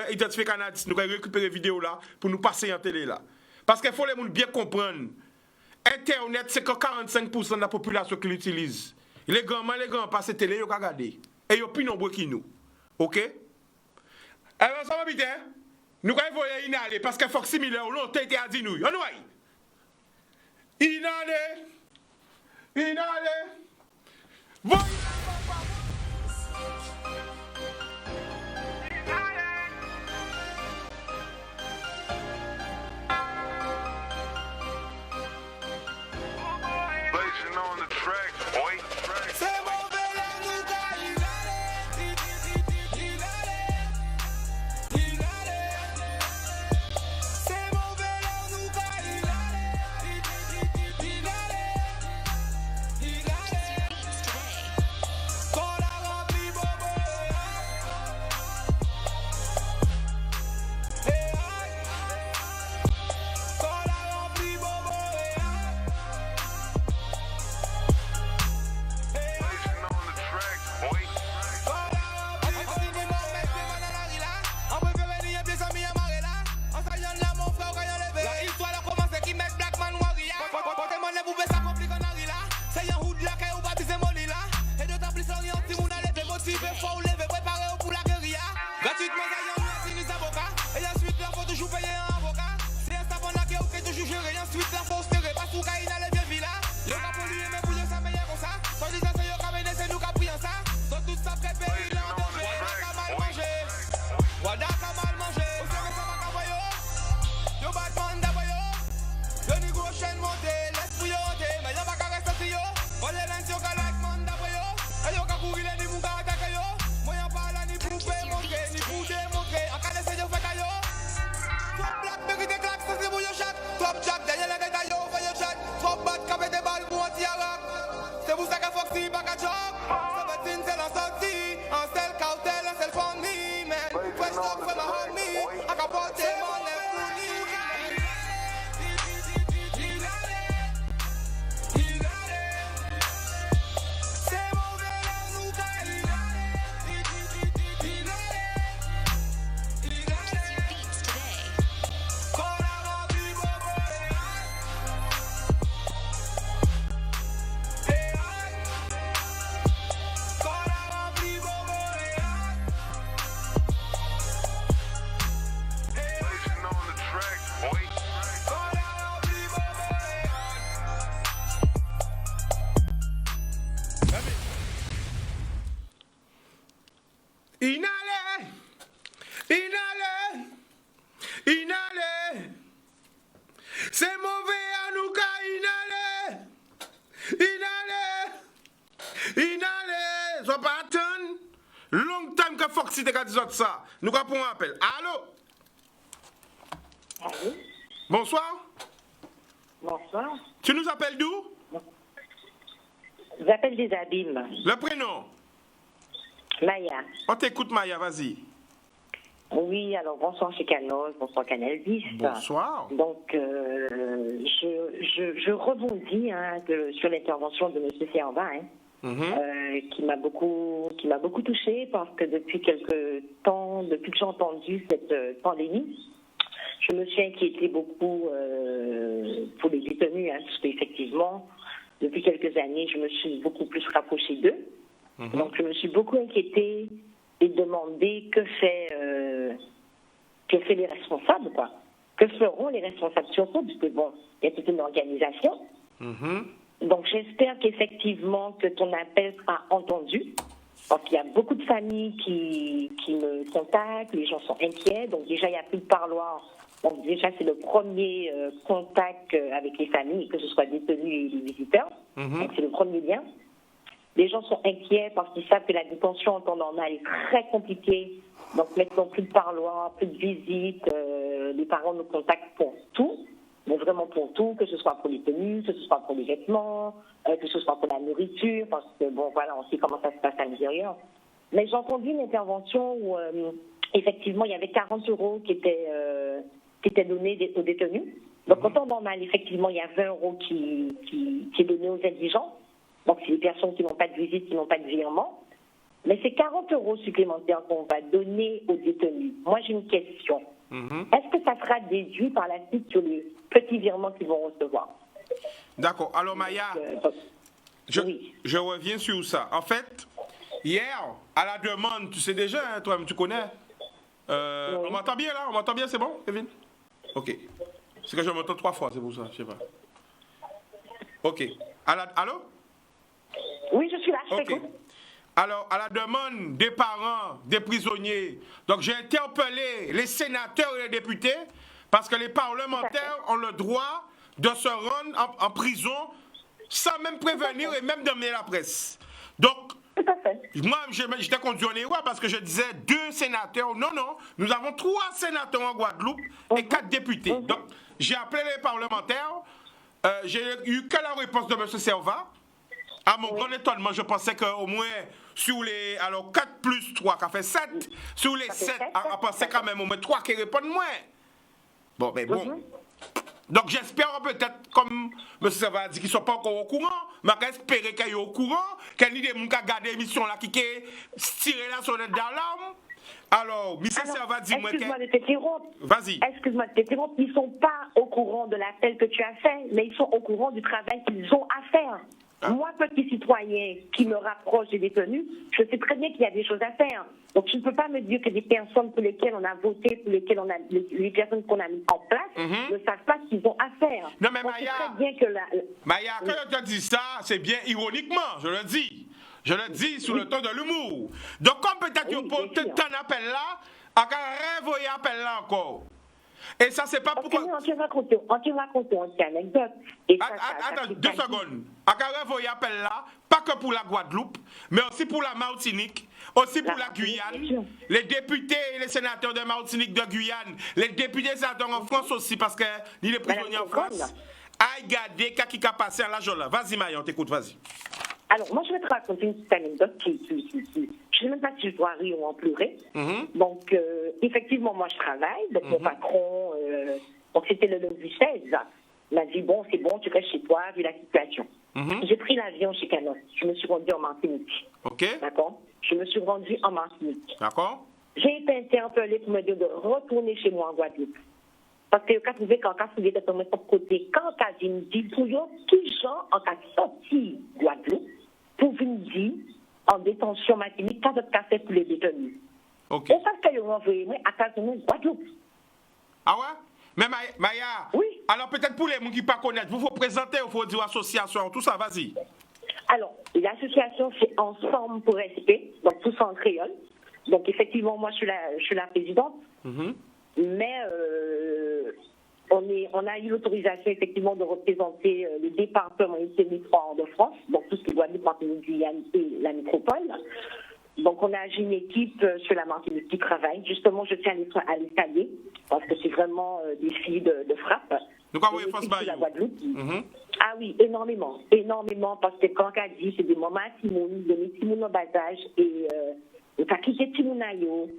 S2: identifier Canadis, nous allons récupérer vidéo là pour nous passer en télé là. Parce qu'il faut les gens bien comprendre. Internet, c'est que 45% de la population qui l'utilise. Les grands passent télé, ils regardent. Et ils sont plus nombreux que nous. Ok? Alors, ça va bien, nous allons voir Inale, parce que Fox Miller, longtemps, été à dire nous. On va Inale.
S3: Blazing on the track, boy.
S9: C'est pour ça que Foxy back à job. 17 c'est la sortie. En sel cartel work for my homie. I can put them on the
S2: Inale, c'est mauvais à nous qu'à inale, sois pas attendre, long time que Foxy te dit ça, nous avons un appel, allô?
S5: Allô?
S2: Bonsoir.
S5: Bonsoir.
S2: Tu nous appelles d'où?
S5: J'appelle des Abîmes.
S2: Le prénom?
S5: Maya.
S2: On t'écoute Maya, vas-y.
S5: Oui, alors bonsoir chez Canos, bonsoir Canal 10.
S2: Bonsoir.
S5: Donc, je rebondis sur l'intervention de M. Serva, qui m'a beaucoup touchée parce que depuis quelque temps, depuis que j'ai entendu cette pandémie, je me suis inquiétée beaucoup pour les détenus, parce qu'effectivement, depuis quelques années, je me suis beaucoup plus rapprochée d'eux. Donc, je me suis beaucoup inquiétée et demandé que fait les responsables, quoi. Que feront les responsables surtout, parce que bon, il y a toute une organisation. Donc j'espère qu'effectivement que ton appel sera entendu. Parce qu'il y a beaucoup de familles qui me contactent, les gens sont inquiets, donc déjà il n'y a plus de parloir. Donc déjà c'est le premier contact avec les familles, que ce soit détenus et les visiteurs. Donc c'est le premier lien. Les gens sont inquiets parce qu'ils savent que la détention en temps normal est très compliquée. Donc maintenant, plus de parloir, plus de visites. Les parents nous contactent pour tout, mais vraiment pour tout, que ce soit pour les tenues, que ce soit pour les vêtements, que ce soit pour la nourriture, parce que bon, voilà, on sait comment ça se passe à l'intérieur. Mais j'ai entendu une intervention où, effectivement, il y avait 40 € qui étaient donnés aux détenus. Donc en temps normal, effectivement, il y a 20 € qui est donné aux indigents. Donc, c'est les personnes qui n'ont pas de visite, qui n'ont pas de virement. Mais c'est 40 € supplémentaires qu'on va donner aux détenus. Moi, j'ai une question. Est-ce que ça sera déduit par la suite sur les petits virements qu'ils vont recevoir?
S2: D'accord. Alors, Maya, je reviens sur ça. En fait, hier, à la demande, tu sais déjà, hein, toi-même, tu connais. On m'entend bien, là? On m'entend bien, c'est bon, Kevin? OK. C'est que je m'entends 3 fois, c'est pour ça, je sais pas. OK. Allô?
S5: Oui, je suis là, je t'écoute.
S2: Alors, à la demande des parents, des prisonniers, donc j'ai interpellé les sénateurs et les députés parce que les parlementaires ont le droit de se rendre en prison sans même prévenir et même d'emmener la presse. Donc, moi, j'étais conduit en erreur parce que je disais 2 sénateurs. Non, nous avons 3 sénateurs en Guadeloupe et 4 députés. Donc, j'ai appelé les parlementaires. J'ai eu que la réponse de M. Serva. À mon grand étonnement, je pensais qu'au moins, sur les... Alors, 4 plus 3, ça fait 7. Sur les 7, on pensait quand même au moins 3 qui répondent moins. Bon, mais bon. Donc, j'espère peut-être, comme M. Serva a dit, qu'ils ne sont pas encore au courant, mais j'espère qu'ils soient au courant, qu'il y ait des gens qui ont gardé l'émission là, qui ont tiré la sonnette d'alarme. Alors, M. Serva dit...
S5: Excuse-moi de t'interrompre.
S2: Vas-y.
S5: Excuse-moi de t'interrompre. Ils ne sont pas au courant de l'appel que tu as fait, mais ils sont au courant du travail qu'ils ont à faire. Moi, petit citoyen qui me rapproche des détenus, je sais très bien qu'il y a des choses à faire. Donc, je ne peux pas me dire que des personnes pour lesquelles on a voté, pour lesquelles on a, les personnes qu'on a mis en place, ne savent pas ce qu'ils ont à faire.
S2: Non, mais Maya,
S5: très bien que
S2: Maya, quand je te dis ça, c'est bien ironiquement, je le dis. Je le dis sous le ton de l'humour. Donc, comme peut-être que pour ton appel là, on va renvoyer appel là encore. Et ça, c'est pas pourquoi...
S5: On te raconte une anecdote.
S2: Attends, 2 secondes. On va renvoyer appel là, pas que pour la Guadeloupe, mais aussi pour la Martinique, aussi pour la Guyane. Les députés et les sénateurs de Martinique, de Guyane, les députés et sénateurs en France aussi, parce que les prisonniers en France. Aïe, regardez, qu'est-ce qui a passé à la journée. Vas-y, Maya, on t'écoute, vas-y.
S5: Alors, moi, je vais te raconter une petite anecdote je ne sais même pas si je dois rire ou en pleurer. Donc, effectivement, moi, je travaille. Donc, mon patron, donc c'était le lundi 16, il m'a dit, bon, c'est bon, tu restes chez toi, vu la situation. J'ai pris l'avion chez Canos. Je me suis rendue en Martinique.
S2: OK.
S5: D'accord? Je me suis rendue en Martinique.
S2: D'accord.
S5: J'ai été interpellée pour me dire de retourner chez moi en Guadeloupe. Parce que quand vous quand vous êtes de mon côté, quand vous me dit, pour eux, qui gens en cas sorti Guadeloupe, pour venir dire en détention Martinique, quand votre café pour les détenus.
S2: OK.
S5: Et ça, c'est le renvoyer à Casamance, Guadeloupe.
S2: Ah ouais? Mais Maya,
S5: oui.
S2: Alors peut-être pour les gens qui ne connaissent pas, vous faut présenter, il faut dire association, tout ça, vas-y. Alors,
S5: l'association, c'est Ensemble pour Respect, donc tous en créole. Donc effectivement, moi, je suis la présidente. Mais on a eu l'autorisation effectivement de représenter le département territoire de France, donc tout ce qui est Guadeloupe, Martinique, Guyane et la métropole. Donc on a une équipe sur la Martinique qui travaille. Justement, je tiens à les saluer parce que c'est vraiment des filles de frappe.
S2: Donc on va faire
S5: la Guadeloupe. Ah oui, énormément, parce que quand on dit c'est des moments à Timoun, des Timoun en bas âge et on a quitté Timounayo.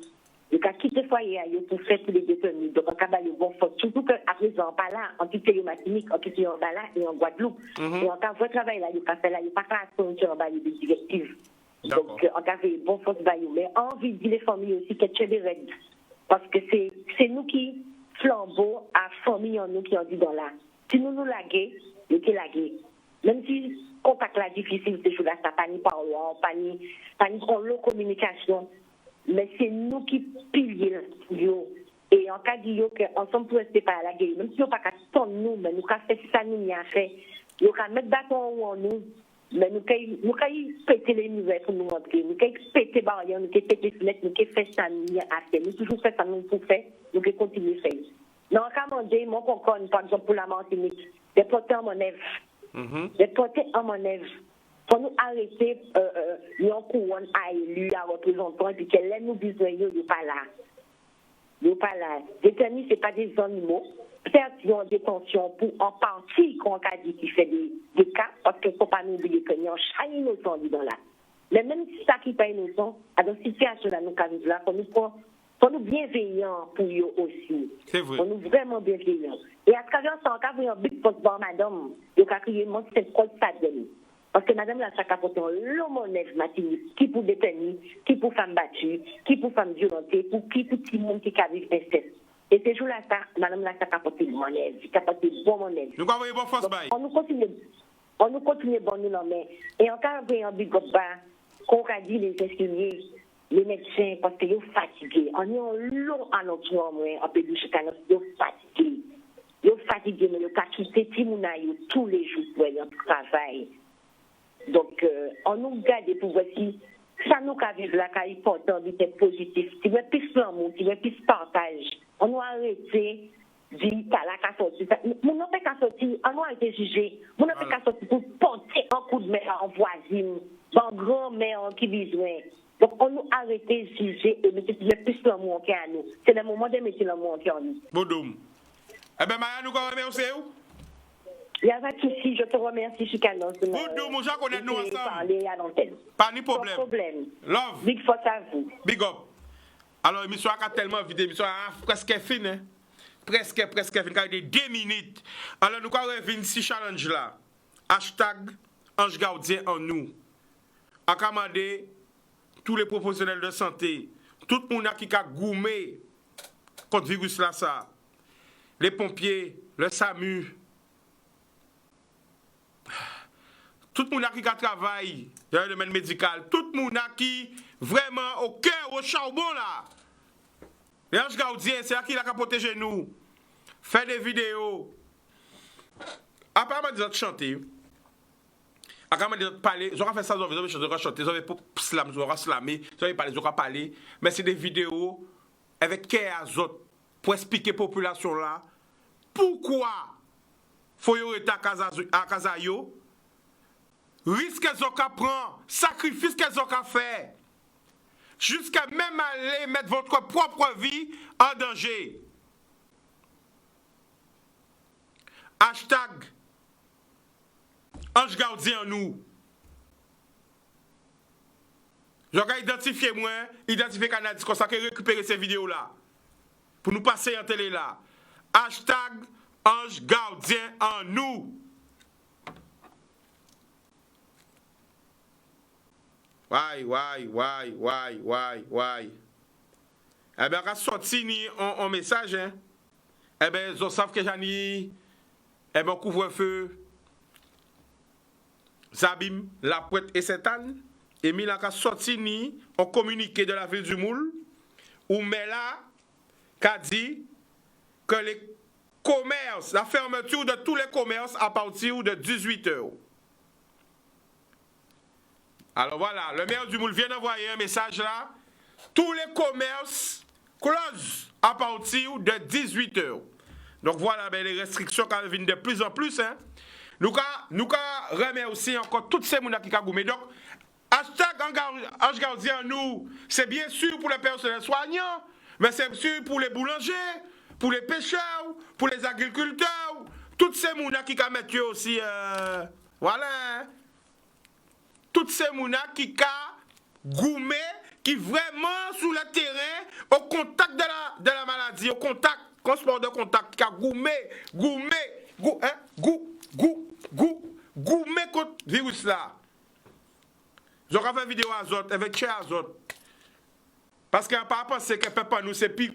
S5: Il a quitté le foyer pour faire tous les détenus. Donc, on a le bon fort. Surtout qu'à présent, pas là, en quitté en Martinique, en quitté en Bala et en Guadeloupe. Et on a fait travail là, il a fait là, il n'y a pas de en bas des directives. Donc, on a fait bon fort bayou. Mais envie de dire les familles aussi qu'elles tuent des règles. Parce que c'est nous qui flambeau à famille en nous qui en dit dans là. Si nous laguons, nous qui laguons. Même si le contact là difficile, c'est là, ça pas ni parlant, pas ni en communication. Mais c'est nous qui pilions. Et en cas d'yo, ensemble pour rester par la guerre, même si on n'a pas qu'à nous, mais nous avons fait ça, nous avons fait. Nous avons mettre bâton en nous, mais nous avons pété les nouvelles pour nous rentrer. Nous avons pété les barrières, nous avons pété les fenêtres, nous avons fait ça, nous avons fait. Nous avons toujours fait ça, nous avons fait, nous avons continué à faire. Nous avons demandé, mon concorde, par exemple, pour la Martinique, des portées en manœuvre. Des portées en manœuvre. Pour nous arrêter, nous avons à élu, à représentant, et puis qu'elle aime nous besoin, nous ne pas là. Nous pas là. Les détenus, ce n'est pas des animaux. Certes, ils ont des tensions pour en partie, qu'on a dit qui fait des cas, parce qu'il ne faut pas nous oublier qu'il y a un chat innocent dans là. Mais même si ça qui n'est pas innocent, à dans cette situation-là, nous avons là, pour nous bienveillants pour eux aussi.
S2: C'est vrai.
S5: Pour nous vraiment bienveillants. Et à travers ça, quand vous avez un big post dans madame, vous avez crié, moi, c'est quoi ça donne? Parce que madame la sac apporté l'homonève Martinique, qui pour détenus, qui pour femmes battues, qui pour femmes violentées, pour qui pour tout le monde qui a vécu inceste. Et ces jours-là, madame la sac apporté l'homonève, qui a apporté bon monève.
S2: Nous avons bon force bail.
S5: On nous continue bon nous mais et encore un big up qu'on a dit les infirmiers, les médecins, parce qu'ils sont fatigués. On est en long à notre moment, en peu de chicanos, ils sont fatigués. Ils sont fatigués, mais ils ont quitté Timounaï tous les jours pour aller en travail. Donc, on nous garde pour voir si ça nous a vu là, qu'il est important d'être positif. Si vous avez plus d'amour, si vous avez plus de partage, on nous a arrêté de dire que la qu'à sortir. Nous n'avons pas qu'à sortir, on nous a été jugé. Nous n'avons pas qu'à sortir pour porter un coup de main en voisine, en grand-mère qui a besoin. Donc, on nous a arrêté de juger et mettre plus d'amour qu'il y a à nous. C'est le moment de mettre l'amour qu'il y a à nous.
S2: Bodoum. Eh bien, Maya, nous remercions.
S5: Il n'y a pas de souci, je te remercie, Chicanos.
S2: Bodoum, nous connaissons nous ensemble.
S5: Parler à l'antenne.
S2: Pas de problème.
S5: Pas de problème.
S2: Love.
S5: Big force à vous.
S2: Big up. Alors, l'émission a tellement vite, l'émission a presque fini. Presque fini, quand il y a 2 minutes. Alors, nous avons revenir ce challenge là. Hashtag Ange Gardien en nous. A commander tous les professionnels de santé, tout le monde qui a goumé contre le virus là, ça. Les pompiers, le SAMU, tout le monde qui travaille dans le domaine médical, tout le monde qui vraiment au cœur, au charbon là. Les anges gardiens, c'est là qui a protégé nous. Faire des vidéos. Apparemment, des autres chanter. Apparemment, des autres parler. Ils ont fait ça, ils ont chanter, ils ont slam, ils ont slamé, ils ont parlé, ils ont parlé. Mais c'est des vidéos avec cœur à autres pour expliquer à la population là pourquoi il faut y être à Kazayo. Risque qu'elles ont qu'à prendre, sacrifice qu'elles ont qu'à faire, jusqu'à même aller mettre votre propre vie en danger. Hashtag Ange Gardien en nous. Je vais identifier moi, identifier Canal comme ça que récupérer ces vidéos-là. Pour nous passer en télé là. Hashtag Ange Gardien en nous. Why. Eh bien, on a sorti un message, hein. Eh bien, ils savent que j'en ai, eh bien, couvre-feu, Zabim, La Pointe et Sainte-Anne, et mis là, sorti un communiqué de la ville du Moule, où Mela a dit que les commerces, la fermeture de tous les commerces à partir de 18h. Alors voilà, le maire du Moule vient d'envoyer un message là. Tous les commerces closent à partir de 18h. Donc voilà, ben, les restrictions qui viennent de plus en plus. Hein. Nous remercions aussi encore toutes ces gens qui ont goumé. Donc, hashtag Ange Gardien nous, c'est bien sûr pour les personnels soignants, mais c'est sûr pour les boulangers, pour les pêcheurs, pour les agriculteurs, toutes ces gens qui ont mis aussi. Voilà. Hein. Toutes ces gens qui ont goumé, qui vraiment sur le terrain, au contact de la maladie, au contact, transport de contact, qui a goumé contre le virus là. J'ai fait une vidéo azote, avec chez azote. Parce qu'on n'a pas pensé que peuple nous, c'est plus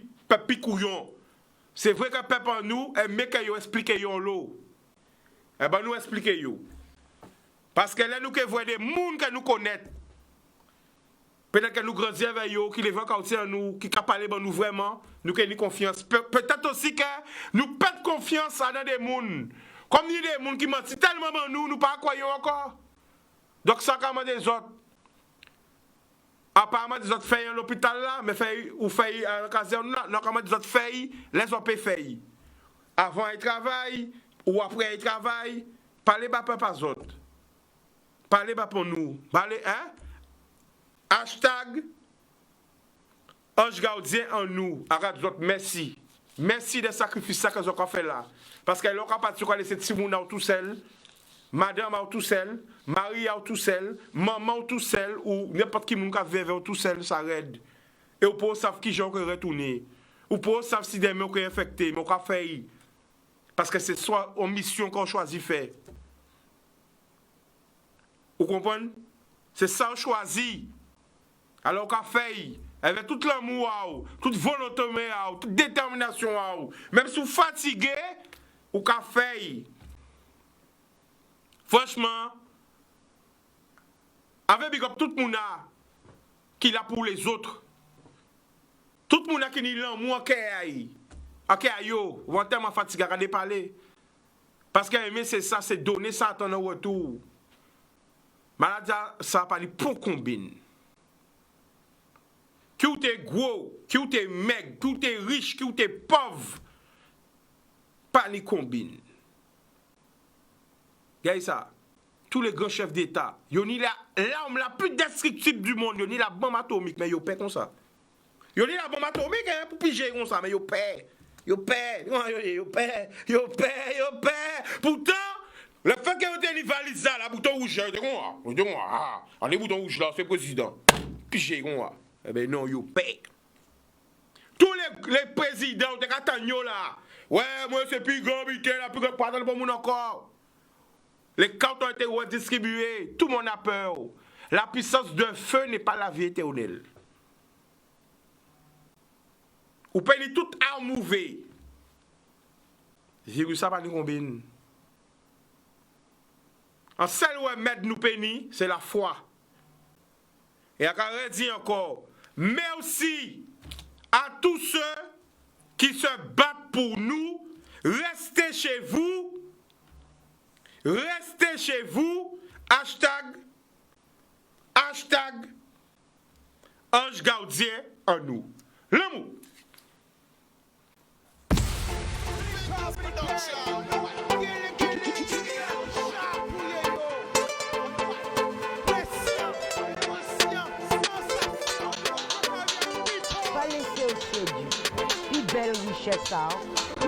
S2: couillon. C'est vrai que peuple nous, mais que vous expliquez l'eau. Eh bien, nous expliquons. Parce que là, nous voyons des gens que nous connaissons. Peut-être que nous grandissons avec eux, qui les voient quand nous, qui ont parlé de nous vraiment, nous avons confiance. Peut-être aussi que nous perdons confiance dans des gens. Comme il y a des gens qui mentent tellement dans nous, nous ne croyons pas encore. Donc, ça, comment des autres. Apparemment, des autres fait à l'hôpital là, mais ou fait à la caserne là. Non, comment des autres fait, les autres fait. Avant, ils travaillent, ou après, ils travaillent. Parlez pas pas autres. Parlez pas pour nous. Parlez, hein? Hashtag Ange Gardien en nous. Arrête d'autres, merci. Merci des sacrifices que vous avez fait là. Parce que l'on n'a pas de laisser Timouna tout seul, madame tout seul, Marie tout seul, maman tout seul, ou n'importe qui qui vivre tout seul, ça aide. Et vous pouvez savoir qui j'ai retourné. Vous pouvez savoir si des gens sont infectés, mais on fait. Parce que c'est soit une mission qu'on choisit de faire. Vous comprenez? C'est ça qu'on choisit. Alors qu'on fait, avec tout l'amour, toute volonté, toute détermination, même si vous fatigué, ou qu'on fait. Franchement, avec big up tout le monde qui l'a pour les autres. Tout le monde qui n'est là, moi, qui est yo, vous êtes tellement fatigué à parler. Parce que aimer, c'est ça, c'est donner ça à ton retour. Maladie, ça va parler pour combine. Qui ou t'es gros, qui ou t'es maigre, qui ou t'es riche, qui ou t'es pauvre, pas ni combine. Regardez ça. Tous les grands chefs d'État, ils ont l'arme la plus destructible du monde, ils ont la bombe atomique, mais ils paient comme ça. Ils ont la bombe atomique pour piger comme ça, mais ils paient. Ils paient. Pourtant, le fait que vous avez une valise là, le bouton rouge, on est bouton rouge là, c'est président. Piger comme ça. Eh bien non, ils paient. Tous les présidents de Catagno là, ouais, moi c'est plus grand, mais là, plus grand, pas dans le bon monde encore. Les cartes ont été redistribuées, tout le monde a peur. La puissance de feu n'est pas la vie éternelle. Vous payez toute arme ouverte. Virus ça pas nous combine. En seul remède nous pénis, c'est la foi. Et à dit encore, merci à tous ceux qui se battent pour nous. Restez chez vous. Restez chez vous. Hashtag Ange Gardien en nous. L'amour.
S6: Belle richesse, et